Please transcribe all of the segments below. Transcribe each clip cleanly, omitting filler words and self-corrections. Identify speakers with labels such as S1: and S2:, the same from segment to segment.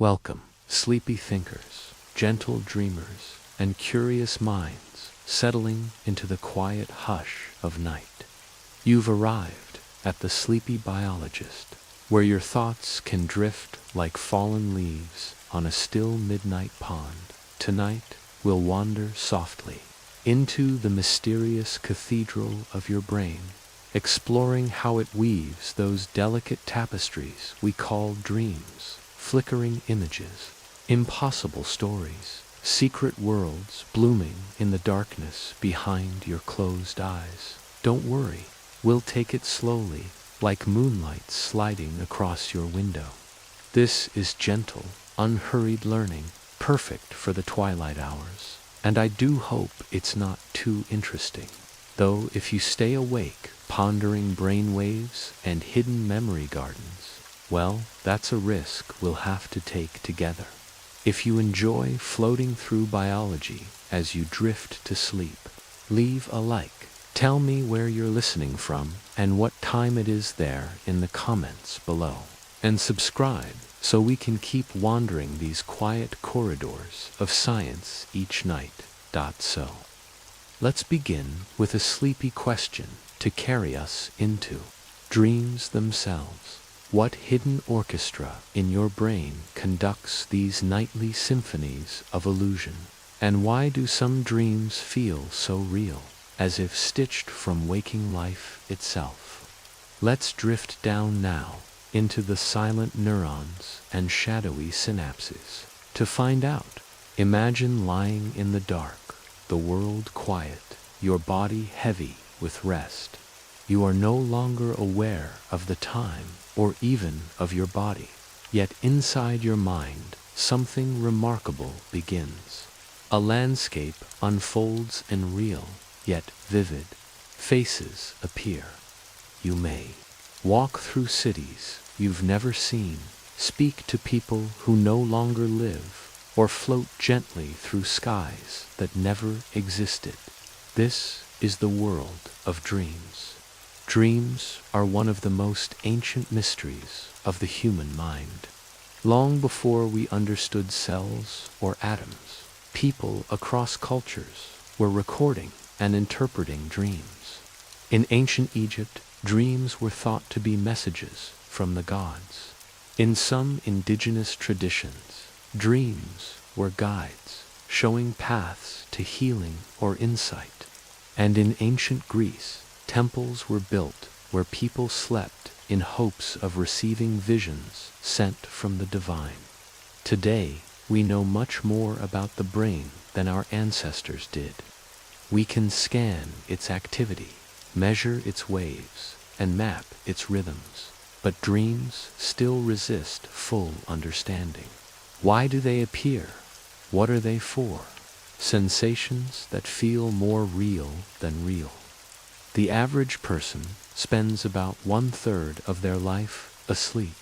S1: Welcome, sleepy thinkers, gentle dreamers, and curious minds settling into the quiet hush of night. You've arrived at the Sleepy Biologist, where your thoughts can drift like fallen leaves on a still midnight pond. Tonight, we'll wander softly into the mysterious cathedral of your brain, exploring how it weaves those delicate tapestries we call dreams, flickering images, impossible stories, secret worlds blooming in the darkness behind your closed eyes. Don't worry, we'll take it slowly, like moonlight sliding across your window. This is gentle, unhurried learning, perfect for the twilight hours. And I do hope it's not too interesting. Though if you stay awake, pondering brain waves and hidden memory gardens, well, that's a risk we'll have to take together. If you enjoy floating through biology as you drift to sleep, leave a like. Tell me where you're listening from and what time it is there in the comments below. And subscribe so we can keep wandering these quiet corridors of science each night. So, let's begin with a sleepy question to carry us into dreams themselves. What hidden orchestra in your brain conducts these nightly symphonies of illusion? And why do some dreams feel so real, as if stitched from waking life itself? Let's drift down now into the silent neurons and shadowy synapses. To find out, imagine lying in the dark, the world quiet, your body heavy with rest. You are no longer aware of the time or even of your body, yet inside your mind something remarkable begins. A landscape unfolds in real, yet vivid. Faces appear. You may walk through cities you've never seen, speak to people who no longer live, or float gently through skies that never existed. This is the world of dreams. Dreams are one of the most ancient mysteries of the human mind. Long before we understood cells or atoms, people across cultures were recording and interpreting dreams. In ancient Egypt, dreams were thought to be messages from the gods. In some indigenous traditions, dreams were guides, showing paths to healing or insight. And in ancient Greece, temples were built where people slept in hopes of receiving visions sent from the divine. Today, we know much more about the brain than our ancestors did. We can scan its activity, measure its waves, and map its rhythms. But dreams still resist full understanding. Why do they appear? What are they for? Sensations that feel more real than real. The average person spends about 1/3 of their life asleep,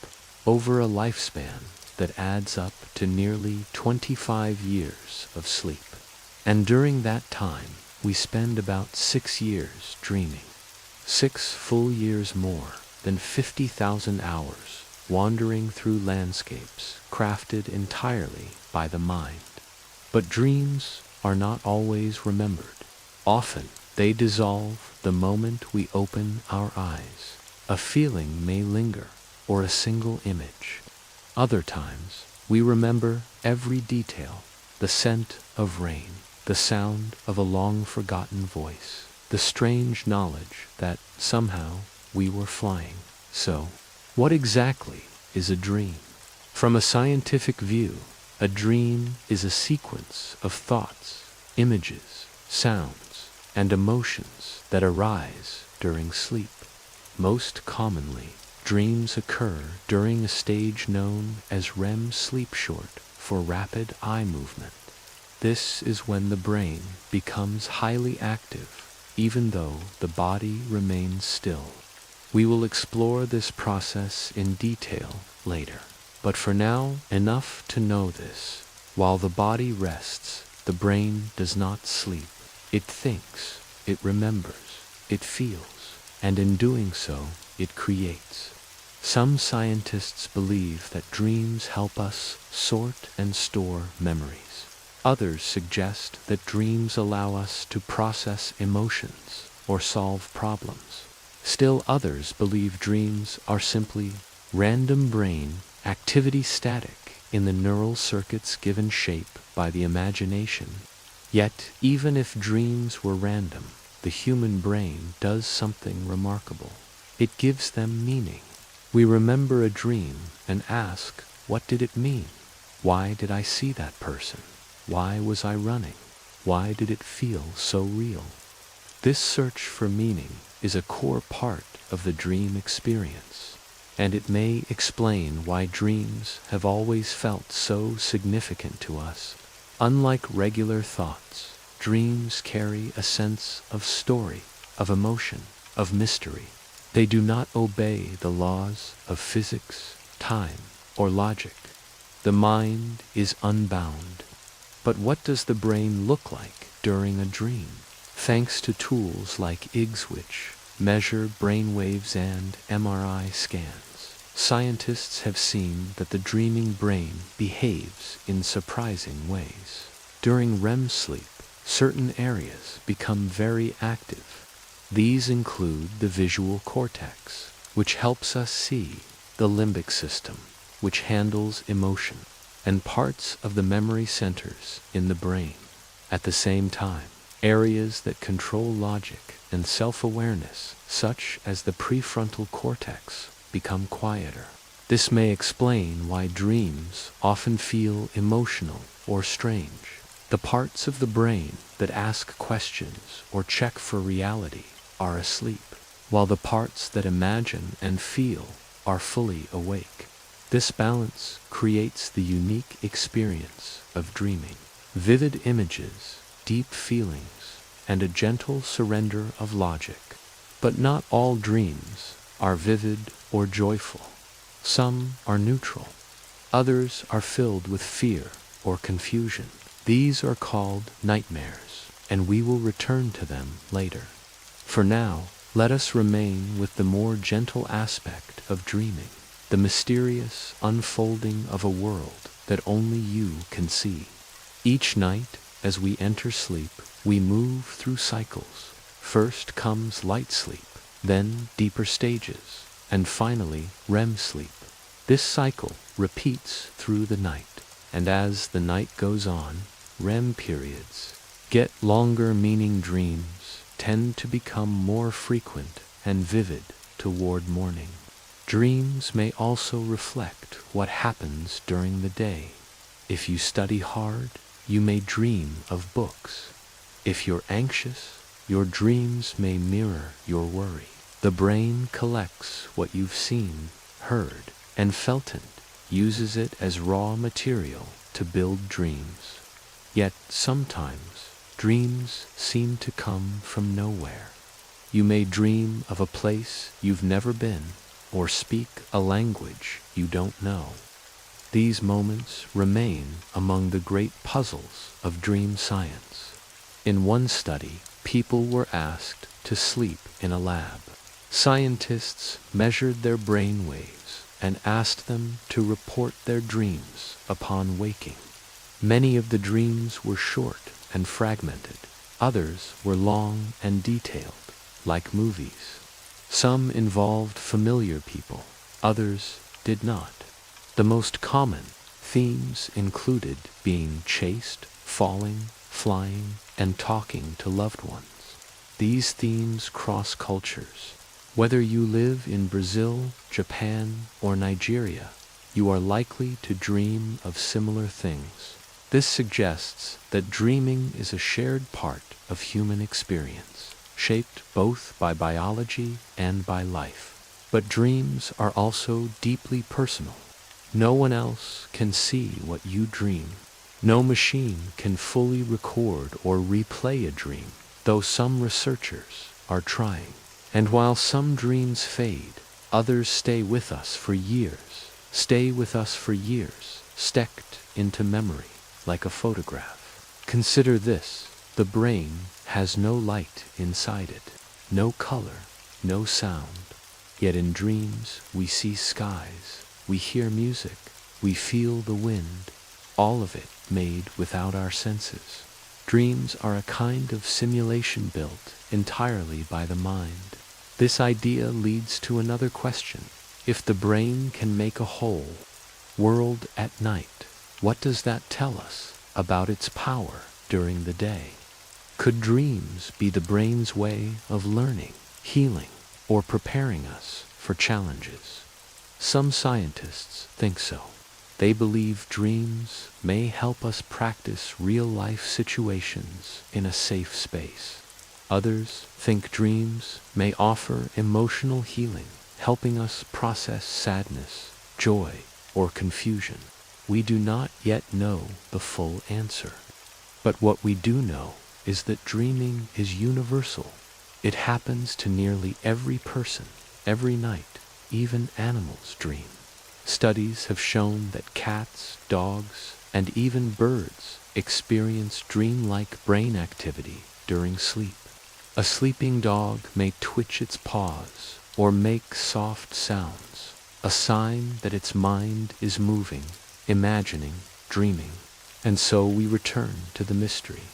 S1: over a lifespan that adds up to nearly 25 years of sleep. And during that time, we spend about 6 years dreaming. 6 full years more than 50,000 hours wandering through landscapes crafted entirely by the mind. But dreams are not always remembered. Often they dissolve the moment we open our eyes. A feeling may linger, or a single image. Other times we remember every detail: the scent of rain, the sound of a long-forgotten voice, the strange knowledge that somehow we were flying. So, what exactly is a dream? From a scientific view, a dream is a sequence of thoughts, images, sounds, and emotions that arise during sleep. Most commonly, dreams occur during a stage known as REM sleep, short for rapid eye movement. This is when the brain becomes highly active, even though the body remains still. We will explore this process in detail later. But for now, enough to know this. While the body rests, the brain does not sleep. It thinks, it remembers, it feels, and in doing so, it creates. Some scientists believe that dreams help us sort and store memories. Others suggest that dreams allow us to process emotions or solve problems. Still others believe dreams are simply random brain activity static in the neural circuits given shape by the imagination. Yet, even if dreams were random, the human brain does something remarkable. It gives them meaning. We remember a dream and ask, what did it mean? Why did I see that person? Why was I running? Why did it feel so real? This search for meaning is a core part of the dream experience, and it may explain why dreams have always felt so significant to us. Unlike regular thoughts, dreams carry a sense of story, of emotion, of mystery. They do not obey the laws of physics, time, or logic. The mind is unbound. But what does the brain look like during a dream? Thanks to tools like IGS, which measure brainwaves, and MRI scans, scientists have seen that the dreaming brain behaves in surprising ways. During REM sleep, certain areas become very active. These include the visual cortex, which helps us see, the limbic system, which handles emotion, and parts of the memory centers in the brain. At the same time, areas that control logic and self-awareness, such as the prefrontal cortex, become quieter. This may explain why dreams often feel emotional or strange. The parts of the brain that ask questions or check for reality are asleep, while the parts that imagine and feel are fully awake. This balance creates the unique experience of dreaming. Vivid images, deep feelings, and a gentle surrender of logic. But not all dreams are vivid or joyful. Some are neutral. Others are filled with fear or confusion. These are called nightmares, and we will return to them later. For now, let us remain with the more gentle aspect of dreaming, the mysterious unfolding of a world that only you can see. Each night, as we enter sleep, we move through cycles. First comes light sleep, then deeper stages, and finally REM sleep. This cycle repeats through the night, and as the night goes on, REM periods get longer, meaning dreams tend to become more frequent and vivid toward morning. Dreams may also reflect what happens during the day. If you study hard, you may dream of books. If you're anxious, your dreams may mirror your worry. The brain collects what you've seen, heard, and felt, and uses it as raw material to build dreams. Yet sometimes, dreams seem to come from nowhere. You may dream of a place you've never been, or speak a language you don't know. These moments remain among the great puzzles of dream science. In one study, people were asked to sleep in a lab. Scientists measured their brain waves and asked them to report their dreams upon waking. Many of the dreams were short and fragmented. Others were long and detailed, like movies. Some involved familiar people, others did not. The most common themes included being chased, falling, flying, and talking to loved ones. These themes cross cultures. Whether you live in Brazil, Japan, or Nigeria, you are likely to dream of similar things. This suggests that dreaming is a shared part of human experience, shaped both by biology and by life. But dreams are also deeply personal. No one else can see what you dream. No machine can fully record or replay a dream, though some researchers are trying. And while some dreams fade, others stay with us for years, stacked into memory like a photograph. Consider this: the brain has no light inside it, no color, no sound. Yet in dreams, we see skies, we hear music, we feel the wind, all of it made without our senses. Dreams are a kind of simulation built entirely by the mind. This idea leads to another question. If the brain can make a whole world at night, what does that tell us about its power during the day? Could dreams be the brain's way of learning, healing, or preparing us for challenges? Some scientists think so. They believe dreams may help us practice real-life situations in a safe space. Others think dreams may offer emotional healing, helping us process sadness, joy, or confusion. We do not yet know the full answer. But what we do know is that dreaming is universal. It happens to nearly every person, every night. Even animals dream. Studies have shown that cats, dogs, and even birds experience dreamlike brain activity during sleep. A sleeping dog may twitch its paws or make soft sounds, a sign that its mind is moving, imagining, dreaming. And so we return to the mystery.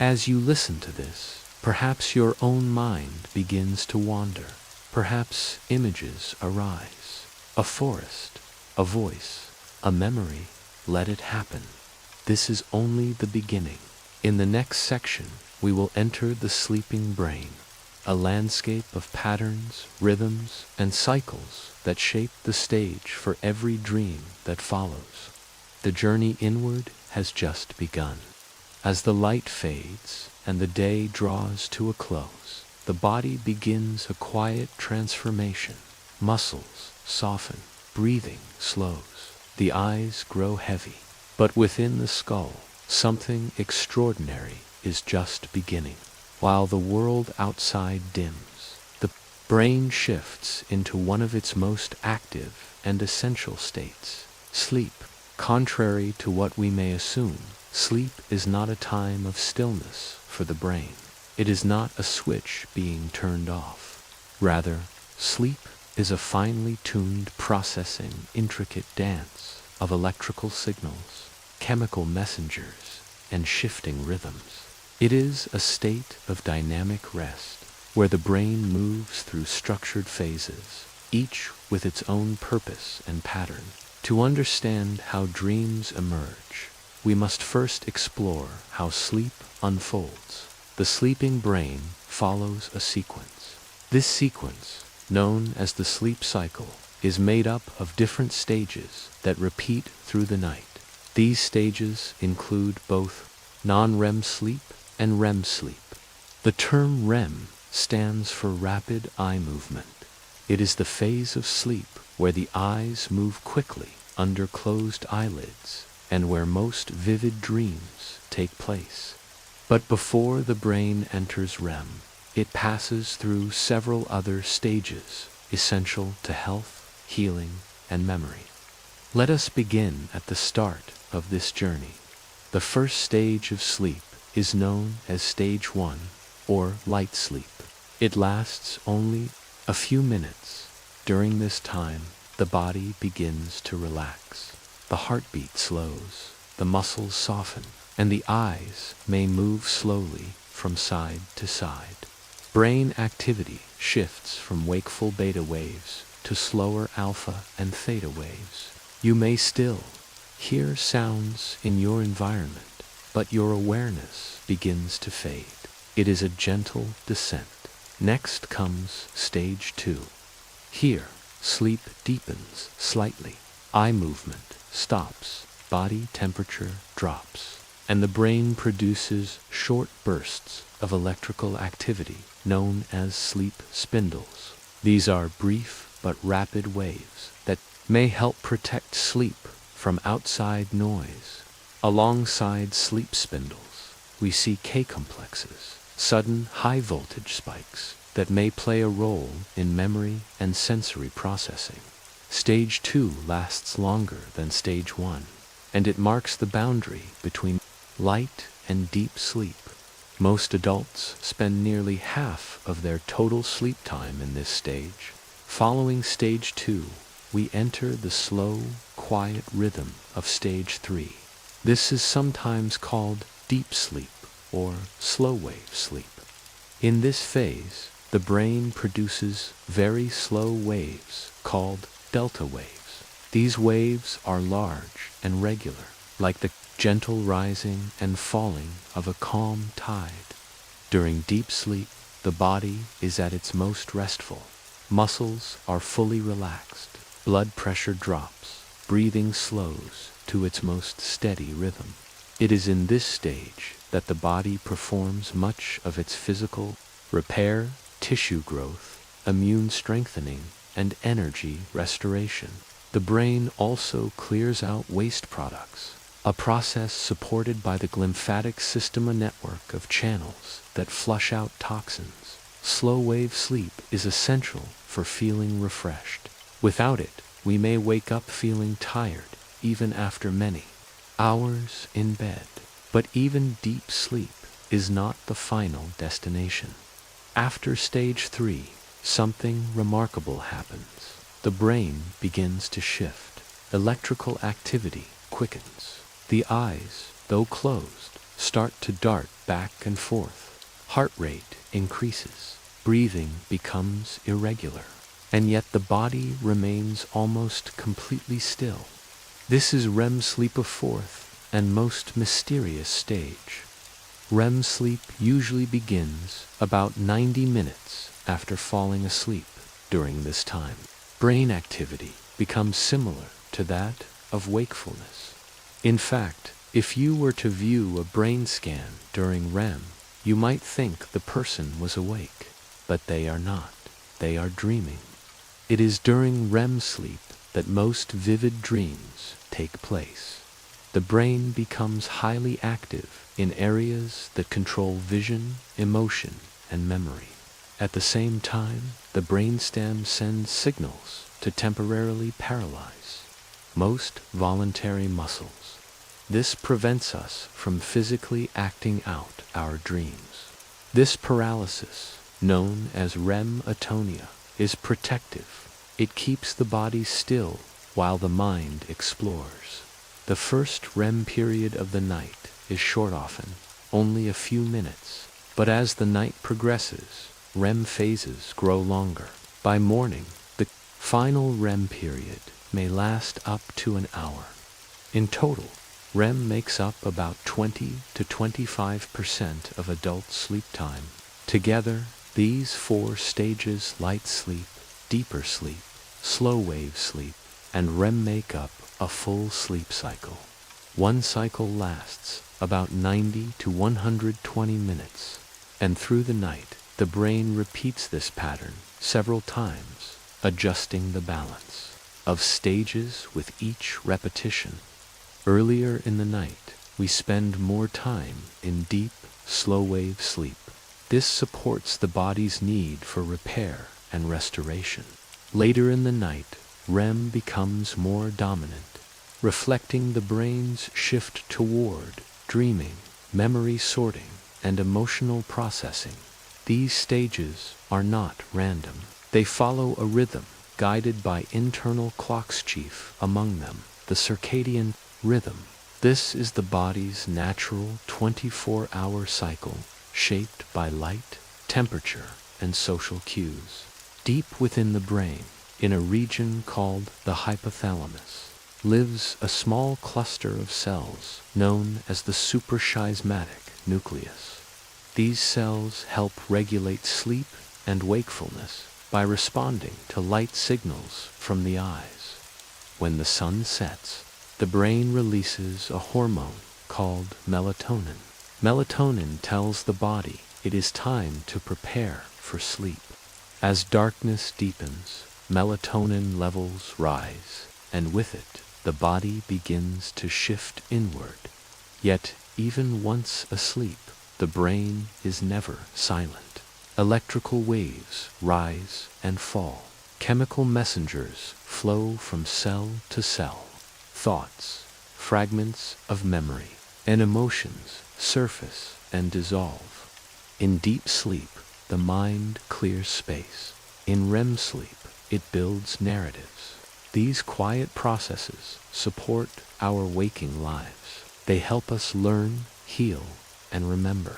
S1: As you listen to this, perhaps your own mind begins to wander. Perhaps images arise. A forest, a voice, a memory. Let it happen. This is only the beginning. In the next section, we will enter the sleeping brain, a landscape of patterns, rhythms, and cycles that shape the stage for every dream that follows. The journey inward has just begun. As the light fades and the day draws to a close, the body begins a quiet transformation. Muscles soften, breathing slows, the eyes grow heavy. But within the skull, something extraordinary is just beginning. While the world outside dims, the brain shifts into one of its most active and essential states, sleep. Contrary to what we may assume, sleep is not a time of stillness for the brain. It is not a switch being turned off. Rather, sleep is a finely tuned processing, intricate dance of electrical signals, chemical messengers, and shifting rhythms. It is a state of dynamic rest, where the brain moves through structured phases, each with its own purpose and pattern. To understand how dreams emerge, we must first explore how sleep unfolds. The sleeping brain follows a sequence. This sequence, known as the sleep cycle, is made up of different stages that repeat through the night. These stages include both non-REM sleep and REM sleep. The term REM stands for rapid eye movement. It is the phase of sleep where the eyes move quickly under closed eyelids and where most vivid dreams take place. But before the brain enters REM, it passes through several other stages essential to health, healing, and memory. Let us begin at the start of this journey. The first stage of sleep is known as stage 1, or light sleep. It lasts only a few minutes. During this time, the body begins to relax. The heartbeat slows, the muscles soften, and the eyes may move slowly from side to side. Brain activity shifts from wakeful beta waves to slower alpha and theta waves. You may still hear sounds in your environment, but your awareness begins to fade. It is a gentle descent. Next comes stage 2. Here, sleep deepens slightly. Eye movement stops, body temperature drops, and the brain produces short bursts of electrical activity known as sleep spindles. These are brief but rapid waves that may help protect sleep from outside noise. Alongside sleep spindles, we see K-complexes, sudden high-voltage spikes that may play a role in memory and sensory processing. Stage 2 lasts longer than stage 1, and it marks the boundary between light and deep sleep. Most adults spend nearly half of their total sleep time in this stage. Following stage 2, we enter the slow, quiet rhythm of stage 3. This is sometimes called deep sleep or slow wave sleep. In this phase, the brain produces very slow waves called delta waves. These waves are large and regular, like the gentle rising and falling of a calm tide. During deep sleep, the body is at its most restful. Muscles are fully relaxed, blood pressure drops, breathing slows to its most steady rhythm. It is in this stage that the body performs much of its physical repair, tissue growth, immune strengthening, and energy restoration. The brain also clears out waste products, a process supported by the lymphatic system, a network of channels that flush out toxins. Slow wave sleep is essential for feeling refreshed. Without it, we may wake up feeling tired even after many hours in bed. But even deep sleep is not the final destination. After stage 3, something remarkable happens. The brain begins to shift. Electrical activity quickens. The eyes, though closed, start to dart back and forth. Heart rate increases. Breathing becomes irregular. And yet the body remains almost completely still. This is REM sleep, a fourth and most mysterious stage. REM sleep usually begins about 90 minutes after falling asleep. During this time, brain activity becomes similar to that of wakefulness. In fact, if you were to view a brain scan during REM, you might think the person was awake, but they are not. They are dreaming. It is during REM sleep that most vivid dreams take place. The brain becomes highly active in areas that control vision, emotion, and memory. At the same time, the brainstem sends signals to temporarily paralyze most voluntary muscles. This prevents us from physically acting out our dreams. This paralysis, known as REM atonia, is protective. It keeps the body still while the mind explores. The first REM period of the night is short, often only a few minutes, but as the night progresses, REM phases grow longer. By morning, the final REM period may last up to an hour. In total, REM makes up about 20 to 25% of adult sleep time. Together, these 4 stages, light sleep, deeper sleep, slow wave sleep, and REM, make up a full sleep cycle. One cycle lasts about 90 to 120 minutes, and through the night, the brain repeats this pattern several times, adjusting the balance of stages with each repetition. Earlier in the night, we spend more time in deep, slow wave sleep. This supports the body's need for repair and restoration. Later in the night, REM becomes more dominant, reflecting the brain's shift toward dreaming, memory sorting, and emotional processing. These stages are not random. They follow a rhythm, guided by internal clocks, chief among them the circadian rhythm. This is the body's natural 24-hour cycle, shaped by light, temperature, and social cues. Deep within the brain, in a region called the hypothalamus, lives a small cluster of cells known as the suprachiasmatic nucleus. These cells help regulate sleep and wakefulness by responding to light signals from the eyes. When the sun sets, the brain releases a hormone called melatonin. Melatonin tells the body it is time to prepare for sleep. As darkness deepens, melatonin levels rise, and with it, the body begins to shift inward. Yet, even once asleep, the brain is never silent. Electrical waves rise and fall. Chemical messengers flow from cell to cell. Thoughts, fragments of memory, and emotions surface and dissolve. In deep sleep, the mind clears space. In REM sleep, it builds narratives. These quiet processes support our waking lives. They help us learn, heal, and remember.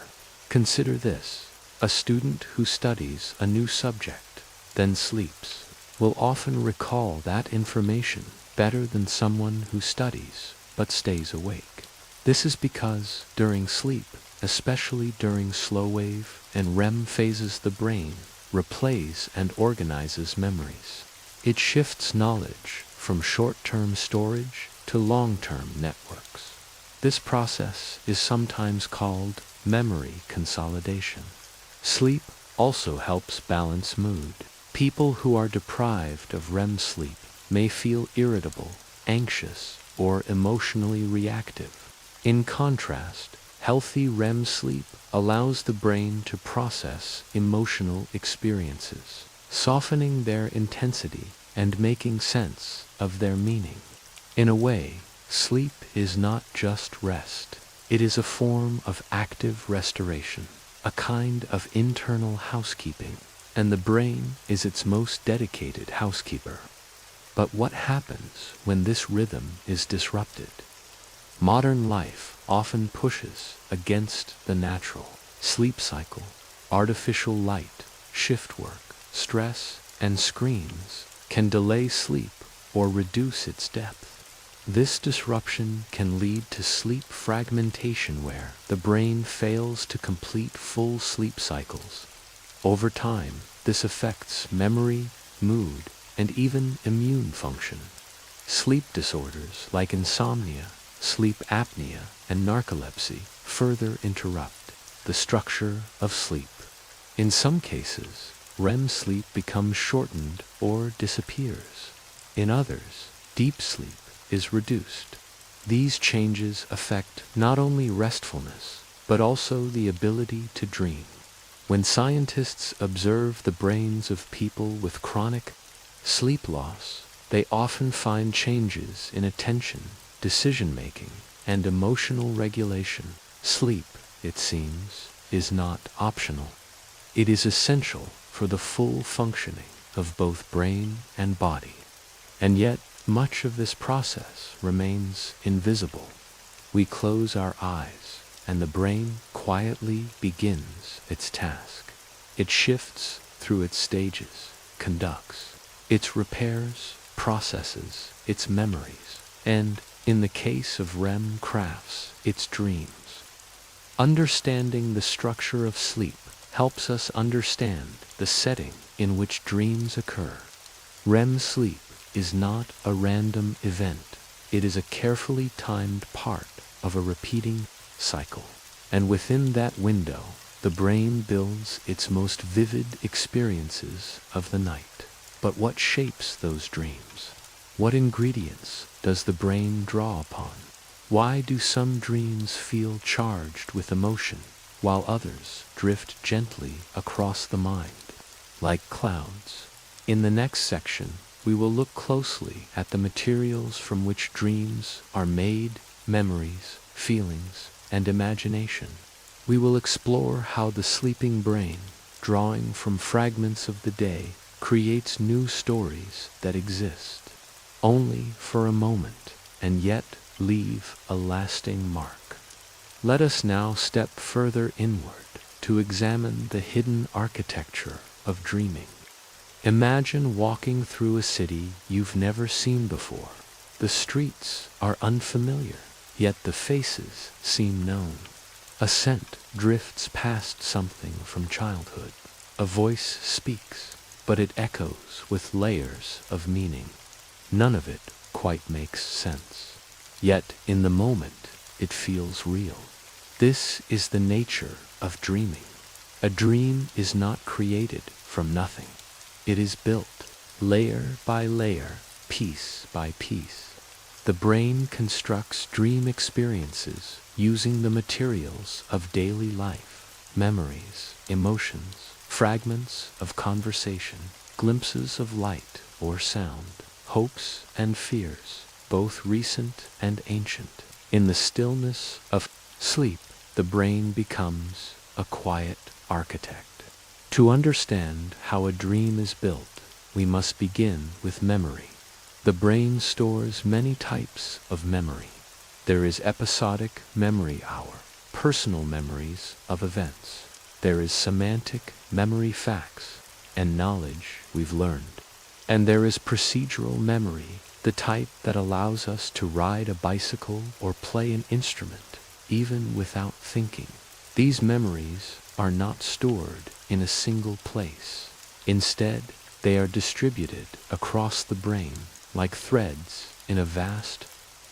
S1: Consider this: a student who studies a new subject, then sleeps, will often recall that information better than someone who studies but stays awake. This is because during sleep, especially during slow wave and REM phases, the brain replays and organizes memories. It shifts knowledge from short-term storage to long-term networks. This process is sometimes called memory consolidation. Sleep also helps balance mood. People who are deprived of REM sleep may feel irritable, anxious, or emotionally reactive. In contrast, healthy REM sleep allows the brain to process emotional experiences, softening their intensity and making sense of their meaning. In a way, sleep is not just rest. It is a form of active restoration, a kind of internal housekeeping, and the brain is its most dedicated housekeeper. But what happens when this rhythm is disrupted? Modern life often pushes against the natural sleep cycle. Artificial light, shift work, stress, and screens can delay sleep or reduce its depth. This disruption can lead to sleep fragmentation, where the brain fails to complete full sleep cycles. Over time, this affects memory, mood, and even immune function. Sleep disorders like insomnia, sleep apnea, and narcolepsy further interrupt the structure of sleep. In some cases, REM sleep becomes shortened or disappears. In others, deep sleep is reduced. These changes affect not only restfulness, but also the ability to dream. When scientists observe the brains of people with chronic sleep loss, they often find changes in attention, decision-making, and emotional regulation. Sleep, it seems, is not optional. It is essential for the full functioning of both brain and body. And yet, much of this process remains invisible. We close our eyes, and the brain quietly begins its task. It shifts through its stages, conducts its repairs, processes its memories, and, in the case of REM, crafts its dreams. Understanding the structure of sleep helps us understand the setting in which dreams occur. REM sleep is not a random event. It is a carefully timed part of a repeating cycle. And within that window, the brain builds its most vivid experiences of the night. But what shapes those dreams? What ingredients does the brain draw upon? Why do some dreams feel charged with emotion, while others drift gently across the mind, like clouds? In the next section, we will look closely at the materials from which dreams are made, memories, feelings, and imagination. We will explore how the sleeping brain, drawing from fragments of the day, creates new stories that exist only for a moment and yet leave a lasting mark. Let us now step further inward to examine the hidden architecture of dreaming. Imagine walking through a city you've never seen before. The streets are unfamiliar, yet the faces seem known. A scent drifts past something from childhood. A voice speaks, but it echoes with layers of meaning. None of it quite makes sense. Yet, in the moment, it feels real. This is the nature of dreaming. A dream is not created from nothing. It is built, layer by layer, piece by piece. The brain constructs dream experiences using the materials of daily life, memories, emotions, fragments of conversation, glimpses of light or sound, hopes and fears, both recent and ancient. In the stillness of sleep, the brain becomes a quiet architect. To understand how a dream is built, we must begin with memory. The brain stores many types of memory. There is episodic memory, our personal memories of events. There is semantic memory, facts and knowledge we've learned. And there is procedural memory, the type that allows us to ride a bicycle or play an instrument, even without thinking. These memories are not stored in a single place. Instead, they are distributed across the brain like threads in a vast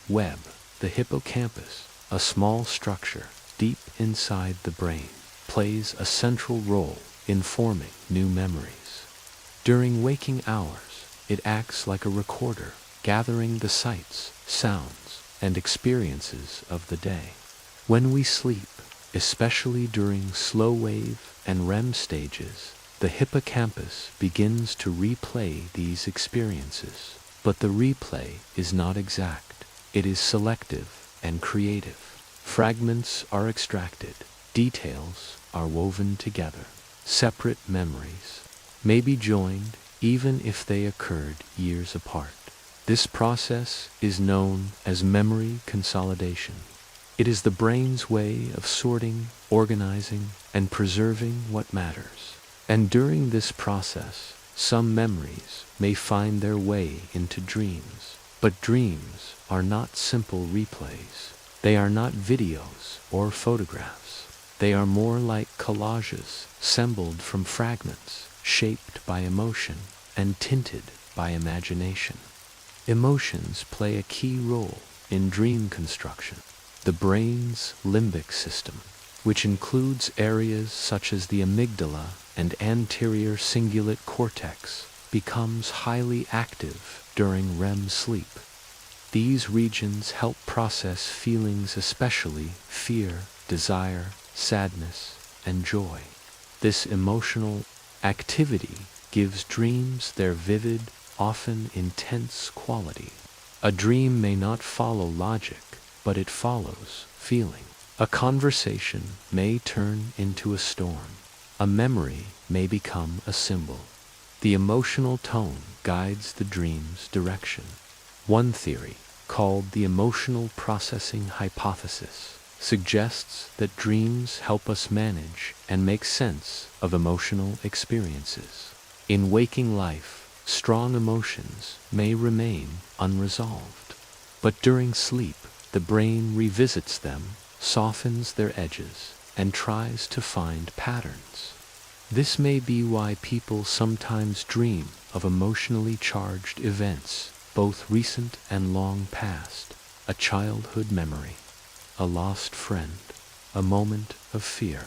S1: web. The hippocampus, a small structure deep inside the brain, plays a central role in forming new memories. During waking hours, it acts like a recorder, gathering the sights, sounds, and experiences of the day. When we sleep, especially during slow wave and REM stages, the hippocampus begins to replay these experiences. But the replay is not exact. It is selective and creative. Fragments are extracted. Details are woven together. Separate memories may be joined even if they occurred years apart. This process is known as memory consolidation. It is the brain's way of sorting, organizing, and preserving what matters. And during this process, some memories may find their way into dreams. But dreams are not simple replays. They are not videos or photographs. They are more like collages, assembled from fragments, shaped by emotion and tinted by imagination. Emotions play a key role in dream construction. The brain's limbic system, which includes areas such as the amygdala and anterior cingulate cortex, becomes highly active during REM sleep. These regions help process feelings, especially fear, desire, sadness, and joy. This emotional activity gives dreams their vivid, often intense quality. A dream may not follow logic, but it follows feeling. A conversation may turn into a storm. A memory may become a symbol. The emotional tone guides the dream's direction. One theory, called the emotional processing hypothesis, suggests that dreams help us manage and make sense of emotional experiences. In waking life, strong emotions may remain unresolved, but during sleep, the brain revisits them, softens their edges, and tries to find patterns. This may be why people sometimes dream of emotionally charged events, both recent and long past, a childhood memory, a lost friend, a moment of fear.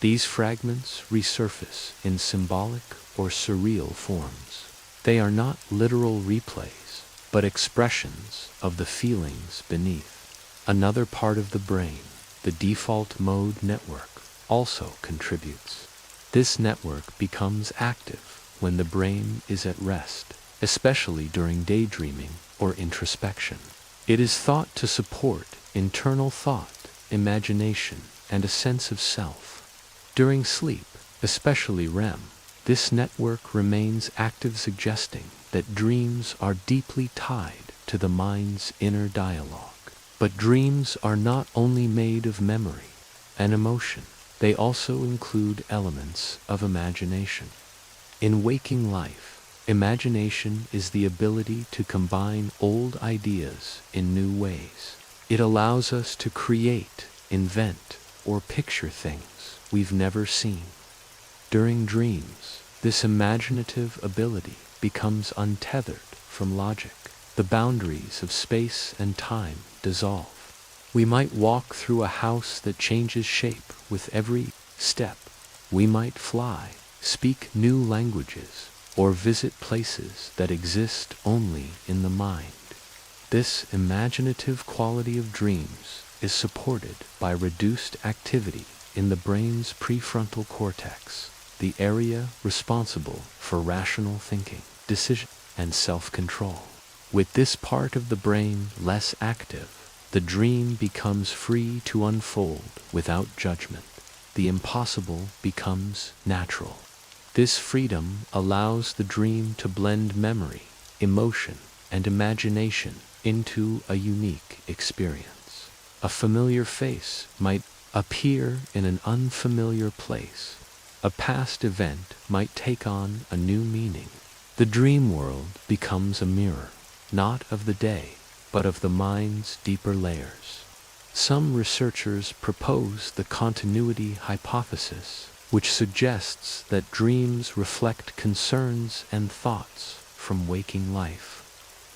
S1: These fragments resurface in symbolic or surreal forms. They are not literal replays, but expressions of the feelings beneath. Another part of the brain, the default mode network, also contributes. This network becomes active when the brain is at rest, especially during daydreaming or introspection. It is thought to support internal thought, imagination, and a sense of self. During sleep, especially REM, this network remains active, suggesting that dreams are deeply tied to the mind's inner dialogue. But dreams are not only made of memory and emotion, they also include elements of imagination. In waking life, imagination is the ability to combine old ideas in new ways. It allows us to create, invent, or picture things we've never seen. During dreams, this imaginative ability becomes untethered from logic. The boundaries of space and time dissolve. We might walk through a house that changes shape with every step. We might fly, speak new languages, or visit places that exist only in the mind. This imaginative quality of dreams is supported by reduced activity in the brain's prefrontal cortex, the area responsible for rational thinking, decision, and self-control. With this part of the brain less active, the dream becomes free to unfold without judgment. The impossible becomes natural. This freedom allows the dream to blend memory, emotion, and imagination into a unique experience. A familiar face might appear in an unfamiliar place. A past event might take on a new meaning. The dream world becomes a mirror, not of the day, but of the mind's deeper layers. Some researchers propose the continuity hypothesis, which suggests that dreams reflect concerns and thoughts from waking life.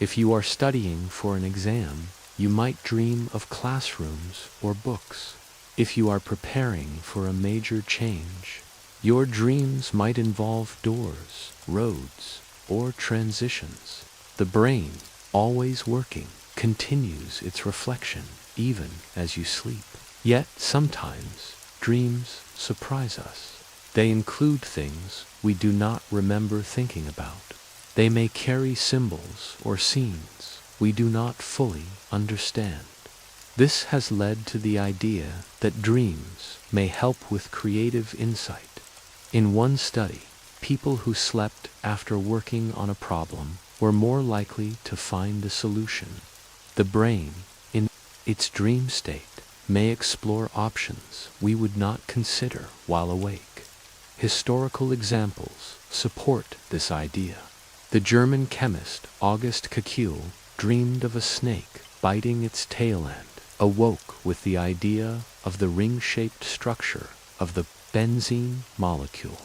S1: If you are studying for an exam, you might dream of classrooms or books. If you are preparing for a major change, your dreams might involve doors, roads, or transitions. The brain, always working, continues its reflection even as you sleep. Yet sometimes dreams surprise us. They include things we do not remember thinking about. They may carry symbols or scenes we do not fully understand. This has led to the idea that dreams may help with creative insight. In one study, people who slept after working on a problem were more likely to find a solution. The brain, in its dream state, may explore options we would not consider while awake. Historical examples support this idea. The German chemist August Crackle dreamed of a snake biting its tail end, awoke with the idea of the ring-shaped structure of the benzene molecule.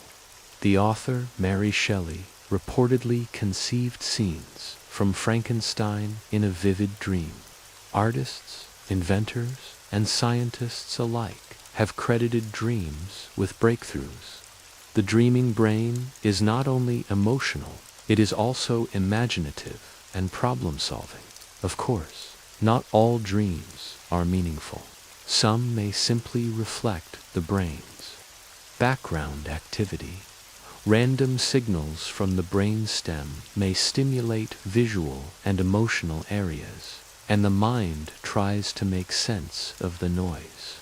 S1: The author Mary Shelley reportedly conceived scenes from Frankenstein in a vivid dream. Artists, inventors, and scientists alike have credited dreams with breakthroughs. The dreaming brain is not only emotional, it is also imaginative and problem-solving. Of course, not all dreams are meaningful. Some may simply reflect the brain's background activity. Random signals from the brain stem may stimulate visual and emotional areas, and the mind tries to make sense of the noise.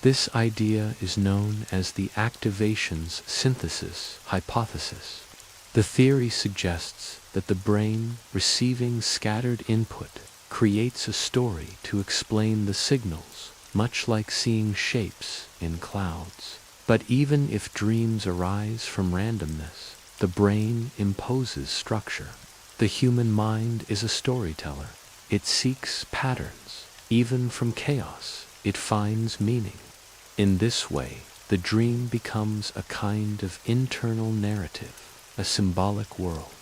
S1: This idea is known as the activations synthesis hypothesis. The theory suggests that the brain, receiving scattered input, creates a story to explain the signals, much like seeing shapes in clouds. But even if dreams arise from randomness, the brain imposes structure. The human mind is a storyteller. It seeks patterns. Even from chaos, it finds meaning. In this way, the dream becomes a kind of internal narrative, a symbolic world,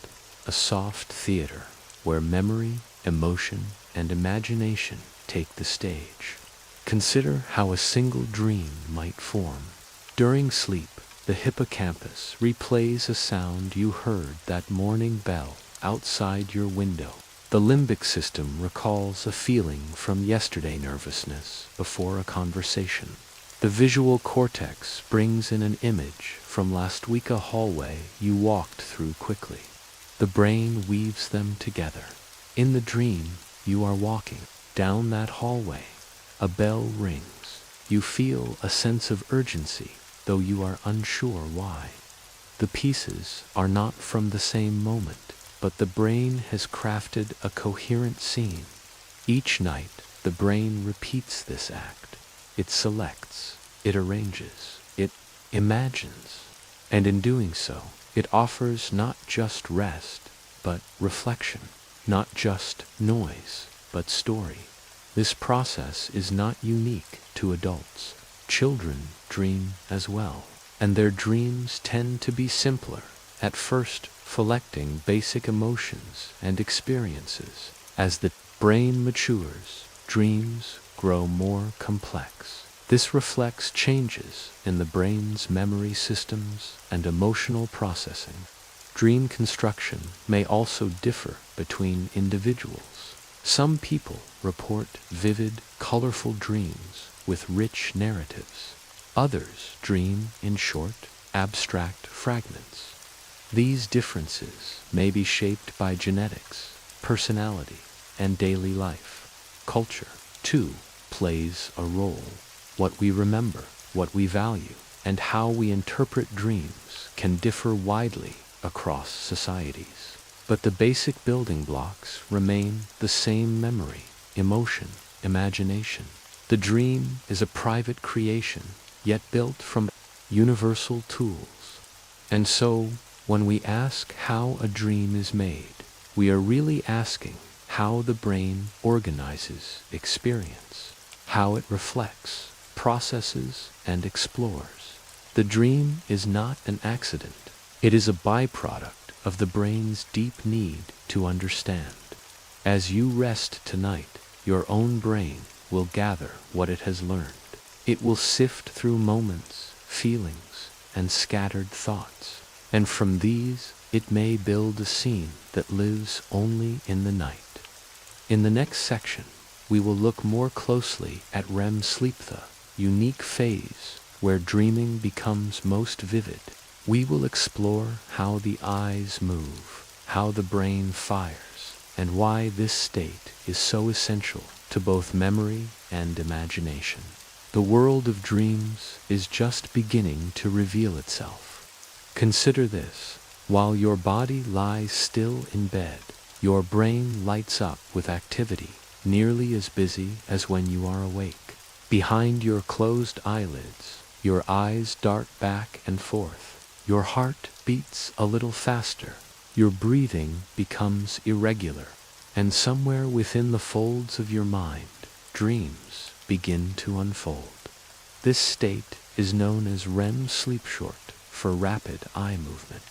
S1: a soft theater where memory, emotion, and imagination take the stage. Consider how a single dream might form. During sleep, the hippocampus replays a sound you heard, that morning bell outside your window. The limbic system recalls a feeling from yesterday, nervousness before a conversation. The visual cortex brings in an image from last week, a hallway you walked through quickly. The brain weaves them together. In the dream, you are walking down that hallway. A bell rings. You feel a sense of urgency, though you are unsure why. The pieces are not from the same moment, but the brain has crafted a coherent scene. Each night, the brain repeats this act. It selects, it arranges, it imagines, and in doing so, it offers not just rest, but reflection, not just noise, but story. This process is not unique to adults. Children dream as well, and their dreams tend to be simpler, at first reflecting basic emotions and experiences. As the brain matures, dreams grow more complex. This reflects changes in the brain's memory systems and emotional processing. Dream construction may also differ between individuals. Some people report vivid, colorful dreams with rich narratives. Others dream in short, abstract fragments. These differences may be shaped by genetics, personality, and daily life. Culture, too, plays a role. What we remember, what we value, and how we interpret dreams can differ widely across societies. But the basic building blocks remain the same: memory, emotion, imagination. The dream is a private creation, yet built from universal tools. And so, when we ask how a dream is made, we are really asking how the brain organizes experience, how it reflects, processes, and explores. The dream is not an accident. It is a byproduct of the brain's deep need to understand. As you rest tonight, your own brain will gather what it has learned. It will sift through moments, feelings, and scattered thoughts. And from these, it may build a scene that lives only in the night. In the next section, we will look more closely at REM sleep, the unique phase where dreaming becomes most vivid. We will explore how the eyes move, how the brain fires, and why this state is so essential to both memory and imagination. The world of dreams is just beginning to reveal itself. Consider this: while your body lies still in bed, your brain lights up with activity, nearly as busy as when you are awake. Behind your closed eyelids, your eyes dart back and forth. Your heart beats a little faster. Your breathing becomes irregular. And somewhere within the folds of your mind, dreams begin to unfold. This state is known as REM sleep, short for rapid eye movement.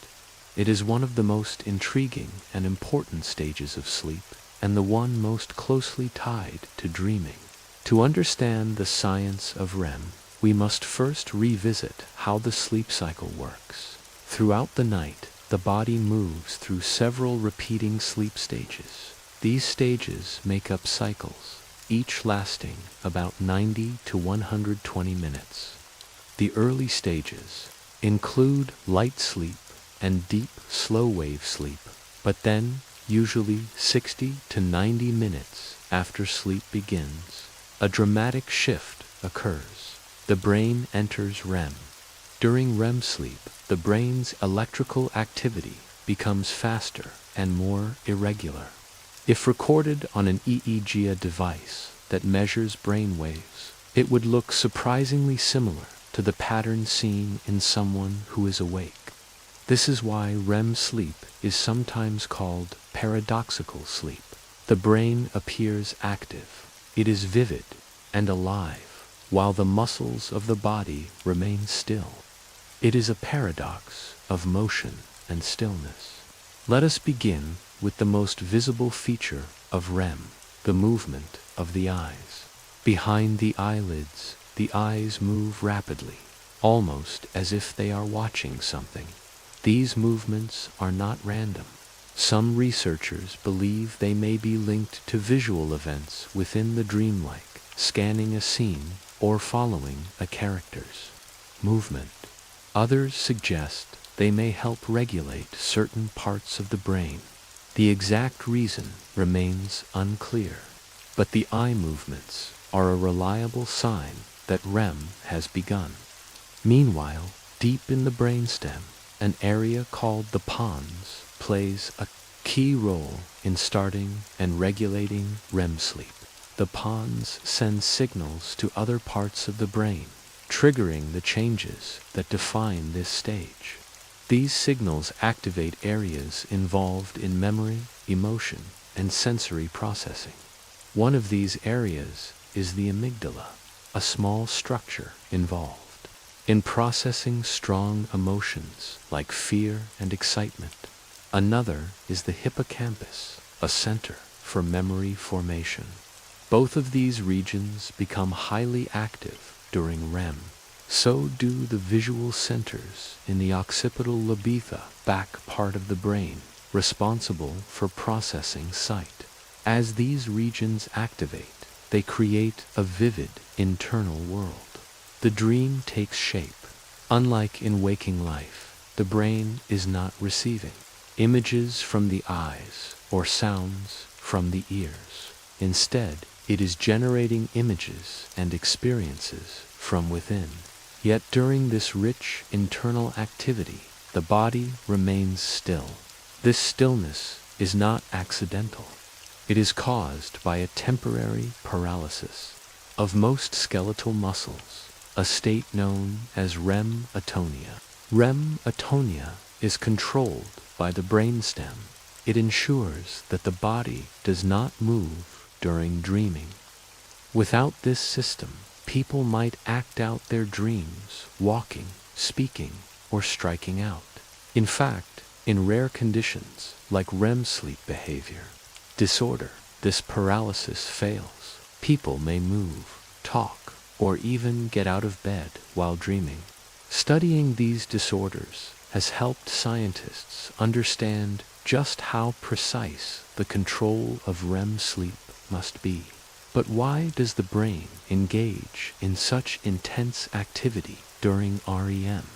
S1: It is one of the most intriguing and important stages of sleep, and the one most closely tied to dreaming. To understand the science of REM, we must first revisit how the sleep cycle works. Throughout the night, the body moves through several repeating sleep stages. These stages make up cycles, each lasting about 90 to 120 minutes. The early stages include light sleep and deep, slow-wave sleep, but then, usually 60 to 90 minutes after sleep begins, a dramatic shift occurs. The brain enters REM. During REM sleep, the brain's electrical activity becomes faster and more irregular. If recorded on an EEG device that measures brain waves, it would look surprisingly similar to the pattern seen in someone who is awake. This is why REM sleep is sometimes called paradoxical sleep. The brain appears active. It is vivid and alive, while the muscles of the body remain still. It is a paradox of motion and stillness. Let us begin with the most visible feature of REM, the movement of the eyes. Behind the eyelids, the eyes move rapidly, almost as if they are watching something. These movements are not random. Some researchers believe they may be linked to visual events within the dream, like scanning a scene or following a character's movement. Others suggest they may help regulate certain parts of the brain. The exact reason remains unclear, but the eye movements are a reliable sign that REM has begun. Meanwhile, deep in the brainstem, an area called the pons plays a key role in starting and regulating REM sleep. The pons send signals to other parts of the brain, triggering the changes that define this stage. These signals activate areas involved in memory, emotion, and sensory processing. One of these areas is the amygdala, a small structure involved in processing strong emotions like fear and excitement. Another is the hippocampus, a center for memory formation. Both of these regions become highly active during REM. So do the visual centers in the occipital lobe, back part of the brain, responsible for processing sight. As these regions activate, they create a vivid internal world. The dream takes shape. Unlike in waking life, the brain is not receiving images from the eyes or sounds from the ears. Instead, it is generating images and experiences from within. Yet during this rich internal activity, the body remains still. This stillness is not accidental. It is caused by a temporary paralysis of most skeletal muscles, a state known as REM atonia. REM atonia is controlled by the brainstem. It ensures that the body does not move during dreaming. Without this system, people might act out their dreams, walking, speaking, or striking out. In fact, in rare conditions, like REM sleep behavior disorder, this paralysis fails. People may move, talk, or even get out of bed while dreaming. Studying these disorders has helped scientists understand just how precise the control of REM sleep must be. But why does the brain engage in such intense activity during REM?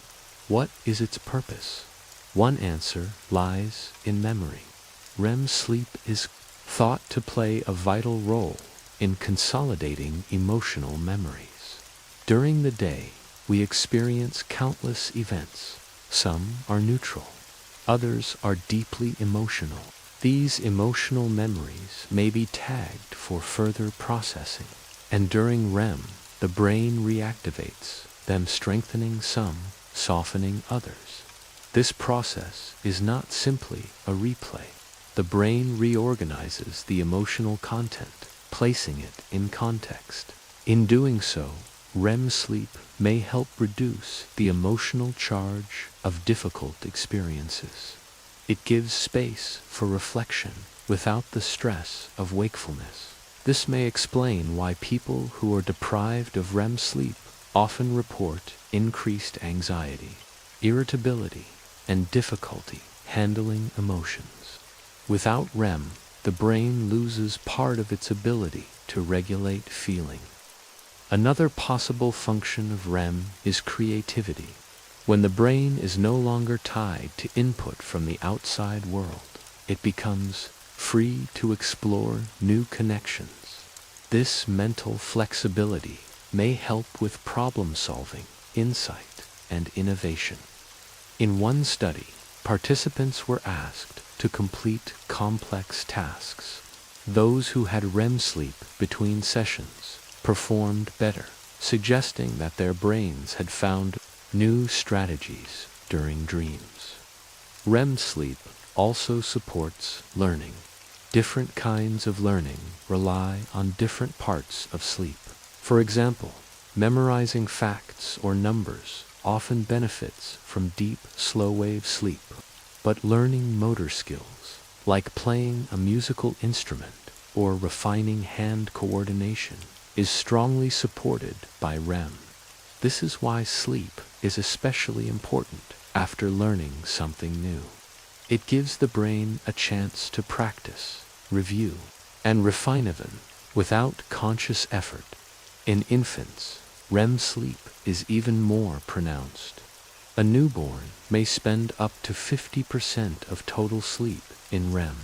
S1: What is its purpose? One answer lies in memory. REM sleep is thought to play a vital role in consolidating emotional memories. During the day, we experience countless events. Some are neutral, others are deeply emotional. These emotional memories may be tagged for further processing, and during REM, the brain reactivates them, strengthening some, softening others. This process is not simply a replay. The brain reorganizes the emotional content, placing it in context. In doing so, REM sleep may help reduce the emotional charge of difficult experiences. It gives space for reflection without the stress of wakefulness. This may explain why people who are deprived of REM sleep often report increased anxiety, irritability, and difficulty handling emotions. Without REM, the brain loses part of its ability to regulate feeling. Another possible function of REM is creativity. When the brain is no longer tied to input from the outside world, it becomes free to explore new connections. This mental flexibility may help with problem solving, insight, and innovation. In one study, participants were asked to complete complex tasks. Those who had REM sleep between sessions performed better, suggesting that their brains had found new strategies during dreams. REM sleep also supports learning. Different kinds of learning rely on different parts of sleep. For example, memorizing facts or numbers often benefits from deep, slow-wave sleep. But learning motor skills, like playing a musical instrument or refining hand coordination, is strongly supported by REM. This is why sleep is especially important after learning something new. It gives the brain a chance to practice, review, and refine even without conscious effort. In infants, REM sleep is even more pronounced. A newborn may spend up to 50% of total sleep in REM.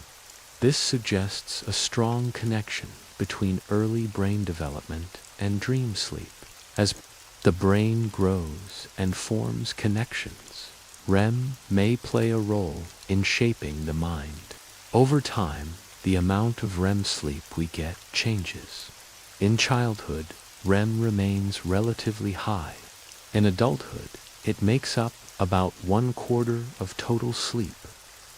S1: This suggests a strong connection between early brain development and dream sleep. As the brain grows and forms connections, REM may play a role in shaping the mind. Over time, the amount of REM sleep we get changes. In childhood, REM remains relatively high. In adulthood, it makes up about 1/4 of total sleep.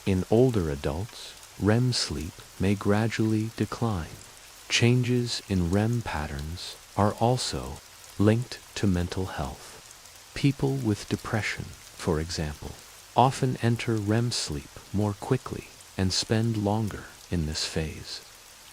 S1: In older adults, REM sleep may gradually decline. Changes in REM patterns are also linked to mental health. People with depression, for example, often enter REM sleep more quickly and spend longer in this phase.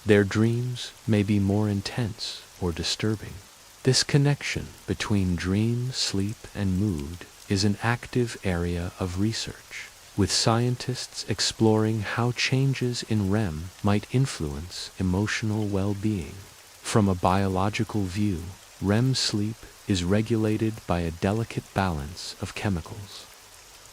S1: Their dreams may be more intense or disturbing. This connection between dream, sleep, and mood is an active area of research, with scientists exploring how changes in REM might influence emotional well-being. From a biological view, REM sleep is regulated by a delicate balance of chemicals.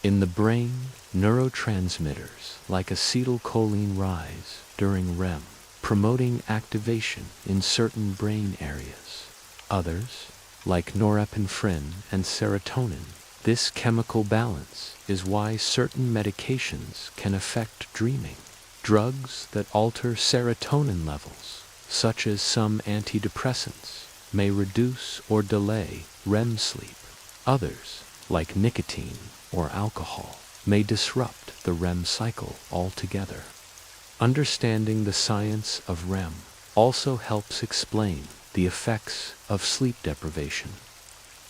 S1: In the brain, neurotransmitters like acetylcholine rise during REM, promoting activation in certain brain areas. Others, like norepinephrine and serotonin. This chemical balance is why certain medications can affect dreaming. Drugs that alter serotonin levels, such as some antidepressants, may reduce or delay REM sleep. Others, like nicotine or alcohol, may disrupt the REM cycle altogether. Understanding the science of REM also helps explain the effects of sleep deprivation.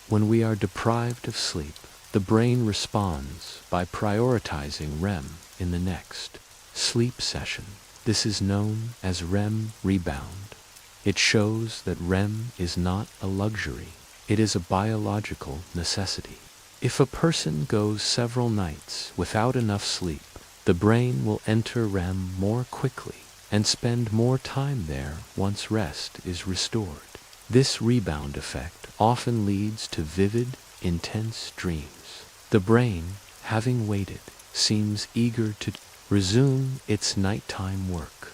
S1: When we are deprived of sleep, the brain responds by prioritizing REM in the next sleep session. This is known as REM rebound. It shows that REM is not a luxury, it is a biological necessity. If a person goes several nights without enough sleep, the brain will enter REM more quickly and spend more time there once rest is restored. This rebound effect often leads to vivid, intense dreams. The brain, having waited, seems eager to resume its nighttime work.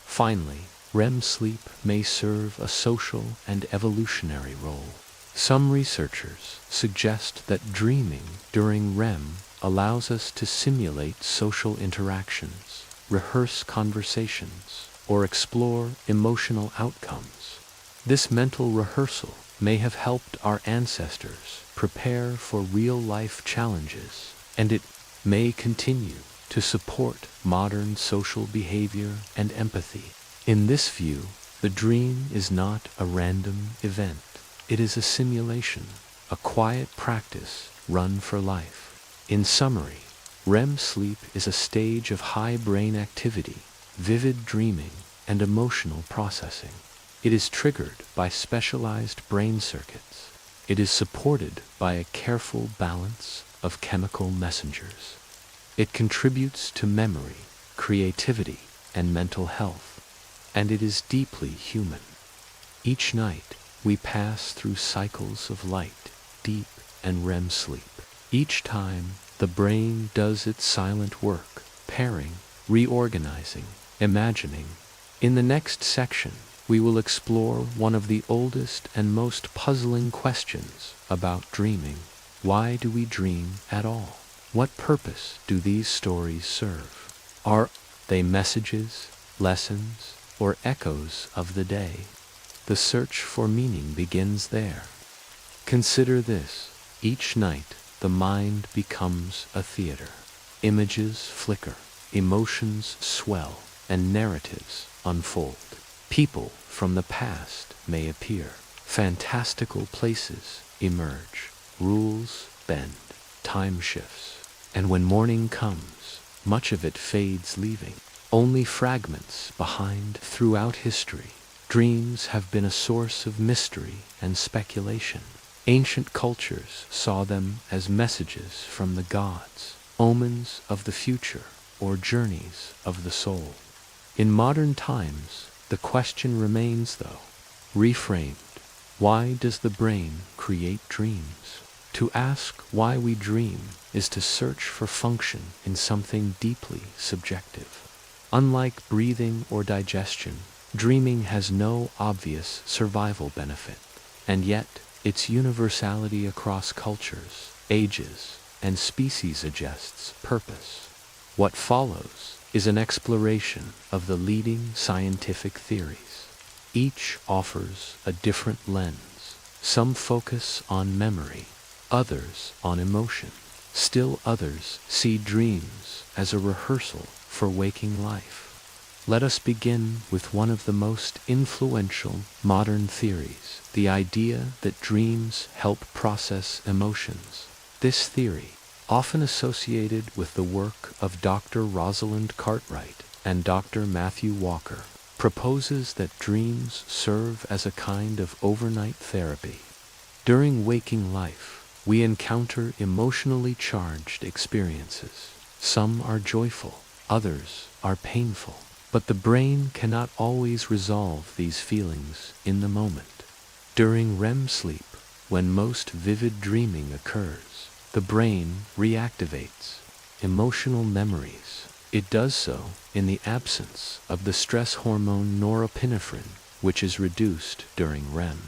S1: Finally, REM sleep may serve a social and evolutionary role. Some researchers suggest that dreaming during REM allows us to simulate social interactions, rehearse conversations, or explore emotional outcomes. This mental rehearsal may have helped our ancestors prepare for real-life challenges, and it may continue to support modern social behavior and empathy. In this view, the dream is not a random event. It is a simulation, a quiet practice run for life. In summary, REM sleep is a stage of high brain activity, vivid dreaming, and emotional processing. It is triggered by specialized brain circuits. It is supported by a careful balance of chemical messengers. It contributes to memory, creativity, and mental health, and it is deeply human. Each night, we pass through cycles of light, deep, and REM sleep. Each time, the brain does its silent work, pairing, reorganizing, imagining. In the next section, we will explore one of the oldest and most puzzling questions about dreaming. Why do we dream at all? What purpose do these stories serve? Are they messages, lessons, or echoes of the day? The search for meaning begins there. Consider this: each night, the mind becomes a theater. Images flicker, emotions swell, and narratives unfold. People from the past may appear. Fantastical places emerge. Rules bend. Time shifts. And when morning comes, much of it fades, leaving only fragments behind. Throughout history, dreams have been a source of mystery and speculation. Ancient cultures saw them as messages from the gods, omens of the future, or journeys of the soul. In modern times, the question remains, though, reframed: why does the brain create dreams? To ask why we dream is to search for function in something deeply subjective. Unlike breathing or digestion, dreaming has no obvious survival benefit, and yet its universality across cultures, ages, and species suggests purpose. What follows is an exploration of the leading scientific theories. Each offers a different lens. Some focus on memory, others on emotion. Still others see dreams as a rehearsal for waking life. Let us begin with one of the most influential modern theories, the idea that dreams help process emotions. This theory, often associated with the work of Dr. Rosalind Cartwright and Dr. Matthew Walker, proposes that dreams serve as a kind of overnight therapy. During waking life, we encounter emotionally charged experiences. Some are joyful, others are painful. But the brain cannot always resolve these feelings in the moment. During REM sleep, when most vivid dreaming occurs, the brain reactivates emotional memories. It does so in the absence of the stress hormone norepinephrine, which is reduced during REM.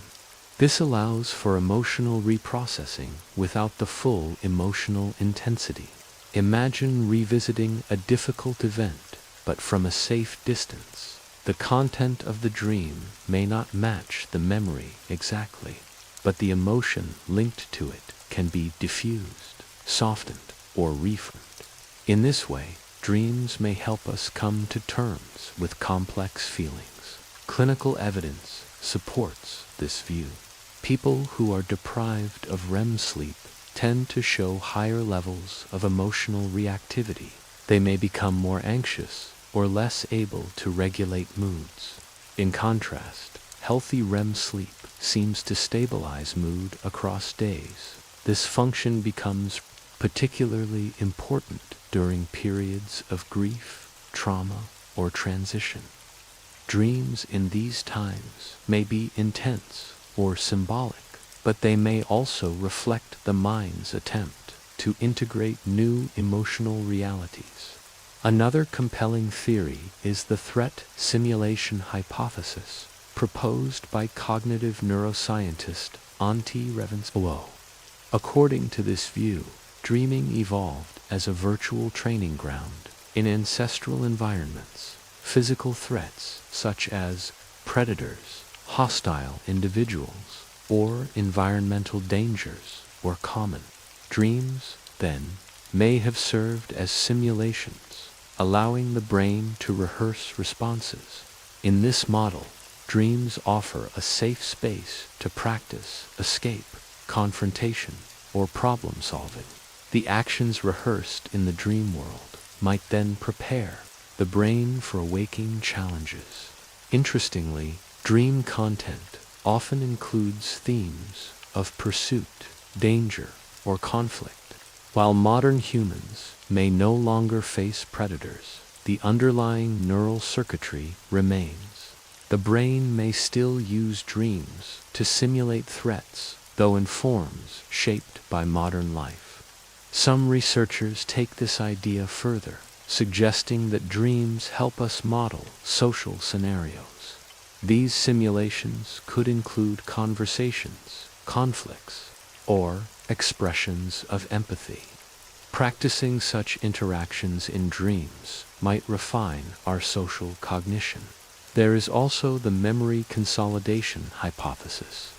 S1: This allows for emotional reprocessing without the full emotional intensity. Imagine revisiting a difficult event, but from a safe distance. The content of the dream may not match the memory exactly, but the emotion linked to it can be diffused, softened, or reframed. In this way, dreams may help us come to terms with complex feelings. Clinical evidence supports this view. People who are deprived of REM sleep tend to show higher levels of emotional reactivity. They may become more anxious or less able to regulate moods. In contrast, healthy REM sleep seems to stabilize mood across days. This function becomes particularly important during periods of grief, trauma, or transition. Dreams in these times may be intense or symbolic, but they may also reflect the mind's attempt to integrate new emotional realities. Another compelling theory is the threat simulation hypothesis, proposed by cognitive neuroscientist Antti Revensalo. According to this view, dreaming evolved as a virtual training ground in ancestral environments. Physical threats such as predators, hostile individuals, or environmental dangers were common. Dreams, then, may have served as simulations, allowing the brain to rehearse responses. In this model, dreams offer a safe space to practice escape, confrontation, or problem solving. The actions rehearsed in the dream world might then prepare the brain for waking challenges. Interestingly, dream content often includes themes of pursuit, danger, or conflict. While modern humans may no longer face predators, the underlying neural circuitry remains. The brain may still use dreams to simulate threats, though in forms shaped by modern life. Some researchers take this idea further, suggesting that dreams help us model social scenarios. These simulations could include conversations, conflicts, or expressions of empathy. Practicing such interactions in dreams might refine our social cognition. There is also the memory consolidation hypothesis.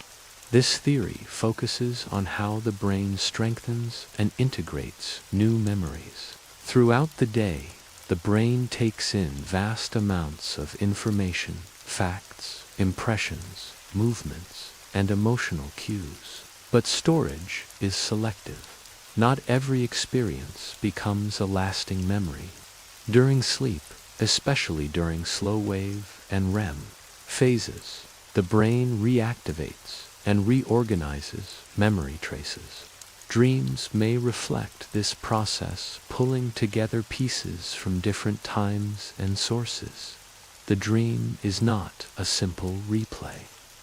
S1: This theory focuses on how the brain strengthens and integrates new memories. Throughout the day, the brain takes in vast amounts of information, facts, impressions, movements, and emotional cues. But storage is selective. Not every experience becomes a lasting memory. During sleep, especially during slow wave and REM phases, the brain reactivates and reorganizes memory traces. Dreams may reflect this process, pulling together pieces from different times and sources. The dream is not a simple replay.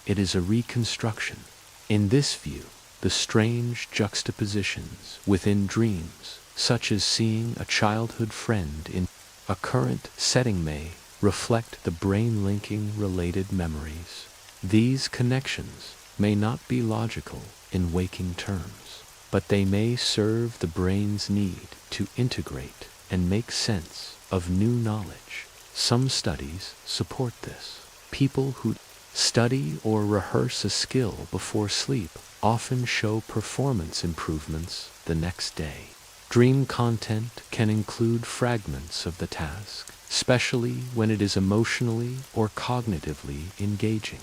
S1: It is a reconstruction. In this view, the strange juxtapositions within dreams, such as seeing a childhood friend in a current setting, may reflect the brain linking related memories. These connections may not be logical in waking terms, but they may serve the brain's need to integrate and make sense of new knowledge. Some studies support this. People who study or rehearse a skill before sleep often show performance improvements the next day. Dream content can include fragments of the task, especially when it is emotionally or cognitively engaging.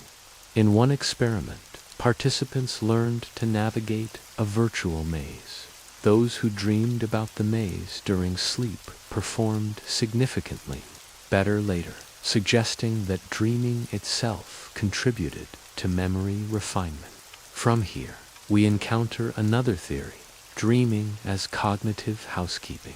S1: In one experiment, participants learned to navigate a virtual maze. Those who dreamed about the maze during sleep performed significantly better later, suggesting that dreaming itself contributed to memory refinement. From here, we encounter another theory, dreaming as cognitive housekeeping.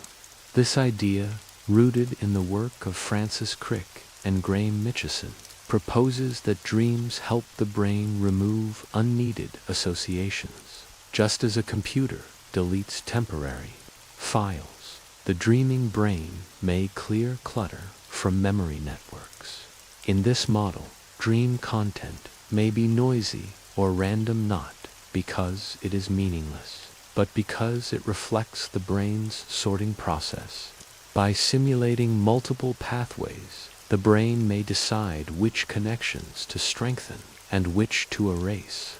S1: This idea, rooted in the work of Francis Crick and Graham Mitchison, proposes that dreams help the brain remove unneeded associations. Just as a computer deletes temporary files, the dreaming brain may clear clutter from memory networks. In this model, dream content may be noisy or random not because it is meaningless, but because it reflects the brain's sorting process. By simulating multiple pathways, the brain may decide which connections to strengthen and which to erase.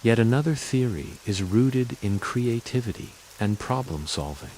S1: Yet another theory is rooted in creativity and problem solving.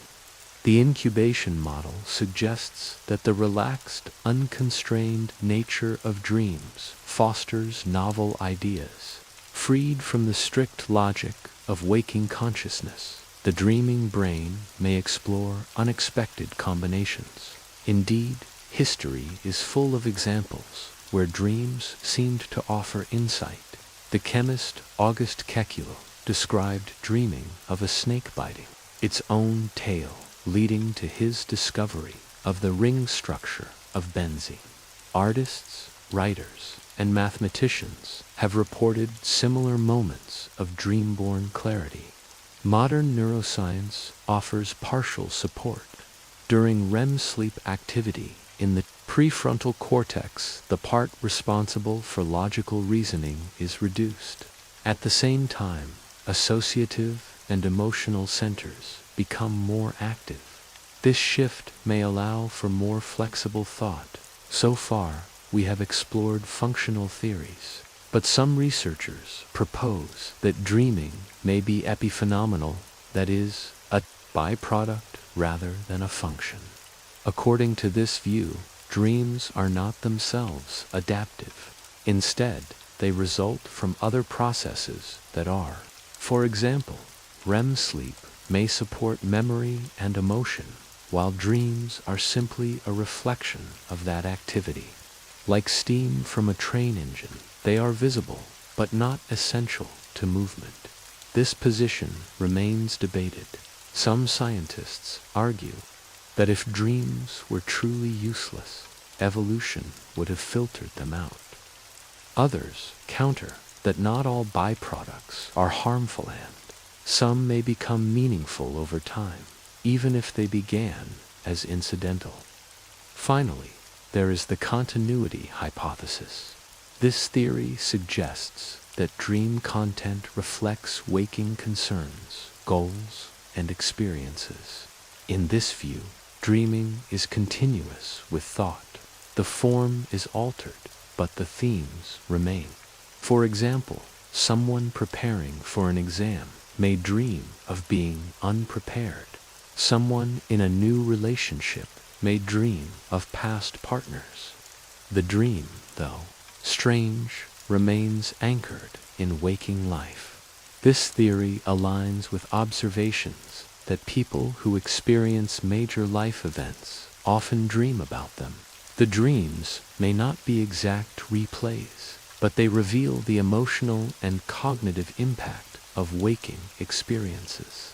S1: The incubation model suggests that the relaxed, unconstrained nature of dreams fosters novel ideas. Freed from the strict logic of waking consciousness, the dreaming brain may explore unexpected combinations. Indeed, history is full of examples where dreams seemed to offer insight. The chemist August Kekulo described dreaming of a snake biting its own tail, leading to his discovery of the ring structure of benzene. Artists, writers, and mathematicians have reported similar moments of dream-born clarity. Modern neuroscience offers partial support. During REM sleep activity in the prefrontal cortex, the part responsible for logical reasoning is reduced. At the same time, associative and emotional centers become more active. This shift may allow for more flexible thought. So far, we have explored functional theories, but some researchers propose that dreaming may be epiphenomenal, that is, a byproduct rather than a function. According to this view, dreams are not themselves adaptive. Instead, they result from other processes that are. For example, REM sleep may support memory and emotion, while dreams are simply a reflection of that activity. Like steam from a train engine, they are visible, but not essential to movement. This position remains debated. Some scientists argue that if dreams were truly useless, evolution would have filtered them out. Others counter that not all byproducts are harmful and some may become meaningful over time, even if they began as incidental. Finally, there is the continuity hypothesis. This theory suggests that dream content reflects waking concerns, goals, and experiences. In this view, dreaming is continuous with thought. The form is altered, but the themes remain. For example, someone preparing for an exam may dream of being unprepared. Someone in a new relationship may dream of past partners. The dream, though strange, remains anchored in waking life. This theory aligns with observations that people who experience major life events often dream about them. The dreams may not be exact replays, but they reveal the emotional and cognitive impact of waking experiences.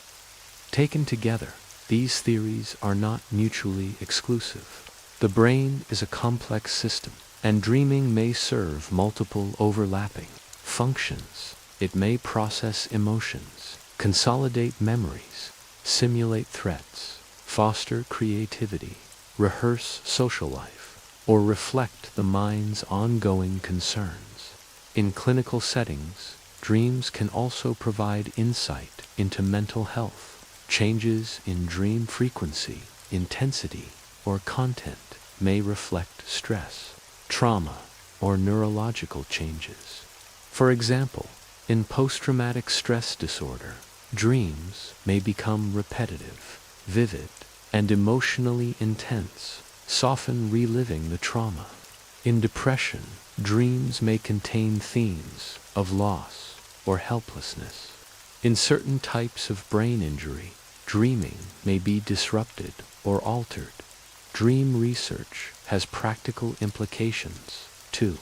S1: Taken together, these theories are not mutually exclusive. The brain is a complex system, and dreaming may serve multiple overlapping functions. It may process emotions, consolidate memories, simulate threats, foster creativity, rehearse social life, or reflect the mind's ongoing concerns. In clinical settings, dreams can also provide insight into mental health. Changes in dream frequency, intensity, or content may reflect stress, trauma, or neurological changes. For example, in post-traumatic stress disorder, dreams may become repetitive, vivid, and emotionally intense, often reliving the trauma. In depression, dreams may contain themes of loss or helplessness. In certain types of brain injury, dreaming may be disrupted or altered. Dream research has practical implications, too.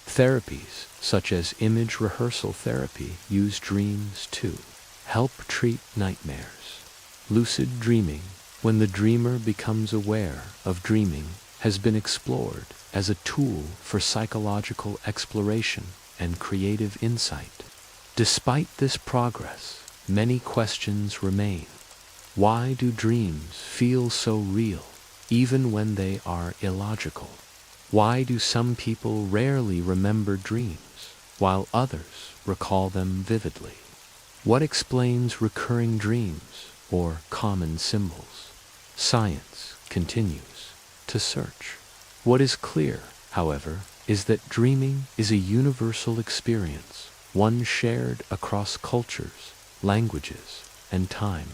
S1: Therapies, such as image rehearsal therapy, use dreams to help treat nightmares. Lucid dreaming, when the dreamer becomes aware of dreaming, has been explored as a tool for psychological exploration and creative insight. Despite this progress, many questions remain. Why do dreams feel so real, even when they are illogical? Why do some people rarely remember dreams, while others recall them vividly. What explains recurring dreams or common symbols? Science continues to search. What is clear, however, is that dreaming is a universal experience, one shared across cultures, languages, and time.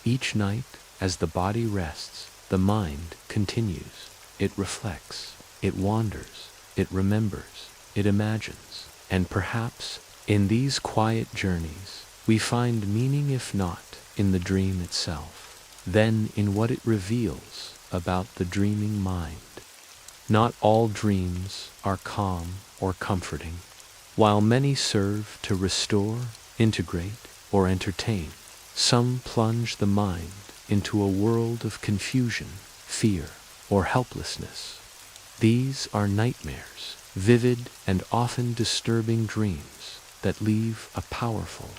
S1: Each night, as the body rests, the mind continues. It reflects, it wanders, it remembers, it imagines, and perhaps, in these quiet journeys, we find meaning, if not in the dream itself, then in what it reveals about the dreaming mind. Not all dreams are calm or comforting. While many serve to restore, integrate, or entertain, some plunge the mind into a world of confusion, fear, or helplessness. These are nightmares, vivid and often disturbing dreams that leave a powerful,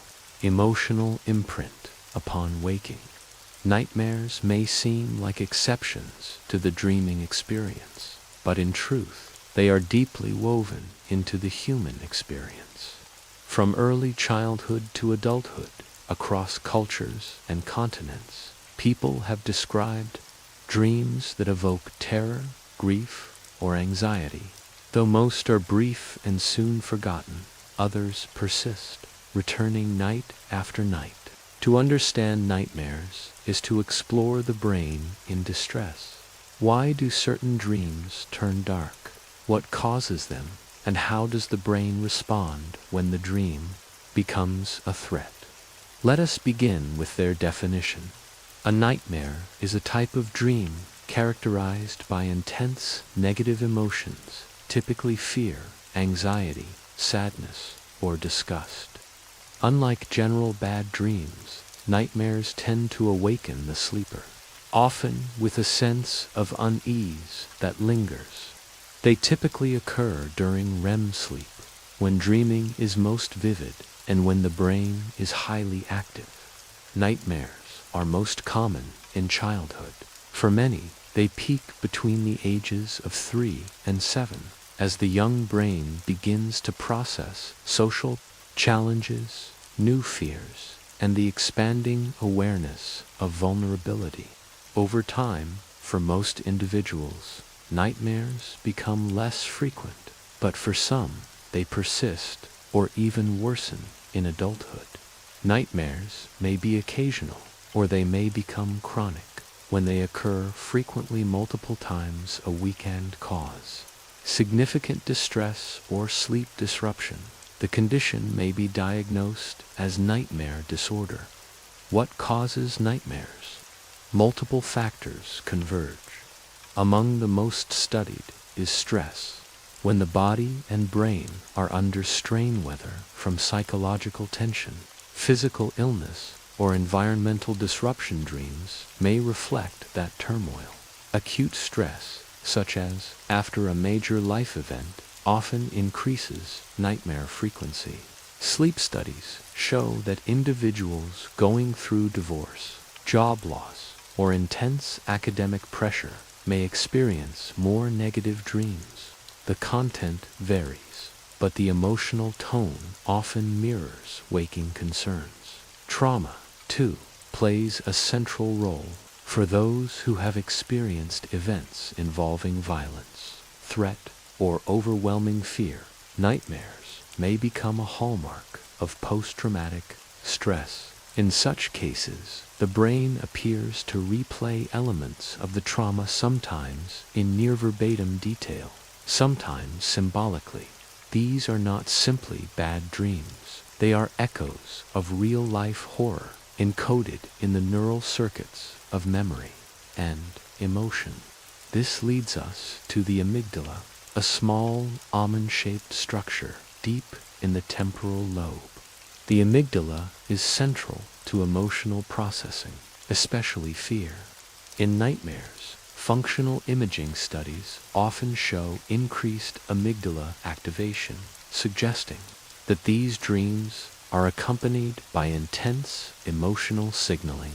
S1: emotional imprint upon waking. Nightmares may seem like exceptions to the dreaming experience, but in truth, they are deeply woven into the human experience. From early childhood to adulthood, across cultures and continents, people have described dreams that evoke terror, grief, or anxiety. Though most are brief and soon forgotten, others persist, returning night after night. To understand nightmares is to explore the brain in distress. Why do certain dreams turn dark? What causes them? And how does the brain respond when the dream becomes a threat? Let us begin with their definition. A nightmare is a type of dream characterized by intense negative emotions, typically fear, anxiety, sadness, or disgust. Unlike general bad dreams, nightmares tend to awaken the sleeper, often with a sense of unease that lingers. They typically occur during REM sleep, when dreaming is most vivid and when the brain is highly active. Nightmares are most common in childhood. For many, they peak between the ages of 3 and 7, as the young brain begins to process social challenges, new fears, and the expanding awareness of vulnerability. Over time, for most individuals, nightmares become less frequent, but for some, they persist or even worsen in adulthood. Nightmares may be occasional, or they may become chronic when they occur frequently multiple times a week and cause significant distress or sleep disruption. The condition may be diagnosed as nightmare disorder. What causes nightmares? Multiple factors converge. Among the most studied is stress. When the body and brain are under strain, whether from psychological tension, physical illness, or environmental disruption, dreams may reflect that turmoil. Acute stress, such as after a major life event, often increases nightmare frequency. Sleep studies show that individuals going through divorce, job loss, or intense academic pressure may experience more negative dreams. The content varies, but the emotional tone often mirrors waking concerns. Trauma, too, plays a central role. For those who have experienced events involving violence, threat, or overwhelming fear, nightmares may become a hallmark of post-traumatic stress. In such cases, the brain appears to replay elements of the trauma, sometimes in near verbatim detail, sometimes symbolically. These are not simply bad dreams. They are echoes of real-life horror, encoded in the neural circuits of memory and emotion. This leads us to the amygdala, a small almond-shaped structure deep in the temporal lobe. The amygdala is central to emotional processing, especially fear. In nightmares, functional imaging studies often show increased amygdala activation, suggesting that these dreams are accompanied by intense emotional signaling.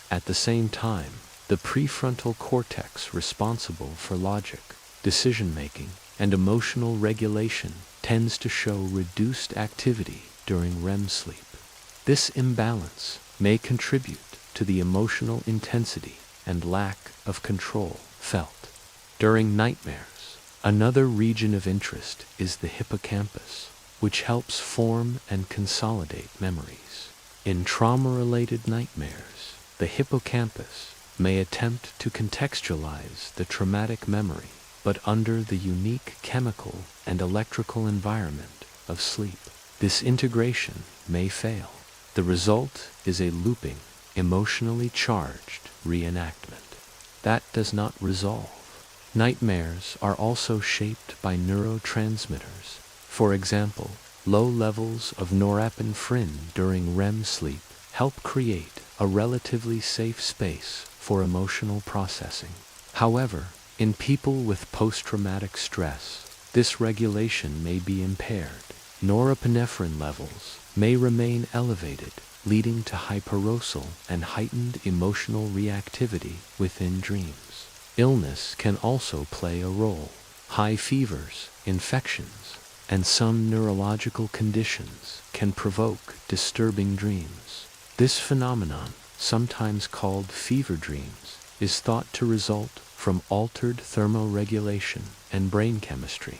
S1: At the same time, the prefrontal cortex, responsible for logic, decision-making, and emotional regulation, tends to show reduced activity during REM sleep. This imbalance may contribute to the emotional intensity and lack of control felt during nightmares. Another region of interest is the hippocampus, which helps form and consolidate memories. In trauma-related nightmares, the hippocampus may attempt to contextualize the traumatic memory, but under the unique chemical and electrical environment of sleep, this integration may fail. The result is a looping, emotionally charged reenactment that does not resolve. Nightmares are also shaped by neurotransmitters. For example, low levels of norepinephrine during REM sleep help create a relatively safe space for emotional processing. However, in people with post-traumatic stress, this regulation may be impaired. Norepinephrine levels may remain elevated, leading to hyperarousal and heightened emotional reactivity within dreams. Illness can also play a role. High fevers, infections, and some neurological conditions can provoke disturbing dreams. This phenomenon, sometimes called fever dreams, is thought to result from altered thermoregulation and brain chemistry.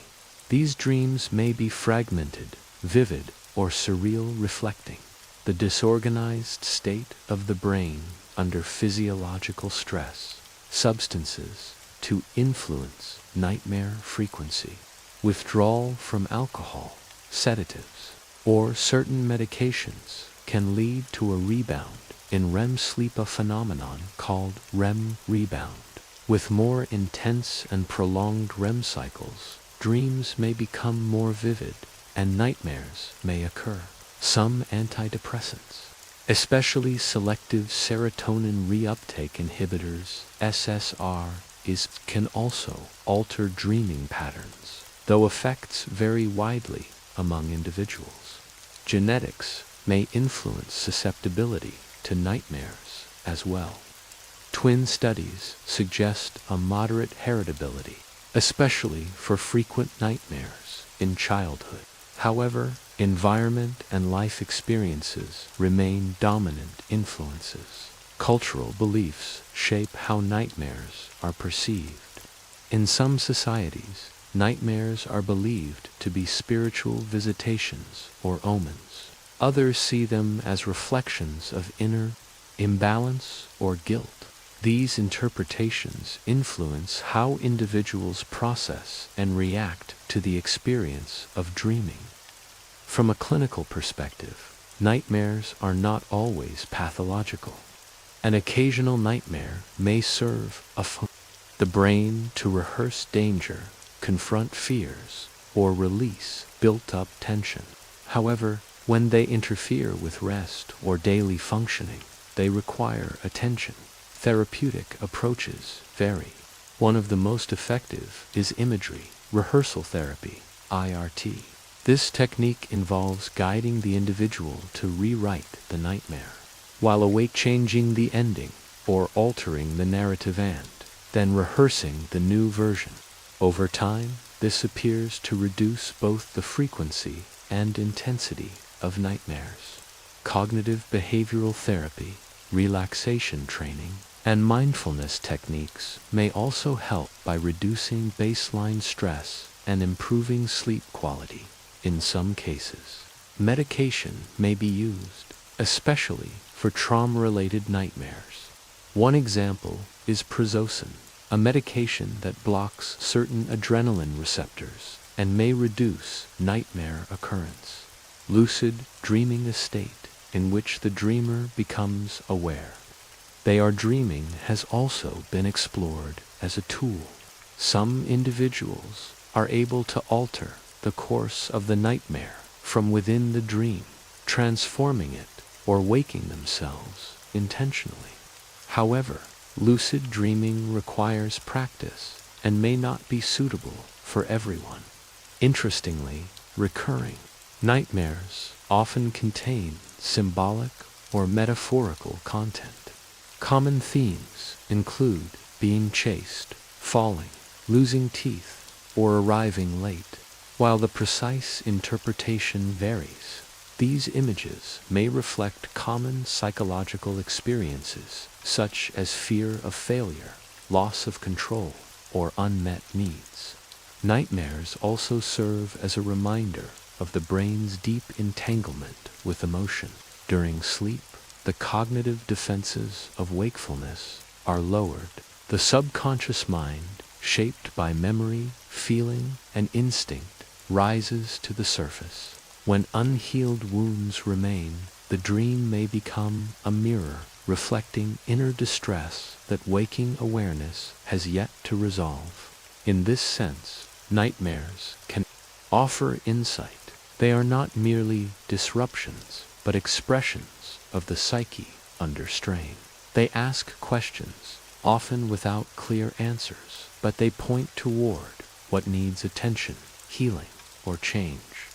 S1: These dreams may be fragmented, vivid, or surreal, reflecting the disorganized state of the brain under physiological stress. Substances to influence nightmare frequency. Withdrawal from alcohol, sedatives, or certain medications can lead to a rebound in REM sleep, a phenomenon called REM rebound. With more intense and prolonged REM cycles, dreams may become more vivid and nightmares may occur. Some antidepressants, especially selective serotonin reuptake inhibitors (SSRIs), can also alter dreaming patterns, though effects vary widely among individuals. Genetics may influence susceptibility to nightmares as well. Twin studies suggest a moderate heritability, especially for frequent nightmares in childhood. However, environment and life experiences remain dominant influences. Cultural beliefs shape how nightmares are perceived. In some societies, nightmares are believed to be spiritual visitations or omens. Others see them as reflections of inner imbalance or guilt. These interpretations influence how individuals process and react to the experience of dreaming. From a clinical perspective, nightmares are not always pathological. An occasional nightmare may serve the brain to rehearse danger, confront fears, or release built-up tension. However, when they interfere with rest or daily functioning, they require attention. Therapeutic approaches vary. One of the most effective is imagery rehearsal therapy, IRT. This technique involves guiding the individual to rewrite the nightmare, while awake, changing the ending or altering the narrative and then rehearsing the new version. Over time, this appears to reduce both the frequency and intensity of nightmares. Cognitive behavioral therapy, relaxation training, and mindfulness techniques may also help by reducing baseline stress and improving sleep quality. In some cases, medication may be used, especially for trauma-related nightmares. One example is prazosin, a medication that blocks certain adrenaline receptors and may reduce nightmare occurrence. Lucid dreaming, a state in which the dreamer becomes aware they are dreaming, has also been explored as a tool. Some individuals are able to alter the course of the nightmare from within the dream, transforming it or waking themselves intentionally. However, lucid dreaming requires practice and may not be suitable for everyone. Interestingly, recurring nightmares often contain symbolic or metaphorical content. Common themes include being chased, falling, losing teeth, or arriving late. While the precise interpretation varies, these images may reflect common psychological experiences such as fear of failure, loss of control, or unmet needs. Nightmares also serve as a reminder of the brain's deep entanglement with emotion. During sleep, the cognitive defenses of wakefulness are lowered. The subconscious mind, shaped by memory, feeling, and instinct, rises to the surface. When unhealed wounds remain, the dream may become a mirror, reflecting inner distress that waking awareness has yet to resolve. In this sense, nightmares can offer insight. They are not merely disruptions, but expressions of the psyche under strain. They ask questions, often without clear answers, but they point toward what needs attention, healing, or change.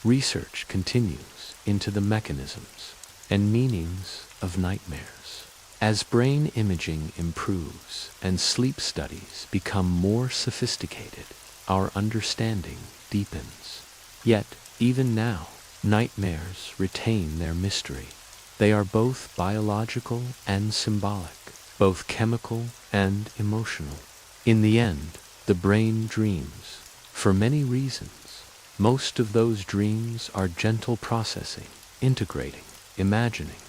S1: Research continues into the mechanisms and meanings of nightmares. As brain imaging improves and sleep studies become more sophisticated, our understanding deepens. Yet, even now, nightmares retain their mystery. They are both biological and symbolic, both chemical and emotional. In the end, the brain dreams, for many reasons. Most of those dreams are gentle processing, integrating, imagining.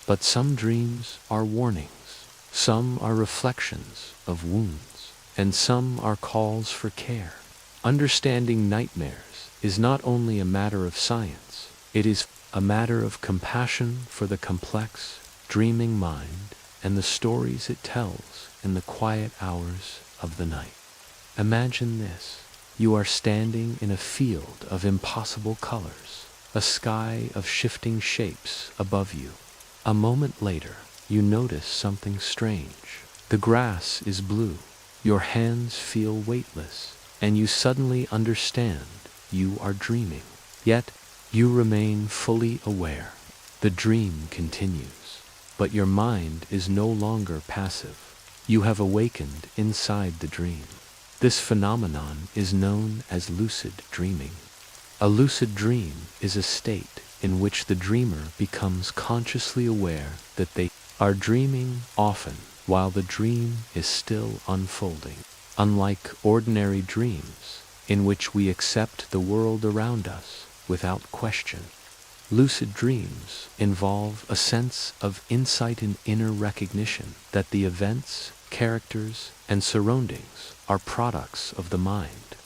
S1: But some dreams are warnings, some are reflections of wounds, and some are calls for care. Understanding nightmares is not only a matter of science, it is a matter of compassion for the complex, dreaming mind and the stories it tells in the quiet hours of the night. Imagine this. You are standing in a field of impossible colors, a sky of shifting shapes above you. A moment later, you notice something strange. The grass is blue, your hands feel weightless, and you suddenly understand you are dreaming. Yet, you remain fully aware. The dream continues, but your mind is no longer passive. You have awakened inside the dream. This phenomenon is known as lucid dreaming. A lucid dream is a state in which the dreamer becomes consciously aware that they are dreaming, often while the dream is still unfolding. Unlike ordinary dreams, in which we accept the world around us without question, lucid dreams involve a sense of insight and inner recognition that the events, characters, and surroundings are products of the mind.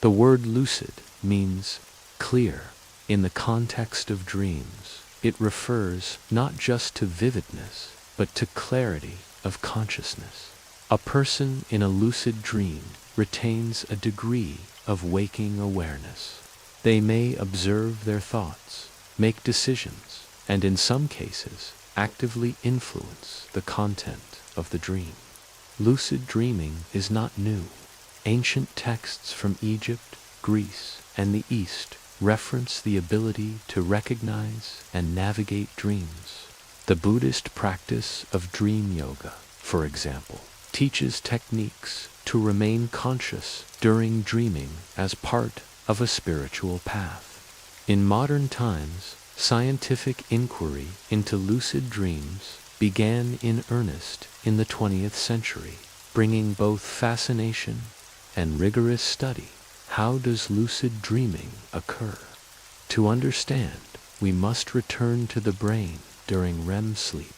S1: The word lucid means clear. In the context of dreams, it refers not just to vividness, but to clarity of consciousness. A person in a lucid dream retains a degree of waking awareness. They may observe their thoughts, make decisions, and in some cases, actively influence the content of the dream. Lucid dreaming is not new. Ancient texts from Egypt, Greece, and the East reference the ability to recognize and navigate dreams. The Buddhist practice of dream yoga, for example, teaches techniques to remain conscious during dreaming as part of a spiritual path. In modern times, scientific inquiry into lucid dreams began in earnest in the 20th century, bringing both fascination and rigorous study. How does lucid dreaming occur? To understand, we must return to the brain during REM sleep.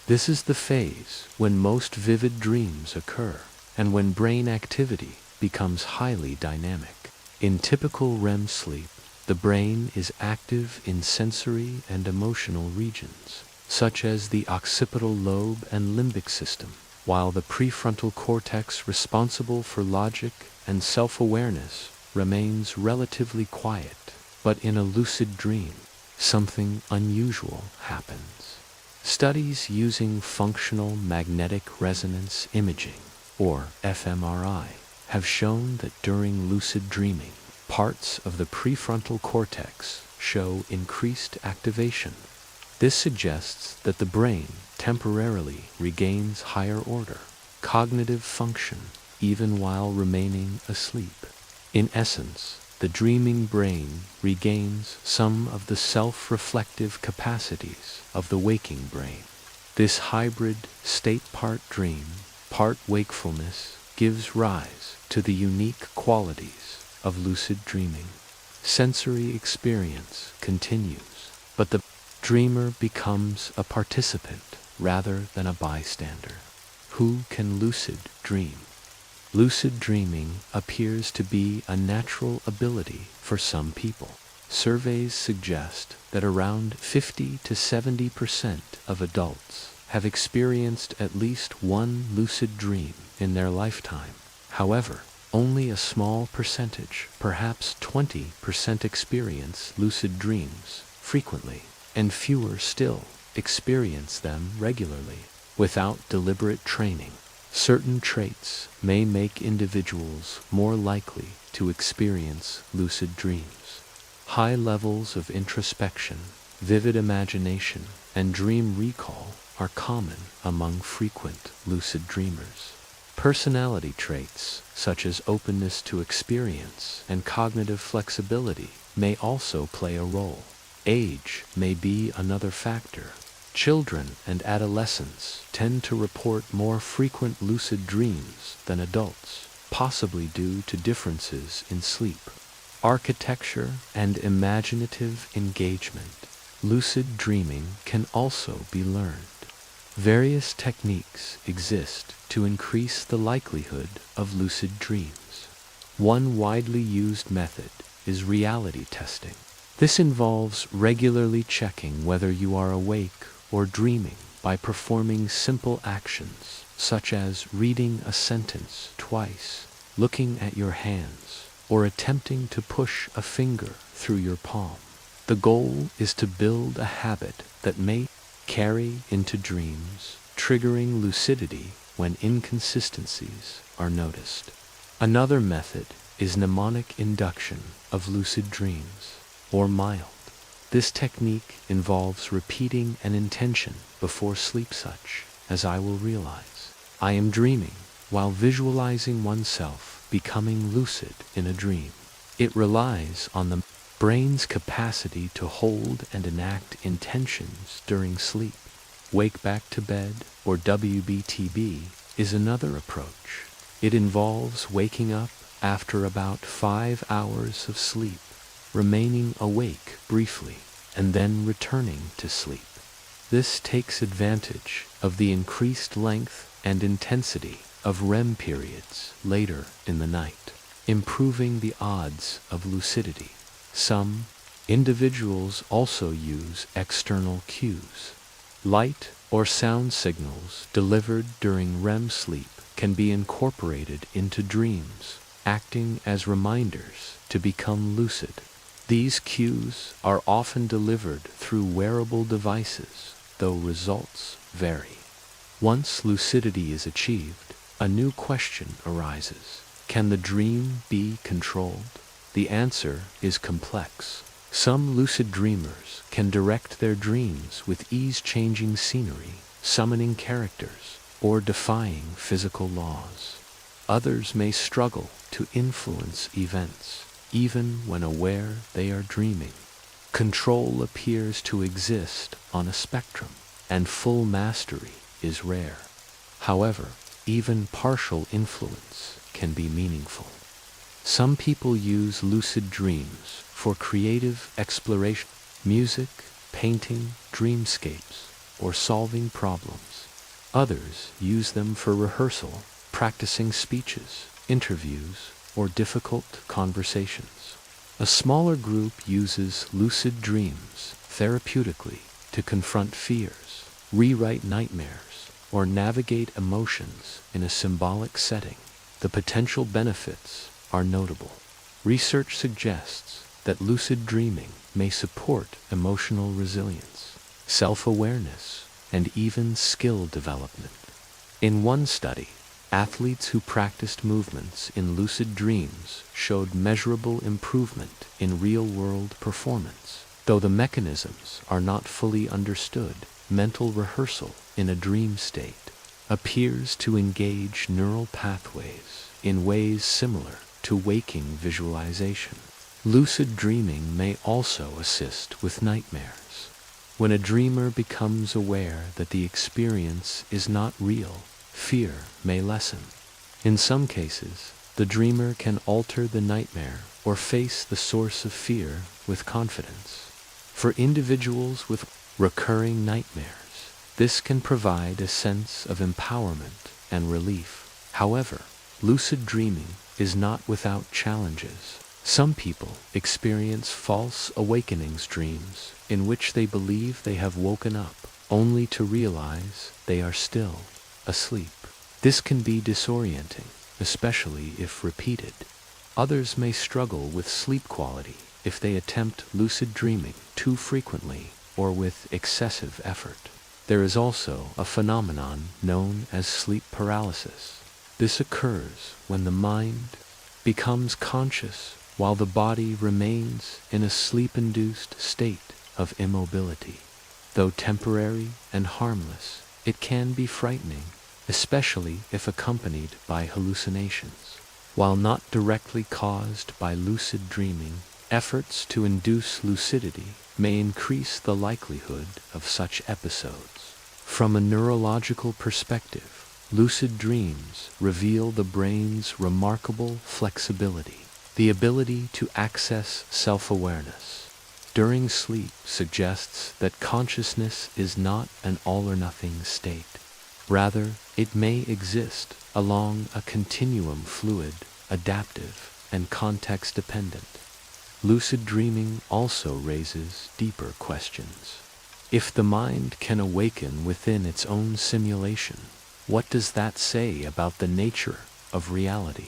S1: This is the phase when most vivid dreams occur, and when brain activity becomes highly dynamic. In typical REM sleep, the brain is active in sensory and emotional regions, such as the occipital lobe and limbic system, while the prefrontal cortex responsible for logic and self-awareness remains relatively quiet. But in a lucid dream, something unusual happens. Studies using functional magnetic resonance imaging, or fMRI, have shown that during lucid dreaming, parts of the prefrontal cortex show increased activation. This suggests that the brain temporarily regains higher order cognitive function even while remaining asleep. In essence, the dreaming brain regains some of the self-reflective capacities of the waking brain. This hybrid state, part dream, part wakefulness, gives rise to the unique qualities of lucid dreaming. Sensory experience continues, but the dreamer becomes a participant rather than a bystander. Who can lucid dream? Lucid dreaming appears to be a natural ability for some people. Surveys suggest that around 50 to 70% of adults have experienced at least one lucid dream in their lifetime. However, only a small percentage, perhaps 20%, experience lucid dreams frequently, and fewer still experience them regularly. Without deliberate training, certain traits may make individuals more likely to experience lucid dreams. High levels of introspection, vivid imagination, and dream recall are common among frequent lucid dreamers. Personality traits such as openness to experience and cognitive flexibility may also play a role. Age may be another factor. Children and adolescents tend to report more frequent lucid dreams than adults, possibly due to differences in sleep. Architecture and imaginative engagement. Lucid dreaming can also be learned. Various techniques exist to increase the likelihood of lucid dreams. One widely used method is reality testing. This involves regularly checking whether you are awake or dreaming by performing simple actions such as reading a sentence twice, looking at your hands, or attempting to push a finger through your palm. The goal is to build a habit that may carry into dreams, triggering lucidity when inconsistencies are noticed. Another method is mnemonic induction of lucid dreams, or mild. This technique involves repeating an intention before sleep, such as "I will realize I am dreaming," while visualizing oneself becoming lucid in a dream. It relies on the brain's capacity to hold and enact intentions during sleep. Wake back to bed, or WBTB, is another approach. It involves waking up after about 5 hours of sleep, remaining awake briefly, and then returning to sleep. This takes advantage of the increased length and intensity of REM periods later in the night, improving the odds of lucidity. Some individuals also use external cues. Light or sound signals delivered during REM sleep can be incorporated into dreams, acting as reminders to become lucid. These cues are often delivered through wearable devices, though results vary. Once lucidity is achieved, a new question arises. Can the dream be controlled? The answer is complex. Some lucid dreamers can direct their dreams with ease, changing scenery, summoning characters, or defying physical laws. Others may struggle to influence events, even when aware they are dreaming. Control appears to exist on a spectrum, and full mastery is rare. However, even partial influence can be meaningful. Some people use lucid dreams for creative exploration, music, painting, dreamscapes, or solving problems. Others use them for rehearsal, practicing speeches, interviews, or difficult conversations. A smaller group uses lucid dreams therapeutically to confront fears, rewrite nightmares, or navigate emotions in a symbolic setting. The potential benefits are notable. Research suggests that lucid dreaming may support emotional resilience, self-awareness, and even skill development. In one study, athletes who practiced movements in lucid dreams showed measurable improvement in real-world performance. Though the mechanisms are not fully understood, mental rehearsal in a dream state appears to engage neural pathways in ways similar to waking visualization. Lucid dreaming may also assist with nightmares. When a dreamer becomes aware that the experience is not real, fear may lessen. In some cases, the dreamer can alter the nightmare or face the source of fear with confidence. For individuals with recurring nightmares, this can provide a sense of empowerment and relief. However, lucid dreaming is not without challenges. Some people experience false awakenings dreams in which they believe they have woken up, only to realize they are still asleep. This can be disorienting, especially if repeated. Others may struggle with sleep quality if they attempt lucid dreaming too frequently or with excessive effort. There is also a phenomenon known as sleep paralysis. This occurs when the mind becomes conscious while the body remains in a sleep-induced state of immobility. Though temporary and harmless, it can be frightening, especially if accompanied by hallucinations. While not directly caused by lucid dreaming, efforts to induce lucidity may increase the likelihood of such episodes. From a neurological perspective, lucid dreams reveal the brain's remarkable flexibility. The ability to access self-awareness during sleep suggests that consciousness is not an all-or-nothing state. Rather, it may exist along a continuum, fluid, adaptive, and context-dependent. Lucid dreaming also raises deeper questions. If the mind can awaken within its own simulation, what does that say about the nature of reality?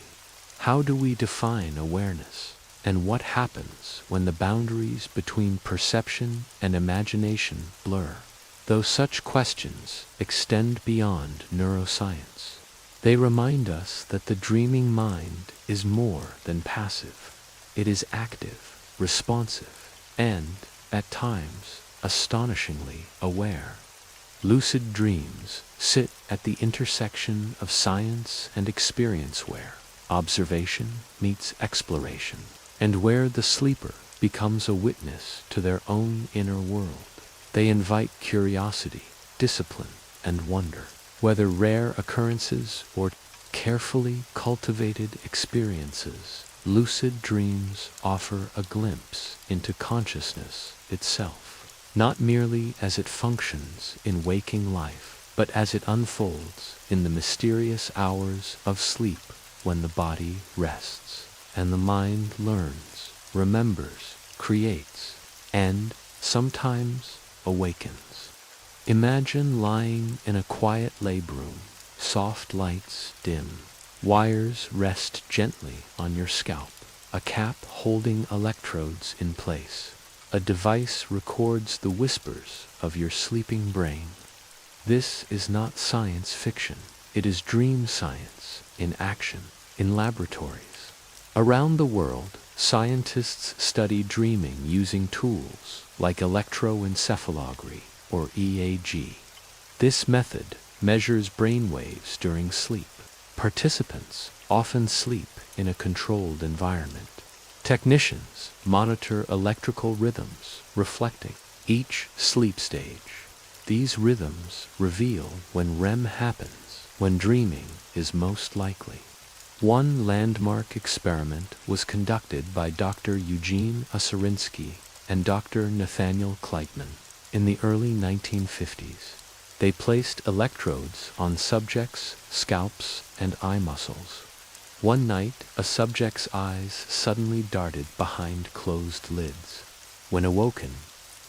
S1: How do we define awareness? And what happens when the boundaries between perception and imagination blur? Though such questions extend beyond neuroscience, they remind us that the dreaming mind is more than passive. It is active, responsive, and, at times, astonishingly aware. Lucid dreams sit at the intersection of science and experience, where observation meets exploration, and where the sleeper becomes a witness to their own inner world. They invite curiosity, discipline, and wonder. Whether rare occurrences or carefully cultivated experiences, lucid dreams offer a glimpse into consciousness itself, not merely as it functions in waking life, but as it unfolds in the mysterious hours of sleep, when the body rests and the mind learns, remembers, creates, and sometimes awakens. Imagine lying in a quiet labroom. Soft lights dim. Wires rest gently on your scalp. A cap holding electrodes in place. A device records the whispers of your sleeping brain. This is not science fiction. It is dream science in action. In laboratories around the world, scientists study dreaming using tools like electroencephalography or EEG. This method measures brain waves during sleep. Participants often sleep in a controlled environment. Technicians monitor electrical rhythms reflecting each sleep stage. These rhythms reveal when REM happens, when dreaming is most likely. One landmark experiment was conducted by Dr. Eugene Oserinsky and Dr. Nathaniel Kleitman in the early 1950s. They placed electrodes on subjects' scalps and eye muscles. One night, a subject's eyes suddenly darted behind closed lids. When awoken,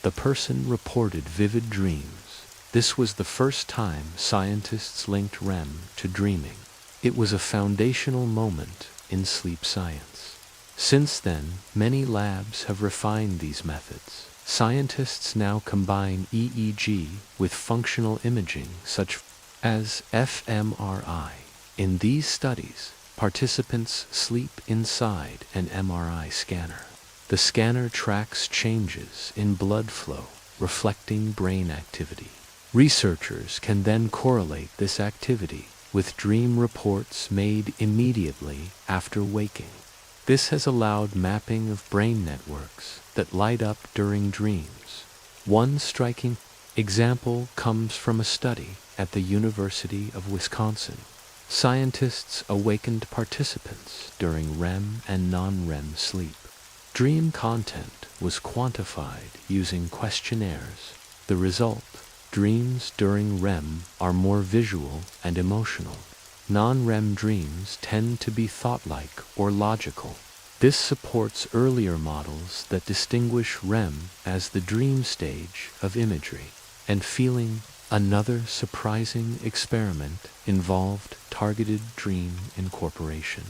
S1: the person reported vivid dreams. This was the first time scientists linked REM to dreaming. It was a foundational moment in sleep science. Since then, many labs have refined these methods. Scientists now combine EEG with functional imaging such as fMRI. In these studies, participants sleep inside an MRI scanner. The scanner tracks changes in blood flow, reflecting brain activity. Researchers can then correlate this activity with dream reports made immediately after waking. This has allowed mapping of brain networks that light up during dreams. One striking example comes from a study at the University of Wisconsin. Scientists awakened participants during REM and non-REM sleep. Dream content was quantified using questionnaires. The result: dreams during REM are more visual and emotional. Non-REM dreams tend to be thought-like or logical. This supports earlier models that distinguish REM as the dream stage of imagery and feeling. Another surprising experiment involved targeted dream incorporation.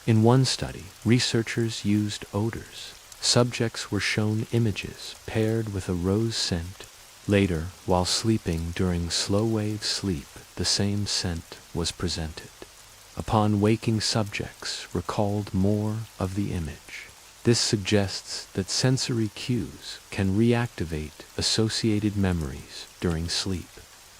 S1: In one study, researchers used odors. Subjects were shown images paired with a rose scent. Later, while sleeping during slow-wave sleep, the same scent was presented. Upon waking, subjects recalled more of the image. This suggests that sensory cues can reactivate associated memories during sleep.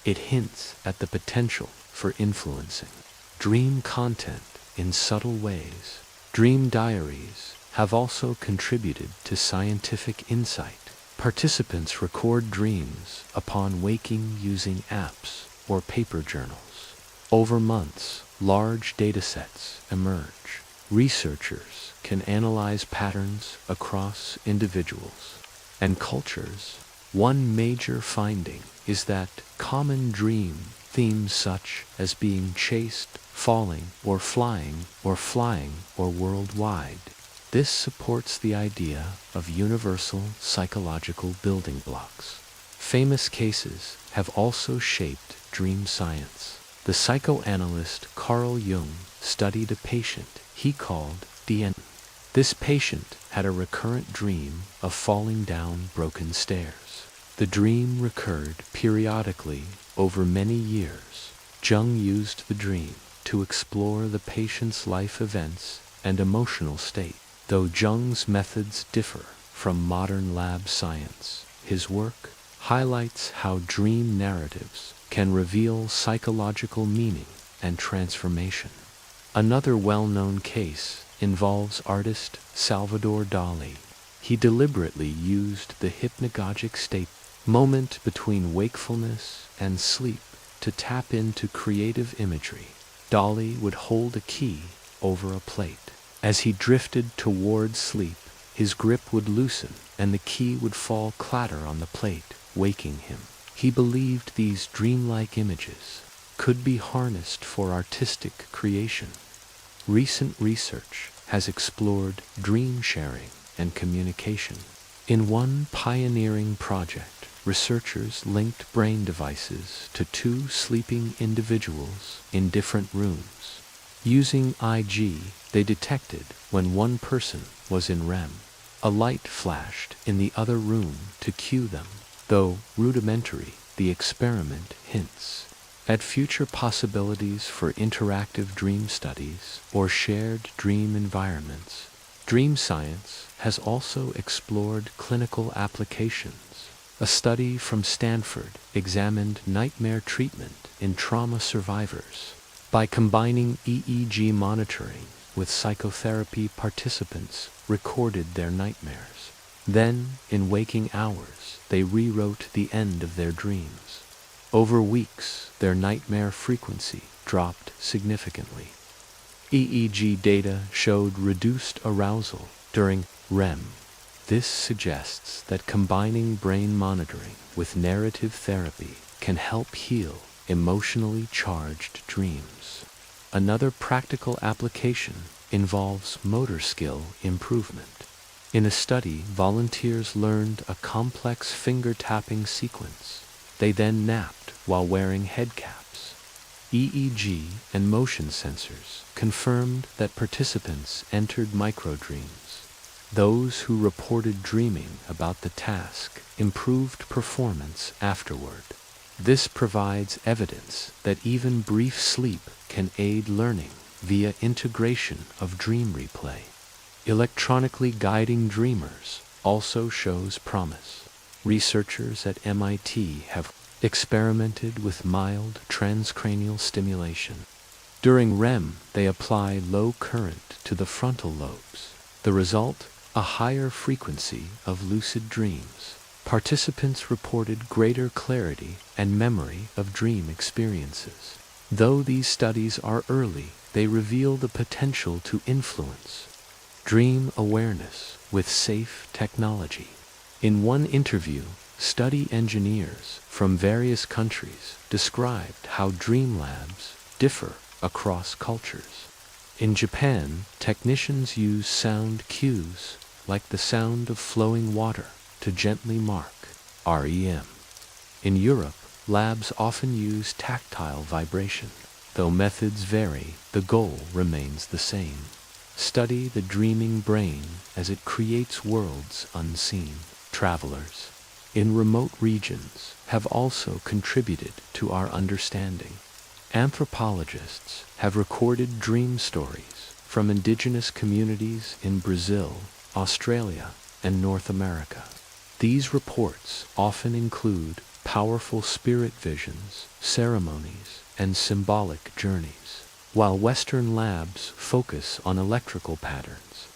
S1: It hints at the potential for influencing dream content in subtle ways. Dream diaries have also contributed to scientific insight. Participants record dreams upon waking using apps or paper journals. Over months, large datasets emerge. Researchers can analyze patterns across individuals and cultures. One major finding is that common dream themes such as being chased, falling, or flying, or worldwide. This supports the idea of universal psychological building blocks. Famous cases have also shaped dream science. The psychoanalyst Carl Jung studied a patient he called DN. This patient had a recurrent dream of falling down broken stairs. The dream recurred periodically over many years. Jung used the dream to explore the patient's life events and emotional state. Though Jung's methods differ from modern lab science, his work highlights how dream narratives can reveal psychological meaning and transformation. Another well-known case involves artist Salvador Dali. He deliberately used the hypnagogic state moment between wakefulness and sleep to tap into creative imagery. Dali would hold a key over a plate. As he drifted toward sleep, his grip would loosen and the key would fall clatter on the plate, waking him. He believed these dreamlike images could be harnessed for artistic creation. Recent research has explored dream sharing and communication. In one pioneering project, researchers linked brain devices to two sleeping individuals in different rooms. Using IG, they detected when one person was in REM. A light flashed in the other room to cue them. Though rudimentary, the experiment hints at future possibilities for interactive dream studies or shared dream environments. Dream science has also explored clinical applications. A study from Stanford examined nightmare treatment in trauma survivors. By combining EEG monitoring with psychotherapy, participants recorded their nightmares. Then, in waking hours, they rewrote the end of their dreams. Over weeks, their nightmare frequency dropped significantly. EEG data showed reduced arousal during REM. This suggests that combining brain monitoring with narrative therapy can help heal emotionally charged dreams. Another practical application involves motor skill improvement. In a study, volunteers learned a complex finger-tapping sequence. They then napped while wearing head caps. EEG and motion sensors confirmed that participants entered microdreams. Those who reported dreaming about the task improved performance afterward. This provides evidence that even brief sleep can aid learning via integration of dream replay. Electronically guiding dreamers also shows promise. Researchers at MIT have experimented with mild transcranial stimulation. During REM, they apply low current to the frontal lobes. The result? A higher frequency of lucid dreams. Participants reported greater clarity and memory of dream experiences. Though these studies are early, they reveal the potential to influence dream awareness with safe technology. In one interview, study engineers from various countries described how dream labs differ across cultures. In Japan, technicians use sound cues, like the sound of flowing water, to gently mark REM. In Europe, labs often use tactile vibration. Though methods vary, the goal remains the same. Study the dreaming brain as it creates worlds unseen. Travelers in remote regions have also contributed to our understanding. Anthropologists have recorded dream stories from indigenous communities in Brazil, Australia, and North America. These reports often include powerful spirit visions, ceremonies, and symbolic journeys, while Western labs focus on electrical patterns.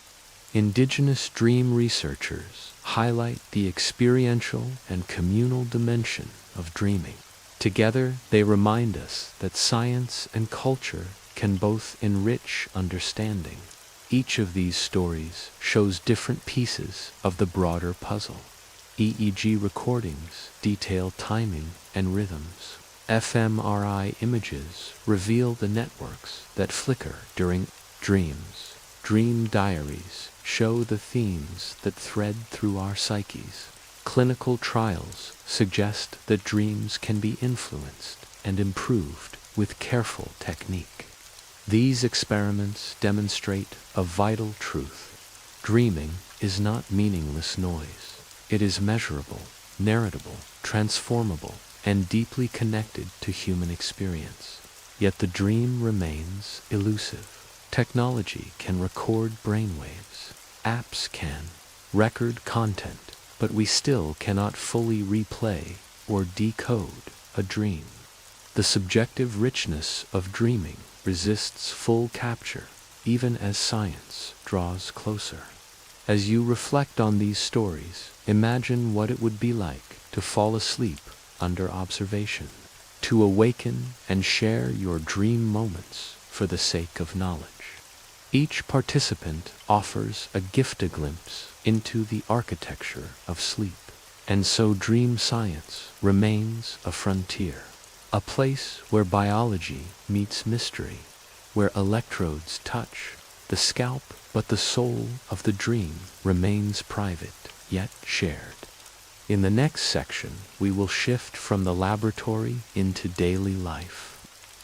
S1: Indigenous dream researchers highlight the experiential and communal dimension of dreaming. Together, they remind us that science and culture can both enrich understanding. Each of these stories shows different pieces of the broader puzzle. EEG recordings detail timing and rhythms. fMRI images reveal the networks that flicker during dreams. Dream diaries show the themes that thread through our psyches. Clinical trials suggest that dreams can be influenced and improved with careful technique. These experiments demonstrate a vital truth. Dreaming is not meaningless noise. It is measurable, narratable, transformable, and deeply connected to human experience. Yet the dream remains elusive. Technology can record brainwaves. Apps can record content, but we still cannot fully replay or decode a dream. The subjective richness of dreaming resists full capture, even as science draws closer. As you reflect on these stories, imagine what it would be like to fall asleep under observation, to awaken and share your dream moments for the sake of knowledge. Each participant offers a glimpse into the architecture of sleep, and so dream science remains a frontier, a place where biology meets mystery, where electrodes touch the scalp, but the soul of the dream remains private, yet shared. In the next section, we will shift from the laboratory into daily life.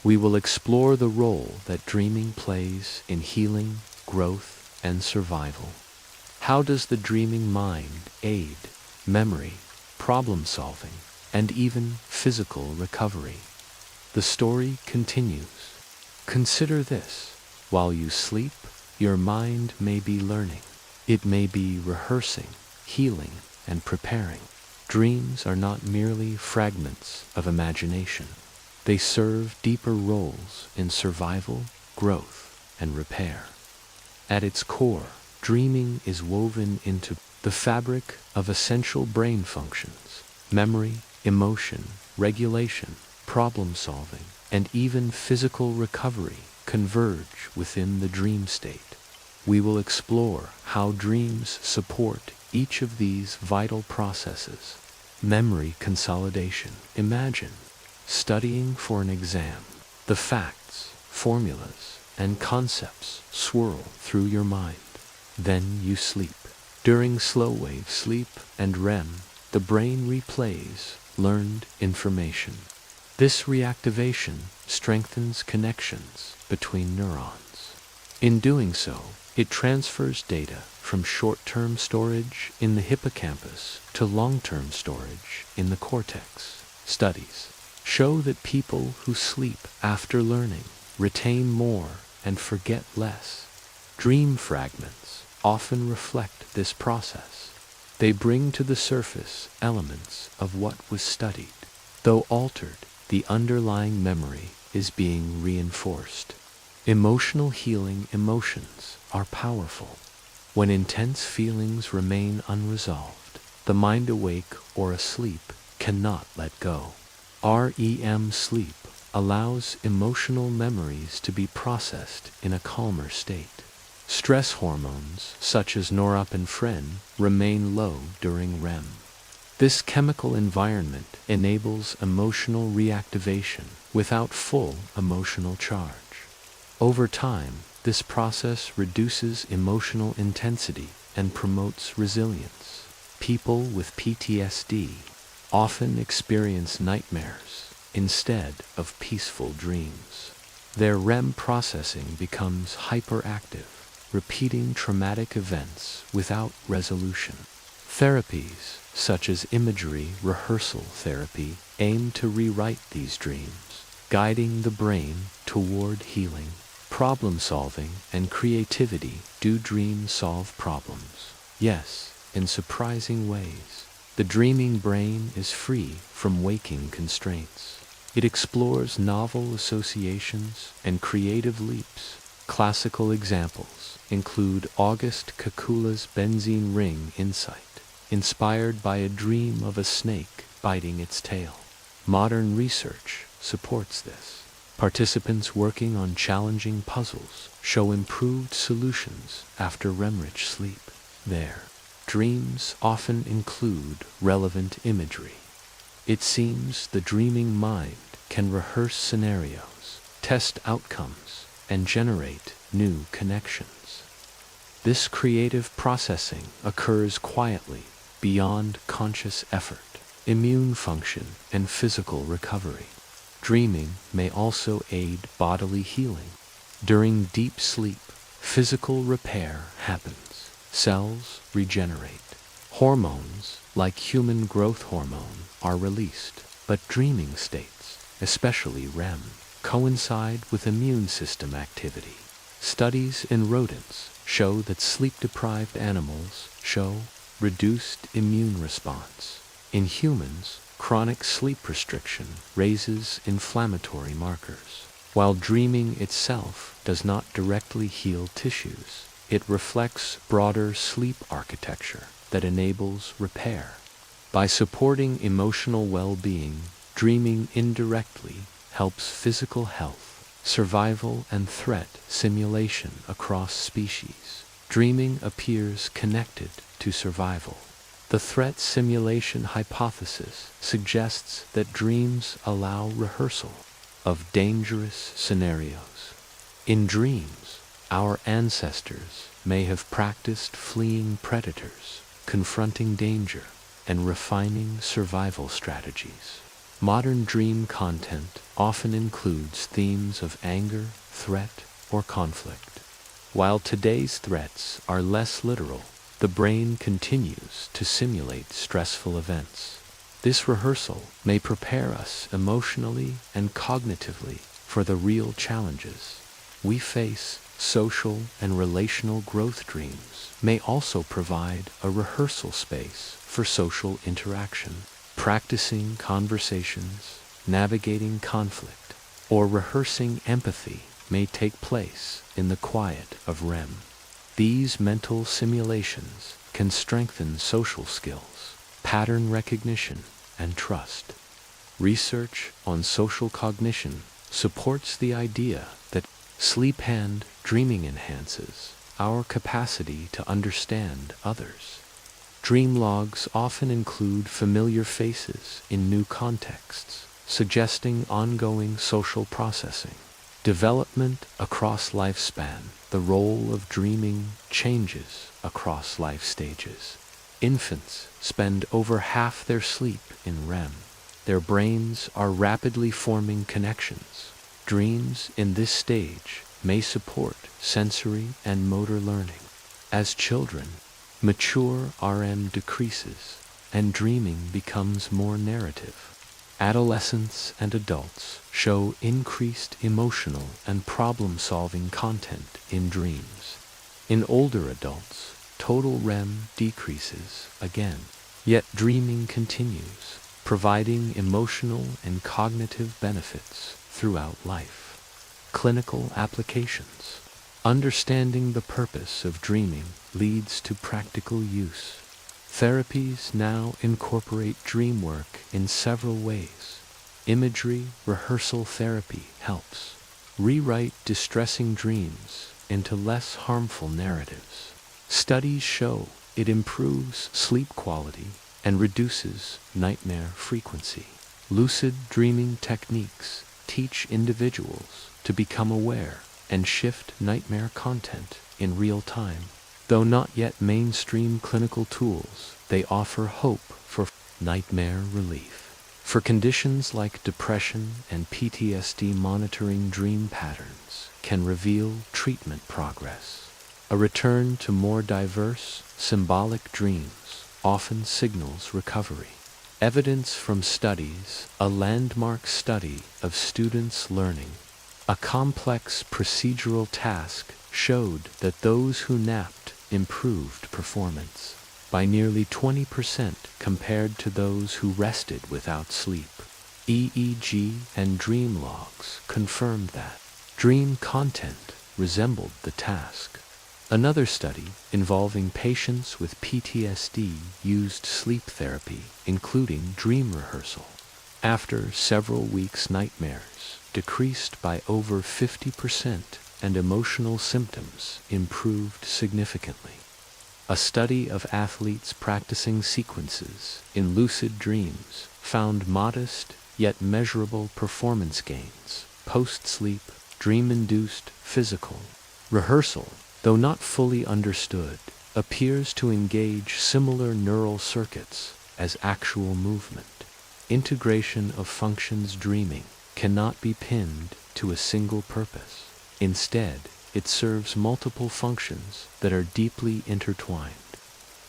S1: We will explore the role that dreaming plays in healing, growth, and survival. How does the dreaming mind aid memory, problem-solving, and even physical recovery? The story continues. Consider this: while you sleep, your mind may be learning. It may be rehearsing, healing, and preparing. Dreams are not merely fragments of imagination. They serve deeper roles in survival, growth, and repair. At its core, dreaming is woven into the fabric of essential brain functions: memory, emotion, regulation, problem-solving, and even physical recovery converge within the dream state. We will explore how dreams support each of these vital processes. Memory consolidation. Imagine studying for an exam. The facts, formulas, and concepts swirl through your mind. Then you sleep. During slow-wave sleep and REM, the brain replays learned information. This reactivation strengthens connections between neurons. In doing so, it transfers data from short-term storage in the hippocampus to long-term storage in the cortex. Studies show that people who sleep after learning retain more and forget less. Dream fragments often reflect this process. They bring to the surface elements of what was studied. Though altered, the underlying memory is being reinforced. Emotional healing. Emotions are powerful. When intense feelings remain unresolved, the mind awake or asleep cannot let go. REM sleep allows emotional memories to be processed in a calmer state. Stress hormones, such as norepinephrine, remain low during REM. This chemical environment enables emotional reactivation without full emotional charge. Over time, this process reduces emotional intensity and promotes resilience. People with PTSD often experience nightmares instead of peaceful dreams. Their REM processing becomes hyperactive, repeating traumatic events without resolution. Therapies, such as imagery rehearsal therapy, aim to rewrite these dreams, guiding the brain toward healing, problem-solving, and creativity. Do dreams solve problems? Yes, in surprising ways. The dreaming brain is free from waking constraints. It explores novel associations and creative leaps. Classical examples include Auguste Kekula's benzene ring insight, inspired by a dream of a snake biting its tail. Modern research supports this. Participants working on challenging puzzles show improved solutions after REM-rich sleep. Their dreams often include relevant imagery. It seems the dreaming mind can rehearse scenarios, test outcomes, and generate new connections. This creative processing occurs quietly, beyond conscious effort. Immune function and physical recovery. Dreaming may also aid bodily healing. During deep sleep, physical repair happens. Cells regenerate. Hormones, like human growth hormone, are released, but dreaming states, especially REM, coincide with immune system activity. Studies in rodents show that sleep-deprived animals show reduced immune response. In humans, chronic sleep restriction raises inflammatory markers. While dreaming itself does not directly heal tissues, it reflects broader sleep architecture that enables repair. By supporting emotional well-being, dreaming indirectly helps physical health, survival, and threat simulation across species. Dreaming appears connected to survival. The threat simulation hypothesis suggests that dreams allow rehearsal of dangerous scenarios. In dreams, our ancestors may have practiced fleeing predators, confronting danger, and refining survival strategies. Modern dream content often includes themes of anger, threat, or conflict. While today's threats are less literal, the brain continues to simulate stressful events. This rehearsal may prepare us emotionally and cognitively for the real challenges we face. Social and relational growth dreams may also provide a rehearsal space for social interaction. Practicing conversations, navigating conflict, or rehearsing empathy may take place in the quiet of REM. These mental simulations can strengthen social skills, pattern recognition, and trust. Research on social cognition supports the idea that sleep-hand dreaming enhances our capacity to understand others. Dream logs often include familiar faces in new contexts, suggesting ongoing social processing. Development across lifespan. The role of dreaming changes across life stages. Infants spend over half their sleep in REM. Their brains are rapidly forming connections. Dreams in this stage may support sensory and motor learning. As children mature, REM decreases, and dreaming becomes more narrative. Adolescents and adults show increased emotional and problem-solving content in dreams. In older adults, total REM decreases again, yet dreaming continues, providing emotional and cognitive benefits throughout life. Clinical applications. Understanding the purpose of dreaming leads to practical use. Therapies now incorporate dream work in several ways. Imagery rehearsal therapy helps rewrite distressing dreams into less harmful narratives. Studies show it improves sleep quality and reduces nightmare frequency. Lucid dreaming techniques teach individuals to become aware and shift nightmare content in real time. Though not yet mainstream clinical tools, they offer hope for nightmare relief. For conditions like depression and PTSD, monitoring dream patterns can reveal treatment progress. A return to more diverse, symbolic dreams often signals recovery. Evidence from studies, a landmark study of students learning a complex procedural task showed that those who napped improved performance by nearly 20% compared to those who rested without sleep. EEG and dream logs confirmed that dream content resembled the task. Another study involving patients with PTSD used sleep therapy, including dream rehearsal. After several weeks, nightmares decreased by over 50% and emotional symptoms improved significantly. A study of athletes practicing sequences in lucid dreams found modest yet measurable performance gains post-sleep. Dream-induced physical rehearsal, though not fully understood, appears to engage similar neural circuits as actual movement. Integration of functions. Dreaming cannot be pinned to a single purpose. Instead, it serves multiple functions that are deeply intertwined.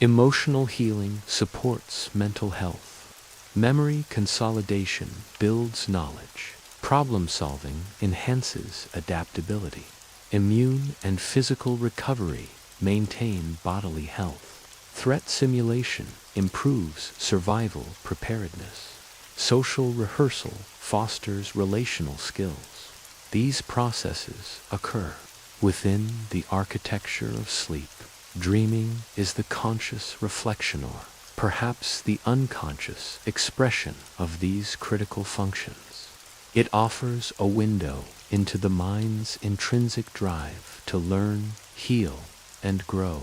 S1: Emotional healing supports mental health. Memory consolidation builds knowledge. Problem solving enhances adaptability. Immune and physical recovery maintain bodily health. Threat simulation improves survival preparedness. Social rehearsal fosters relational skills. These processes occur within the architecture of sleep. Dreaming is the conscious reflection, or perhaps the unconscious expression, of these critical functions. It offers a window into the mind's intrinsic drive to learn, heal, and grow.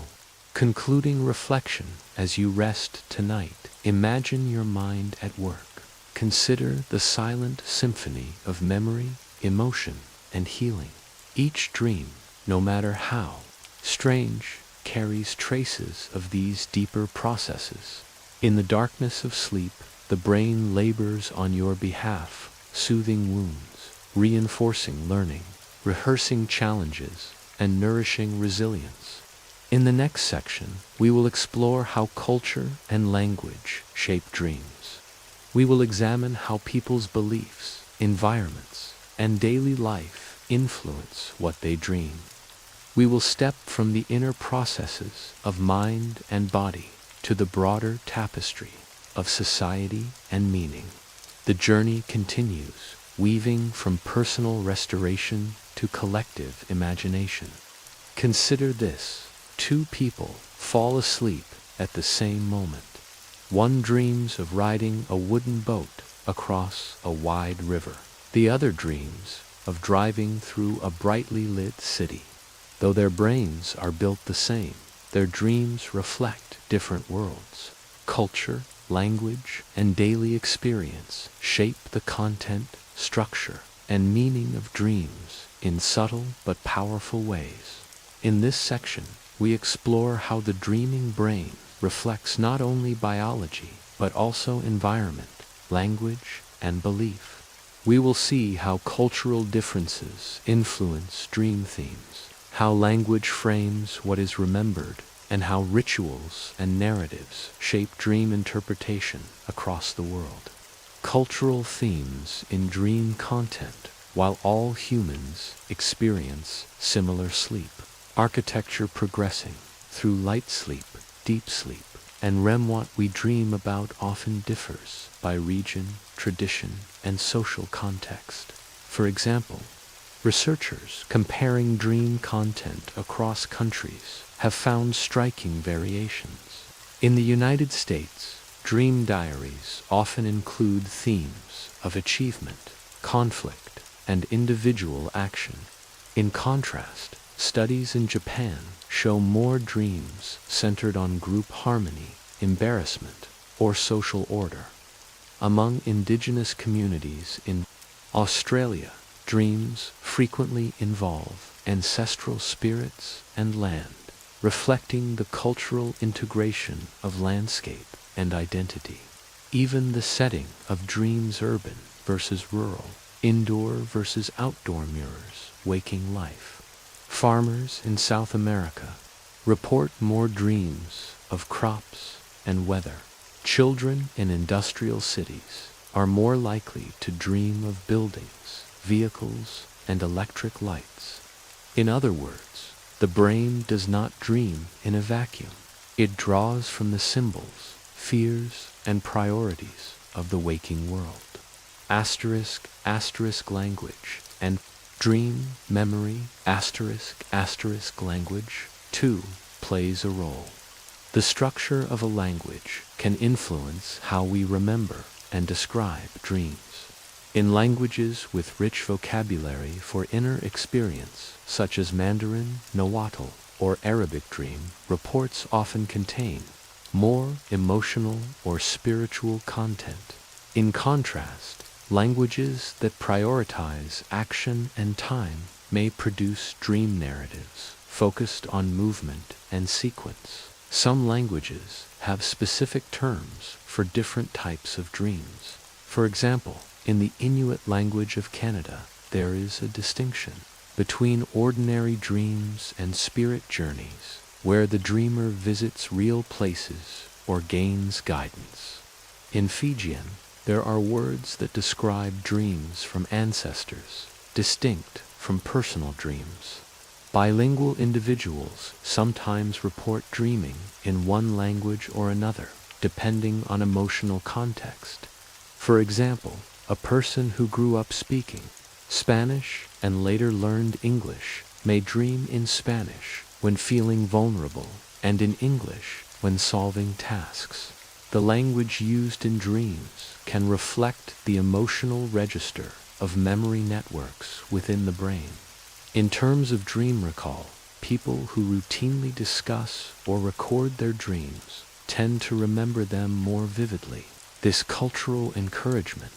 S1: Concluding reflection as you rest tonight, imagine your mind at work. Consider the silent symphony of memory, emotion, and healing. Each dream, no matter how strange, carries traces of these deeper processes. In the darkness of sleep, the brain labors on your behalf, soothing wounds, reinforcing learning, rehearsing challenges, and nourishing resilience. In the next section, we will explore how culture and language shape dreams. We will examine how people's beliefs, environments, and daily life influence what they dream. We will step from the inner processes of mind and body to the broader tapestry of society and meaning. The journey continues, weaving from personal restoration to collective imagination. Consider this: two people fall asleep at the same moment. One dreams of riding a wooden boat across a wide river. The other dreams of driving through a brightly lit city. Though their brains are built the same, their dreams reflect different worlds. Culture, language, and daily experience shape the content, structure, and meaning of dreams in subtle but powerful ways. In this section, we explore how the dreaming brain reflects not only biology, but also environment, language, and belief. We will see how cultural differences influence dream themes, how language frames what is remembered, and how rituals and narratives shape dream interpretation across the world. Cultural themes in dream content. While all humans experience similar sleep, architecture progressing through light sleep, deep sleep, and REM, what we dream about often differs by region, tradition, and social context. For example, Researchers comparing dream content across countries have found striking variations. In the United States, dream diaries often include themes of achievement, conflict, and individual action. In contrast, studies in Japan show more dreams centered on group harmony, embarrassment, or social order. Among indigenous communities in Australia, dreams frequently involve ancestral spirits and land, reflecting the cultural integration of landscape and identity. Even the setting of dreams, urban versus rural, indoor versus outdoor, mirrors waking life. Farmers in South America report more dreams of crops and weather. Children in industrial cities are more likely to dream of buildings, vehicles, and electric lights. In other words, the brain does not dream in a vacuum. It draws from the symbols, fears, and priorities of the waking world. *** language and dream memory ** language, too, plays a role. The structure of a language can influence how we remember and describe dreams. In languages with rich vocabulary for inner experience, such as Mandarin, Nahuatl, or Arabic, dream reports often contain more emotional or spiritual content. In contrast, languages that prioritize action and time may produce dream narratives focused on movement and sequence. Some languages have specific terms for different types of dreams. For example, in the Inuit language of Canada, there is a distinction between ordinary dreams and spirit journeys, where the dreamer visits real places or gains guidance. In Fijian, there are words that describe dreams from ancestors, distinct from personal dreams. Bilingual individuals sometimes report dreaming in one language or another, depending on emotional context. For example, a person who grew up speaking Spanish and later learned English may dream in Spanish when feeling vulnerable and in English when solving tasks. The language used in dreams can reflect the emotional register of memory networks within the brain. In terms of dream recall, people who routinely discuss or record their dreams tend to remember them more vividly. This cultural encouragement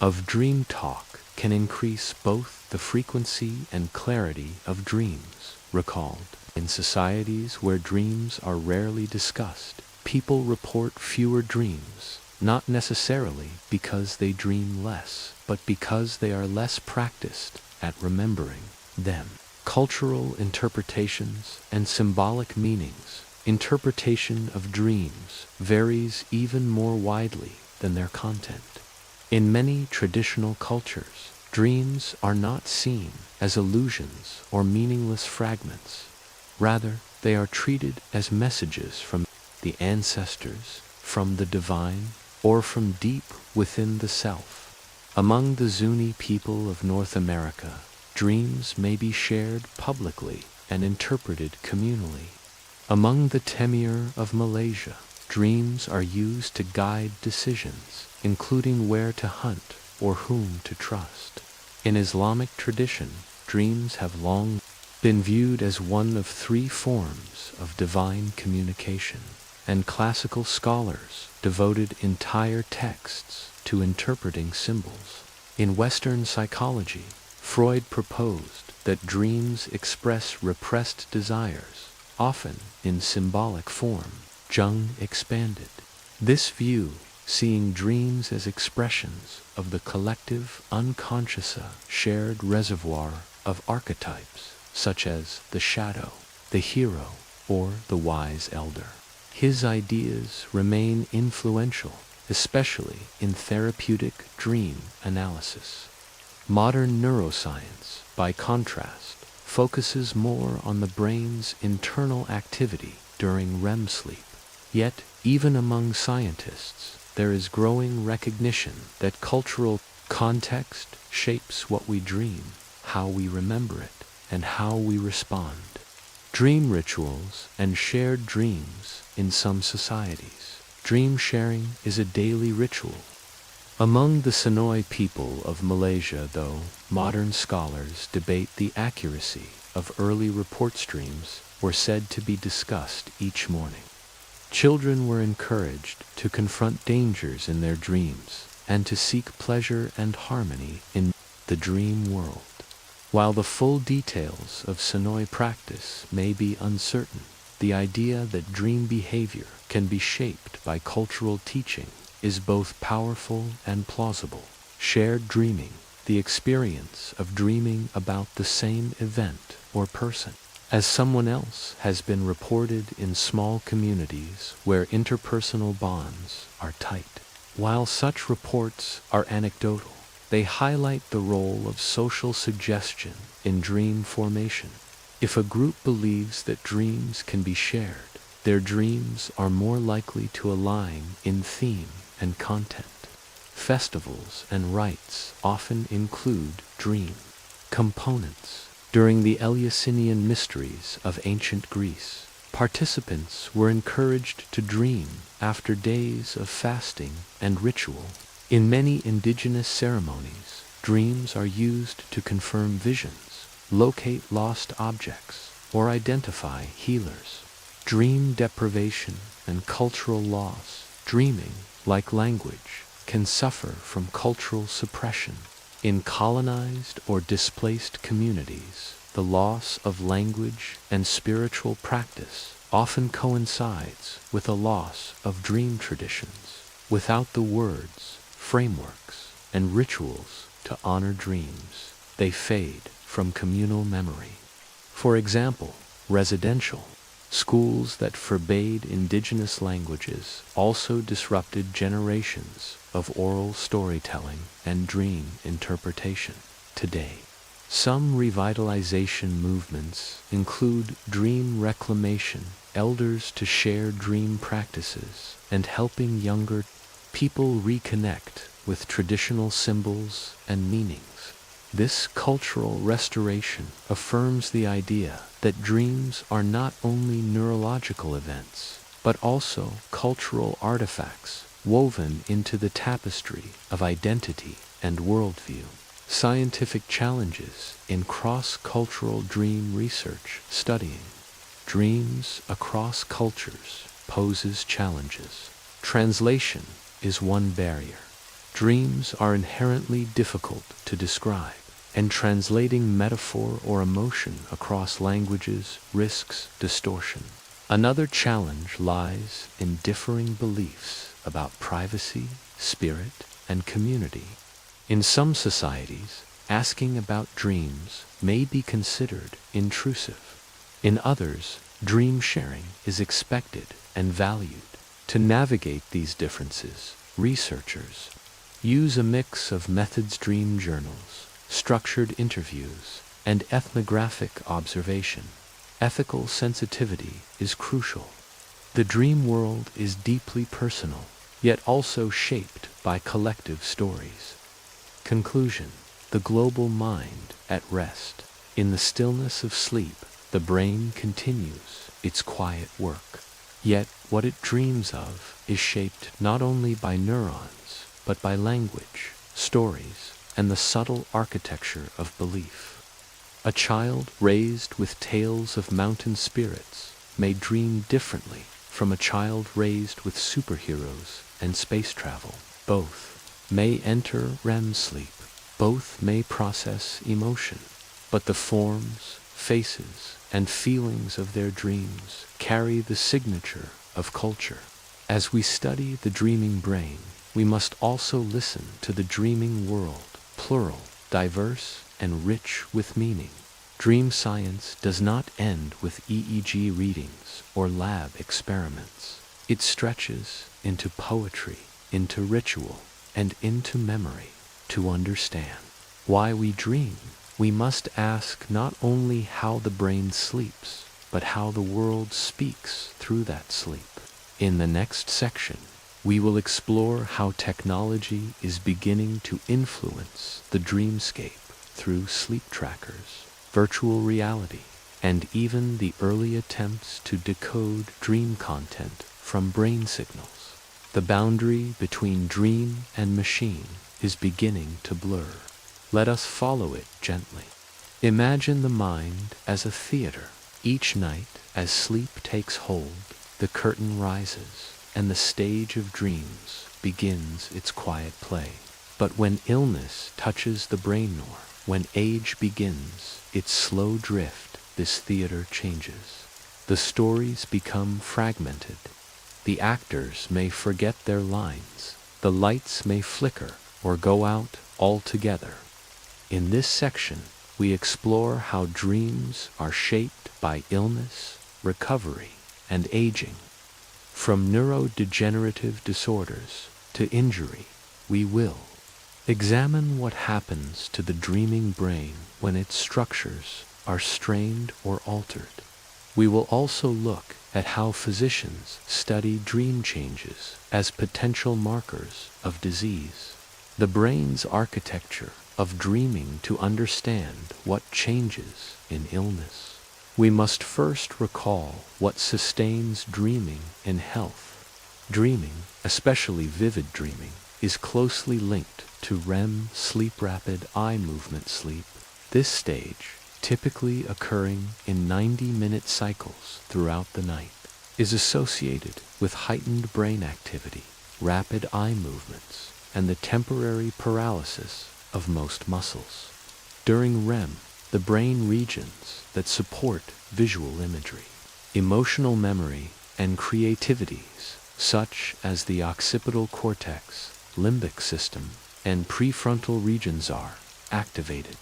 S1: of dream talk can increase both the frequency and clarity of dreams recalled. In societies where dreams are rarely discussed, people report fewer dreams, not necessarily because they dream less, but because they are less practiced at remembering them. Cultural interpretations and symbolic meanings. Interpretation of dreams varies even more widely than their content. In many traditional cultures, dreams are not seen as illusions or meaningless fragments. Rather, they are treated as messages from the ancestors, from the divine, or from deep within the self. Among the Zuni people of North America, dreams may be shared publicly and interpreted communally. Among the Temur of Malaysia, dreams are used to guide decisions, including where to hunt or whom to trust. In Islamic tradition, dreams have long been viewed as one of three forms of divine communication, and classical scholars devoted entire texts to interpreting symbols. In Western psychology, Freud proposed that dreams express repressed desires, often in symbolic form. Jung expanded this view, seeing dreams as expressions of the collective unconscious shared reservoir of archetypes, such as the shadow, the hero, or the wise elder. His ideas remain influential, especially in therapeutic dream analysis. Modern neuroscience, by contrast, focuses more on the brain's internal activity during REM sleep. Yet, even among scientists, there is growing recognition that cultural context shapes what we dream. how we remember it, and how we respond. Dream rituals and shared dreams in some societies. Dream sharing is a daily ritual. Among the Sonoy people of Malaysia, though, modern scholars debate the accuracy of early report streams were said to be discussed each morning. Children were encouraged to confront dangers in their dreams and to seek pleasure and harmony in the dream world. While the full details of Sonoy practice may be uncertain, the idea that dream behavior can be shaped by cultural teaching is both powerful and plausible. Shared dreaming, the experience of dreaming about the same event or person as someone else, has been reported in small communities where interpersonal bonds are tight. While such reports are anecdotal, they highlight the role of social suggestion in dream formation. If a group believes that dreams can be shared, their dreams are more likely to align in theme and content. Festivals and rites often include dream components. During the Eleusinian mysteries of ancient Greece, participants were encouraged to dream after days of fasting and ritual. In many indigenous ceremonies, dreams are used to confirm visions, locate lost objects, or identify healers. Dream deprivation and cultural loss. Dreaming, like language, can suffer from cultural suppression. In colonized or displaced communities, the loss of language and spiritual practice often coincides with a loss of dream traditions. Without the words, frameworks, and rituals to honor dreams, they fade from communal memory. For example, residential schools that forbade indigenous languages also disrupted generations of oral storytelling and dream interpretation. Today, some revitalization movements include dream reclamation, elders to share dream practices, and helping younger people reconnect with traditional symbols and meanings. This cultural restoration affirms the idea that dreams are not only neurological events, but also cultural artifacts woven into the tapestry of identity and worldview. Scientific challenges in cross-cultural dream research. Studying dreams across cultures poses challenges. Translation is one barrier. Dreams are inherently difficult to describe, and translating metaphor or emotion across languages risks distortion. Another challenge lies in differing beliefs about privacy, spirit, and community. In some societies, asking about dreams may be considered intrusive. In others, dream sharing is expected and valued. To navigate these differences, researchers use a mix of methods: dream journals, structured interviews, and ethnographic observation. Ethical sensitivity is crucial. The dream world is deeply personal, yet also shaped by collective stories. Conclusion: the global mind at rest. In the stillness of sleep, the brain continues its quiet work. Yet what it dreams of is shaped not only by neurons, but by language, stories, and the subtle architecture of belief. A child raised with tales of mountain spirits may dream differently from a child raised with superheroes and space travel. Both may enter REM sleep. Both may process emotion, but the forms, faces, and feelings of their dreams carry the signature of culture. As we study the dreaming brain, we must also listen to the dreaming world, plural, diverse, and rich with meaning. Dream science does not end with EEG readings or lab experiments. It stretches into poetry, into ritual, and into memory. To understand why we dream, we must ask not only how the brain sleeps, but how the world speaks through that sleep. In the next section, we will explore how technology is beginning to influence the dreamscape, through sleep trackers, virtual reality, and even the early attempts to decode dream content from brain signals. The boundary between dream and machine is beginning to blur. Let us follow it gently. Imagine the mind as a theater. Each night, as sleep takes hold, the curtain rises, and the stage of dreams begins its quiet play. But when illness touches the brain, or when age begins its slow drift, this theater changes. The stories become fragmented. The actors may forget their lines. The lights may flicker or go out altogether. In this section, we explore how dreams are shaped by illness, recovery, and aging. From neurodegenerative disorders to injury, we will examine what happens to the dreaming brain when its structures are strained or altered. We will also look at how physicians study dream changes as potential markers of disease. The brain's architecture of dreaming to understand what changes in illness. We must first recall what sustains dreaming in health. Dreaming, especially vivid dreaming, is closely linked to REM sleep, rapid eye movement sleep. This stage, typically occurring in 90-minute cycles throughout the night, is associated with heightened brain activity, rapid eye movements, and the temporary paralysis of most muscles. During REM, the brain regions that support visual imagery, emotional memory, and creativities, such as the occipital cortex, limbic system, and prefrontal regions, are activated.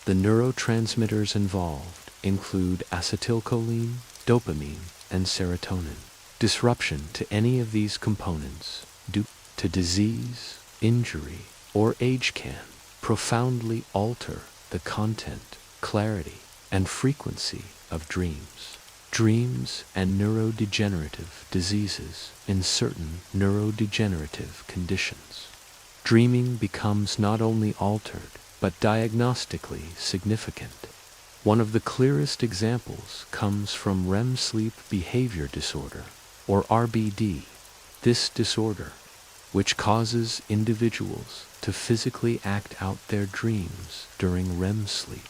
S1: The neurotransmitters involved include acetylcholine, dopamine, and serotonin. Disruption to any of these components due to disease, injury, or age can profoundly alter the content, clarity, and frequency of dreams. Dreams and neurodegenerative diseases in certain neurodegenerative conditions. Dreaming becomes not only altered, but diagnostically significant. One of the clearest examples comes from REM sleep behavior disorder, or RBD. This disorder, which causes individuals to physically act out their dreams during REM sleep,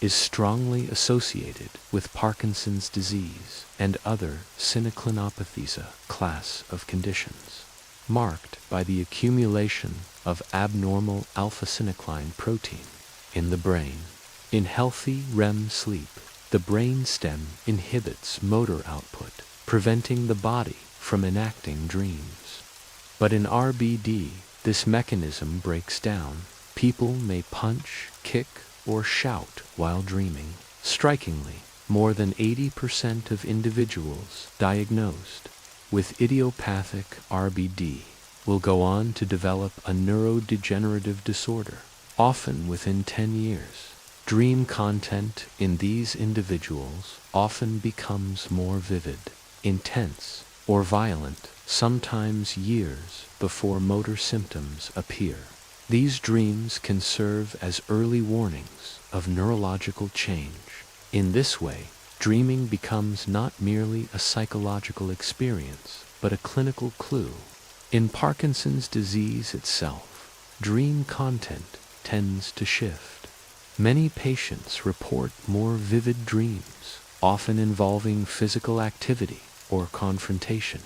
S1: is strongly associated with Parkinson's disease and other synucleinopathies, a class of conditions marked by the accumulation of abnormal alpha-synuclein protein in the brain. In healthy REM sleep, the brainstem inhibits motor output, preventing the body from enacting dreams. But in RBD, this mechanism breaks down. People may punch, kick, or shout while dreaming. Strikingly, more than 80% of individuals diagnosed with idiopathic RBD will go on to develop a neurodegenerative disorder, often within 10 years. Dream content in these individuals often becomes more vivid, intense, or violent, sometimes years before motor symptoms appear. These dreams can serve as early warnings of neurological change. In this way, dreaming becomes not merely a psychological experience, but a clinical clue. In Parkinson's disease itself, dream content tends to shift. Many patients report more vivid dreams, often involving physical activity or confrontation.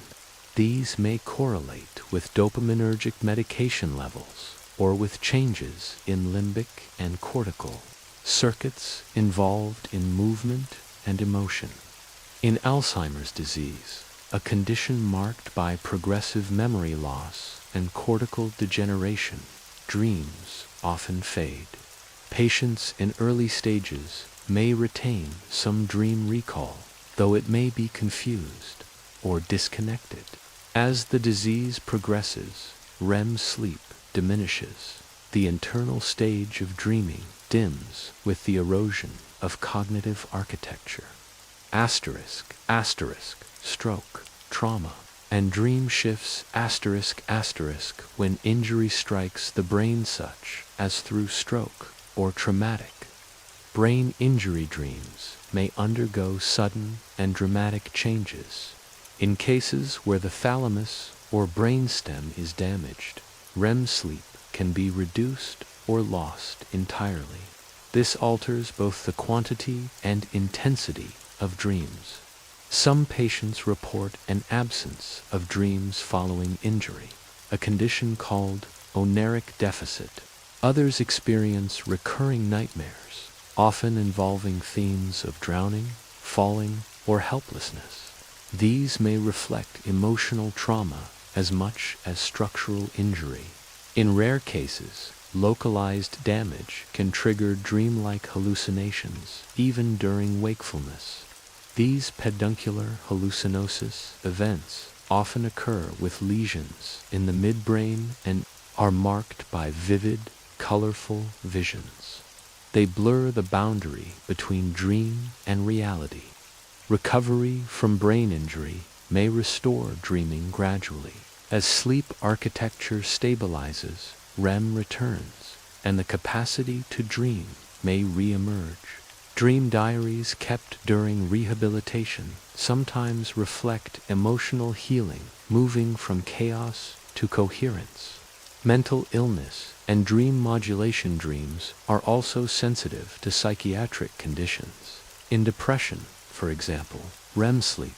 S1: These may correlate with dopaminergic medication levels or with changes in limbic and cortical circuits involved in movement and emotion. In Alzheimer's disease, a condition marked by progressive memory loss and cortical degeneration, dreams often fade. Patients in early stages may retain some dream recall, though it may be confused or disconnected. As the disease progresses, REM sleep diminishes. The internal stage of dreaming dims with the erosion of cognitive architecture. Asterisk, asterisk, stroke, trauma, and dream shifts asterisk, asterisk when injury strikes the brain, such as through stroke, or traumatic. Brain injury dreams may undergo sudden and dramatic changes. In cases where the thalamus or brainstem is damaged, REM sleep can be reduced or lost entirely. This alters both the quantity and intensity of dreams. Some patients report an absence of dreams following injury, a condition called oneric deficit. Others experience recurring nightmares, often involving themes of drowning, falling, or helplessness. These may reflect emotional trauma as much as structural injury. In rare cases, localized damage can trigger dreamlike hallucinations, even during wakefulness. These peduncular hallucinosis events often occur with lesions in the midbrain and are marked by vivid, colorful visions. They blur the boundary between dream and reality. Recovery from brain injury may restore dreaming gradually. As sleep architecture stabilizes, REM returns, and the capacity to dream may re-emerge. Dream diaries kept during rehabilitation sometimes reflect emotional healing, moving from chaos to coherence. Mental illness and dream modulation dreams are also sensitive to psychiatric conditions. In depression, for example, REM sleep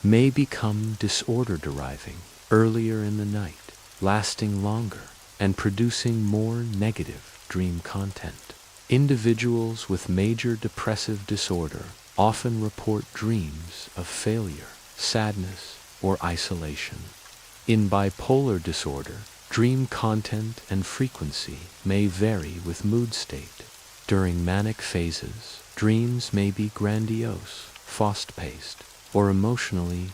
S1: may become disorder-deriving earlier in the night, lasting longer and producing more negative dream content. Individuals with major depressive disorder often report dreams of failure, sadness, or isolation. In bipolar disorder, dream content and frequency may vary with mood state. During manic phases, dreams may be grandiose, fast-paced, or emotionally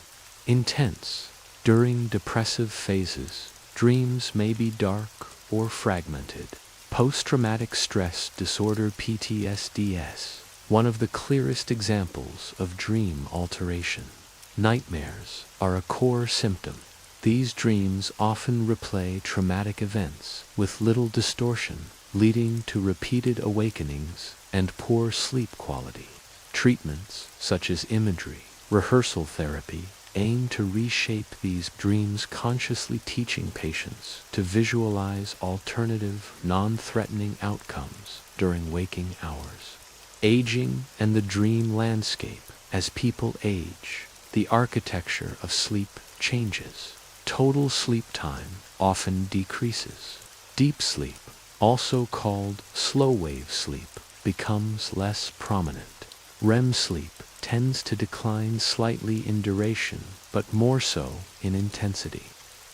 S1: intense. During depressive phases, dreams may be dark or fragmented. Post-traumatic stress disorder (PTSD) one of the clearest examples of dream alteration. Nightmares are a core symptom. These dreams often replay traumatic events with little distortion, leading to repeated awakenings and poor sleep quality. Treatments such as imagery, rehearsal therapy, aim to reshape these dreams, consciously teaching patients to visualize alternative, non-threatening outcomes during waking hours. Aging and the dream landscape. As people age, the architecture of sleep changes. Total sleep time often decreases. Deep sleep, also called slow-wave sleep, becomes less prominent. REM sleep tends to decline slightly in duration, but more so in intensity.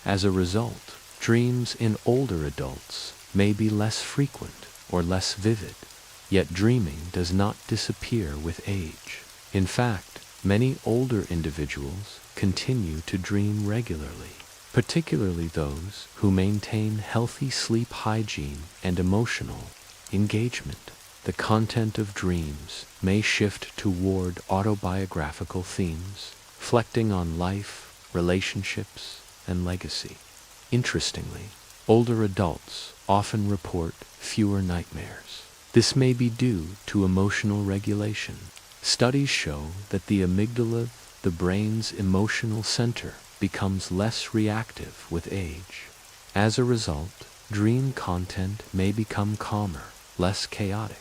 S1: As a result, dreams in older adults may be less frequent or less vivid. Yet dreaming does not disappear with age. In fact, many older individuals continue to dream regularly, particularly those who maintain healthy sleep hygiene and emotional engagement. The content of dreams may shift toward autobiographical themes, reflecting on life, relationships, and legacy. Interestingly, older adults often report fewer nightmares. This may be due to emotional regulation. Studies show that the amygdala, the brain's emotional center, becomes less reactive with age. As a result, dream content may become calmer, less chaotic,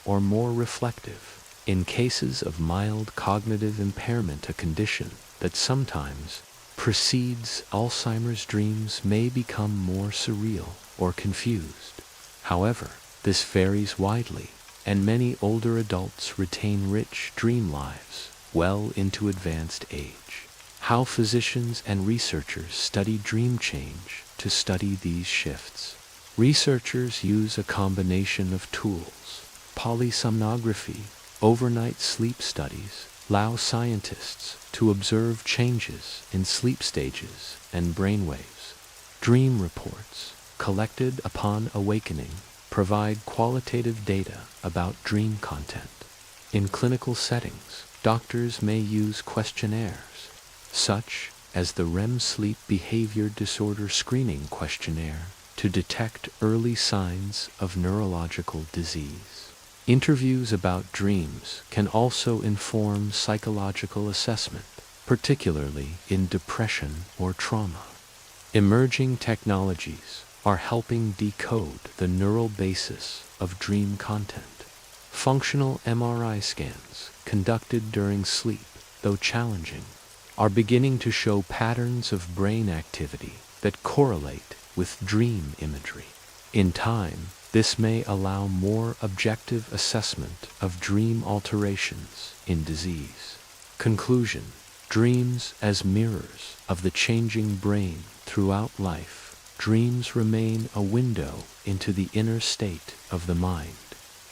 S1: or more reflective. In cases of mild cognitive impairment, a condition that sometimes precedes Alzheimer's, dreams may become more surreal or confused. However, this varies widely, and many older adults retain rich dream lives well into advanced age. How physicians and researchers study dream change. To study these shifts, researchers use a combination of tools. Polysomnography, overnight sleep studies, allow scientists to observe changes in sleep stages and brainwaves. Dream reports, collected upon awakening, provide qualitative data about dream content. In clinical settings, doctors may use questionnaires, such as the REM Sleep Behavior Disorder Screening Questionnaire, to detect early signs of neurological disease. Interviews about dreams can also inform psychological assessment, particularly in depression or trauma. Emerging technologies are helping decode the neural basis of dream content. Functional MRI scans conducted during sleep, though challenging, are beginning to show patterns of brain activity that correlate with dream imagery. In time, this may allow more objective assessment of dream alterations in disease. Conclusion: dreams as mirrors of the changing brain throughout life. Dreams remain a window into the inner state of the mind.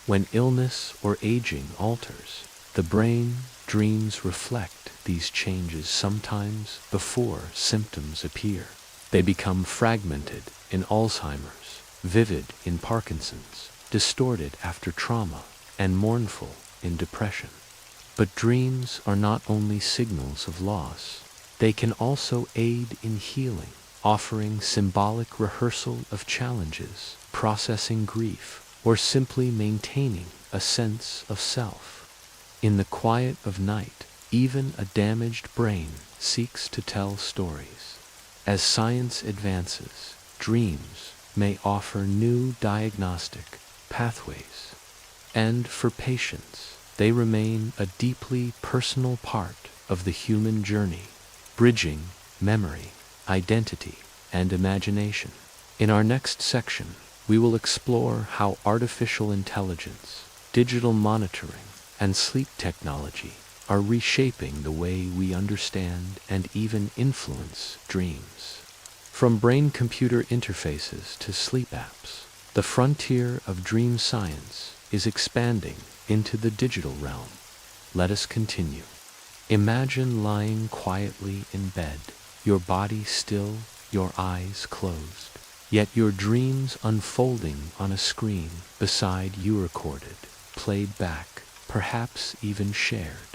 S1: When illness or aging alters the brain, dreams reflect these changes sometimes before symptoms appear. They become fragmented in Alzheimer's, vivid in Parkinson's, distorted after trauma, and mournful in depression. But dreams are not only signals of loss, they can also aid in healing, offering symbolic rehearsal of challenges, processing grief, or simply maintaining a sense of self. In the quiet of night, even a damaged brain seeks to tell stories. As science advances, dreams may offer new diagnostic pathways. And for patients, they remain a deeply personal part of the human journey, bridging memory, identity, and imagination. In our next section, we will explore how artificial intelligence, digital monitoring, and sleep technology are reshaping the way we understand and even influence dreams. From brain-computer interfaces to sleep apps, the frontier of dream science is expanding into the digital realm. Let us continue. Imagine lying quietly in bed, your body still, your eyes closed, yet your dreams unfolding on a screen beside you, recorded, played back, perhaps even shared.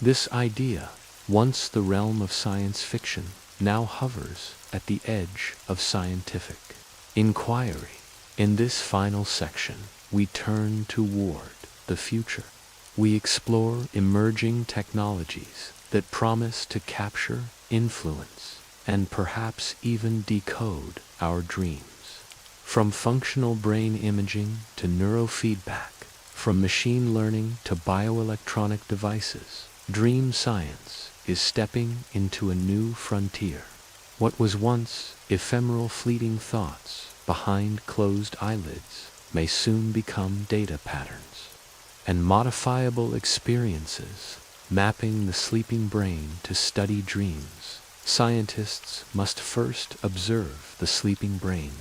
S1: This idea, once the realm of science fiction, now hovers at the edge of scientific inquiry. In this final section, we turn toward the future. We explore emerging technologies that promise to capture, influence, and perhaps even decode our dreams. From functional brain imaging to neurofeedback, from machine learning to bioelectronic devices, dream science is stepping into a new frontier. What was once ephemeral fleeting thoughts behind closed eyelids may soon become data patterns and modifiable experiences, mapping the sleeping brain to study dreams. Scientists must first observe the sleeping brain.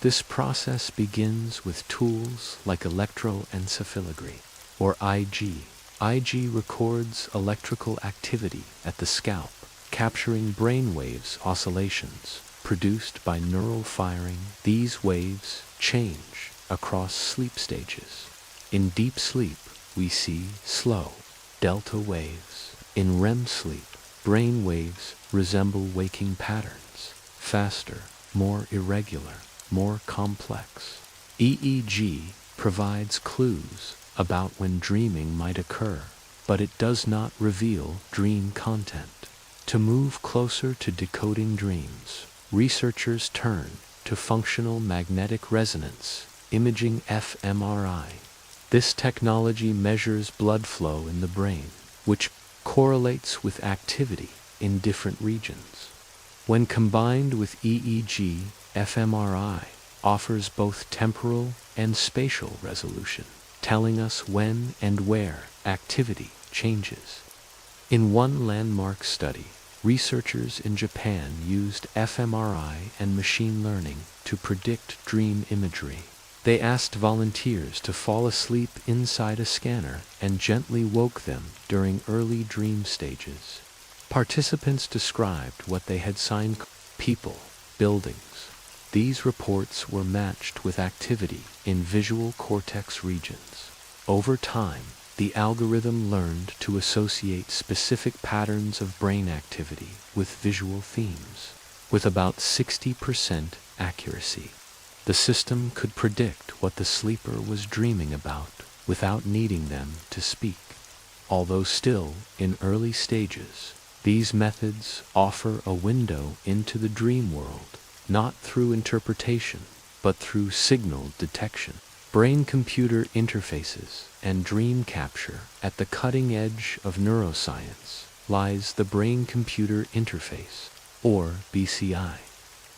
S1: This process begins with tools like electroencephalography, or IG. IG records electrical activity at the scalp, capturing brainwaves oscillations produced by neural firing. These waves change across sleep stages. In deep sleep, we see slow delta waves. In REM sleep, brain waves resemble waking patterns, faster, more irregular, more complex. EEG provides clues about when dreaming might occur, but it does not reveal dream content. To move closer to decoding dreams, researchers turn to functional magnetic resonance imaging, fMRI. This technology measures blood flow in the brain, which correlates with activity in different regions. When combined with EEG, fMRI offers both temporal and spatial resolution, telling us when and where activity changes. In one landmark study, researchers in Japan used fMRI and machine learning to predict dream imagery. They asked volunteers to fall asleep inside a scanner and gently woke them during early dream stages. Participants described what they had seen: people, buildings. These reports were matched with activity in visual cortex regions. Over time, the algorithm learned to associate specific patterns of brain activity with visual themes, with about 60% accuracy. The system could predict what the sleeper was dreaming about without needing them to speak. Although still in early stages, these methods offer a window into the dream world, not through interpretation, but through signal detection. Brain-computer interfaces and dream capture. At the cutting edge of neuroscience lies the brain-computer interface, or BCI.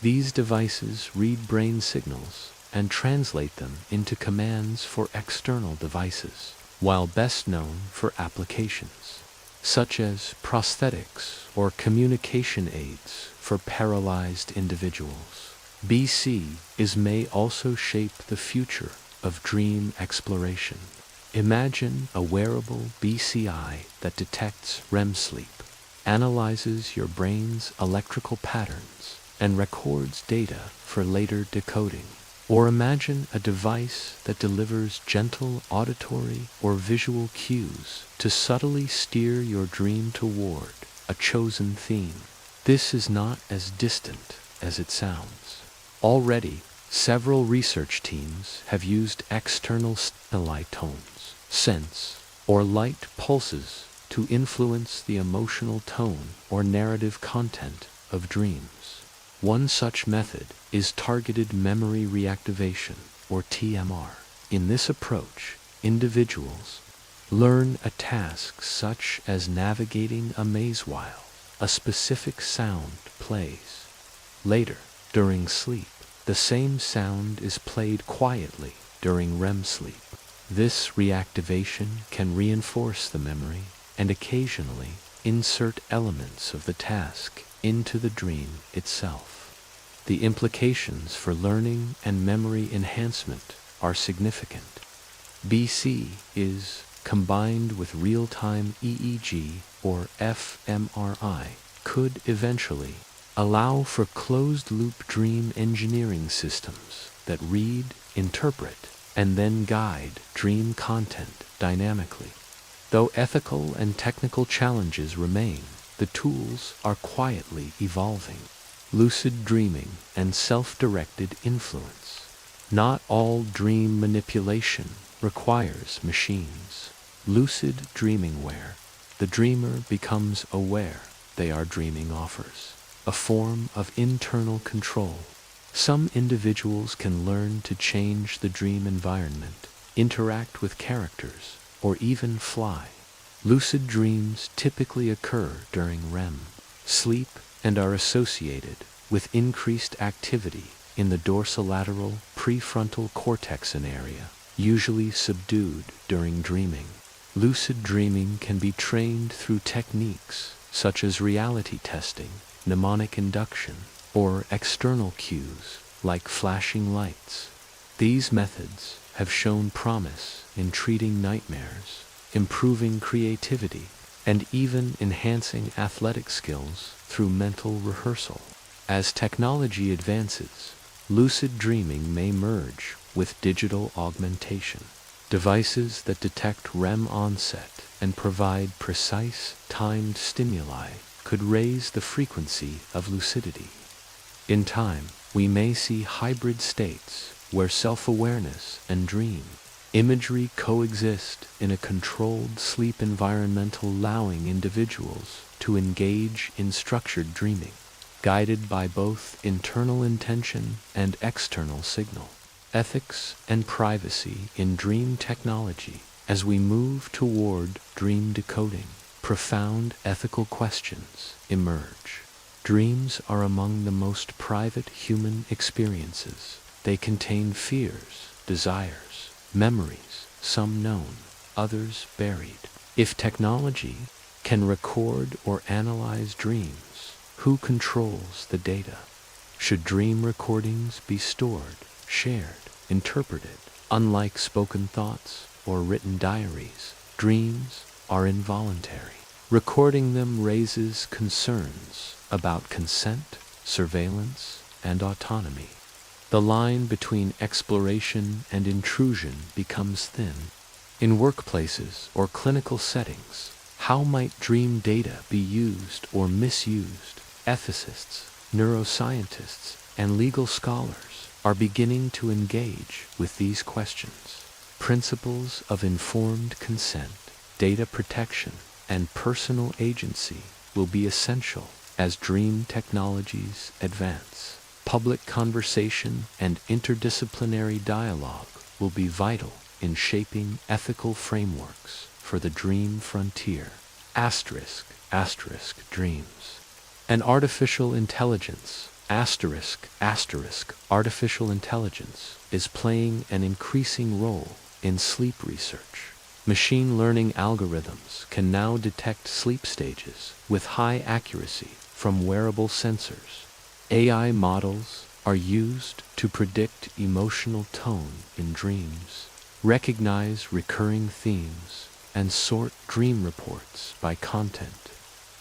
S1: These devices read brain signals and translate them into commands for external devices, while best known for applications such as prosthetics or communication aids for paralyzed individuals. BC may also shape the future of dream exploration. Imagine a wearable BCI that detects REM sleep, analyzes your brain's electrical patterns, and records data for later decoding. Or imagine a device that delivers gentle auditory or visual cues to subtly steer your dream toward a chosen theme. This is not as distant as it sounds. Already, several research teams have used external light tones, scents, or light pulses to influence the emotional tone or narrative content of dreams. One such method is targeted memory reactivation, or TMR. In this approach, individuals learn a task such as navigating a maze while a specific sound plays. Later, during sleep, the same sound is played quietly during REM sleep. This reactivation can reinforce the memory and occasionally insert elements of the task into the dream itself. The implications for learning and memory enhancement are significant. BC is combined with real-time EEG or fMRI could eventually allow for closed-loop dream engineering systems that read, interpret, and then guide dream content dynamically. Though ethical and technical challenges remain, the tools are quietly evolving. Lucid dreaming and self-directed influence. Not all dream manipulation requires machines. Lucid dreaming, where the dreamer becomes aware they are dreaming, offers a form of internal control. Some individuals can learn to change the dream environment, interact with characters, or even fly. Lucid dreams typically occur during REM sleep and are associated with increased activity in the dorsolateral prefrontal cortex, an area usually subdued during dreaming. Lucid dreaming can be trained through techniques such as reality testing, mnemonic induction, or external cues like flashing lights. These methods have shown promise in treating nightmares, improving creativity, and even enhancing athletic skills through mental rehearsal. As technology advances, lucid dreaming may merge with digital augmentation. Devices that detect REM onset and provide precise, timed stimuli could raise the frequency of lucidity. In time, we may see hybrid states where self-awareness and dream imagery coexist in a controlled sleep environment, allowing individuals to engage in structured dreaming, guided by both internal intention and external signal. Ethics and privacy in dream technology. As we move toward dream decoding, profound ethical questions emerge. Dreams are among the most private human experiences. They contain fears, desires, memories, some known, others buried. If technology can record or analyze dreams, who controls the data? Should dream recordings be stored, shared, interpreted? Unlike spoken thoughts or written diaries, dreams are involuntary. Recording them raises concerns about consent, surveillance, and autonomy. The line between exploration and intrusion becomes thin. In workplaces or clinical settings, how might dream data be used or misused? Ethicists, neuroscientists, and legal scholars are beginning to engage with these questions. Principles of informed consent, data protection, and personal agency will be essential as dream technologies advance. Public conversation and interdisciplinary dialogue will be vital in shaping ethical frameworks for the dream frontier. Dreams. And artificial intelligence, artificial intelligence is playing an increasing role in sleep research. Machine learning algorithms can now detect sleep stages with high accuracy from wearable sensors. AI models are used to predict emotional tone in dreams, recognize recurring themes, and sort dream reports by content.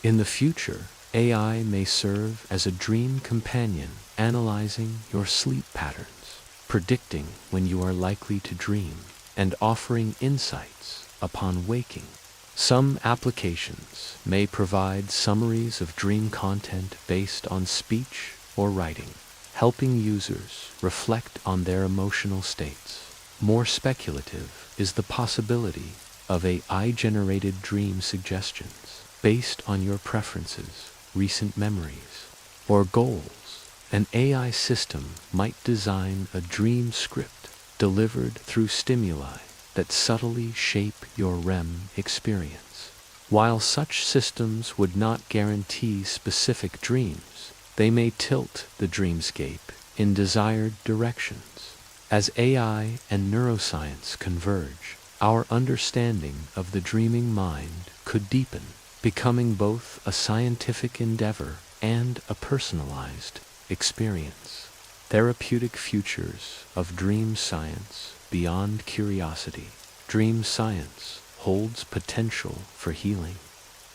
S1: In the future, AI may serve as a dream companion, analyzing your sleep patterns, predicting when you are likely to dream, and offering insights upon waking. Some applications may provide summaries of dream content based on speech or writing, helping users reflect on their emotional states. More speculative is the possibility of AI-generated dream suggestions based on your preferences, recent memories, or goals. An AI system might design a dream script delivered through stimuli that subtly shape your REM experience. While such systems would not guarantee specific dreams, they may tilt the dreamscape in desired directions. As AI and neuroscience converge, our understanding of the dreaming mind could deepen, becoming both a scientific endeavor and a personalized experience. Therapeutic futures of dream science beyond curiosity. Dream science holds potential for healing.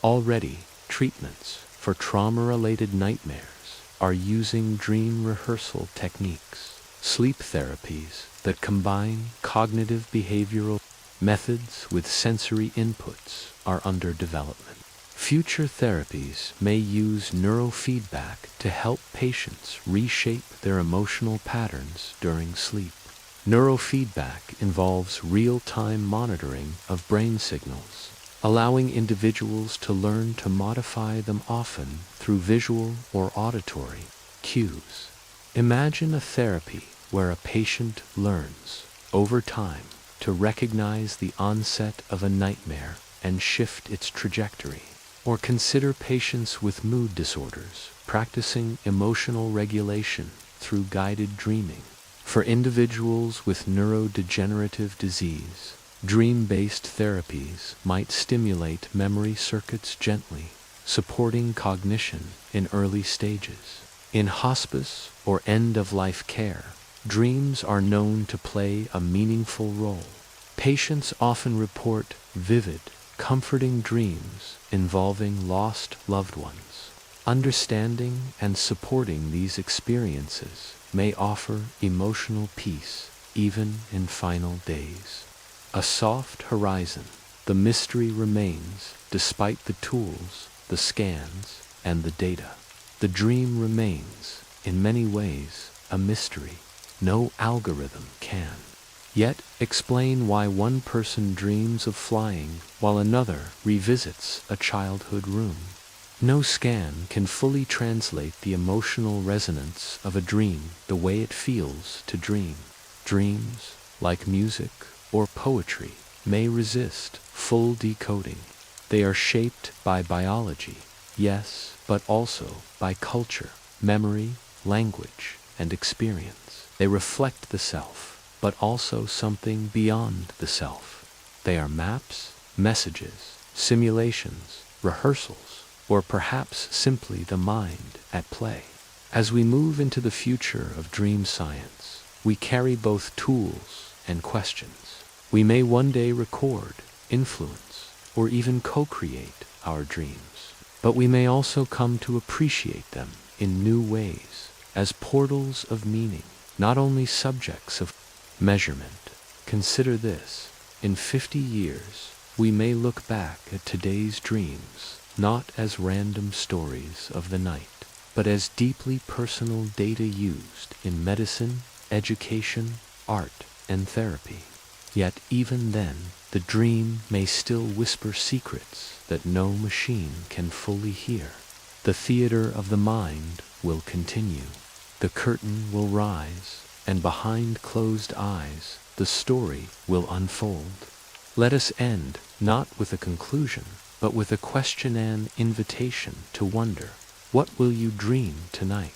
S1: Already, treatments for trauma-related nightmares are using dream rehearsal techniques. Sleep therapies that combine cognitive behavioral methods with sensory inputs are under development. Future therapies may use neurofeedback to help patients reshape their emotional patterns during sleep. Neurofeedback involves real-time monitoring of brain signals, allowing individuals to learn to modify them often through visual or auditory cues. Imagine a therapy where a patient learns, over time, to recognize the onset of a nightmare and shift its trajectory. Or consider patients with mood disorders practicing emotional regulation through guided dreaming. For individuals with neurodegenerative disease, dream-based therapies might stimulate memory circuits gently, supporting cognition in early stages. In hospice or end-of-life care, dreams are known to play a meaningful role. Patients often report vivid, comforting dreams involving lost loved ones. Understanding and supporting these experiences may offer emotional peace even in final days. A soft horizon, the mystery remains despite the tools, the scans, and the data. The dream remains, in many ways, a mystery. No algorithm can yet explain why one person dreams of flying while another revisits a childhood room. No scan can fully translate the emotional resonance of a dream the way it feels to dream. Dreams, like music or poetry, may resist full decoding. They are shaped by biology, yes, but also by culture, memory, language, and experience. They reflect the self, but also something beyond the self. They are maps, messages, simulations, rehearsals, or perhaps simply the mind at play. As we move into the future of dream science, we carry both tools and questions. We may one day record, influence, or even co-create our dreams, but we may also come to appreciate them in new ways, as portals of meaning, not only subjects of measurement. Consider this: in 50 years, we may look back at today's dreams not as random stories of the night, but as deeply personal data used in medicine, education, art, and therapy. Yet even then, the dream may still whisper secrets that no machine can fully hear. The theater of the mind will continue. The curtain will rise, and behind closed eyes, the story will unfold. Let us end not with a conclusion, but with a question and invitation to wonder. What will you dream tonight?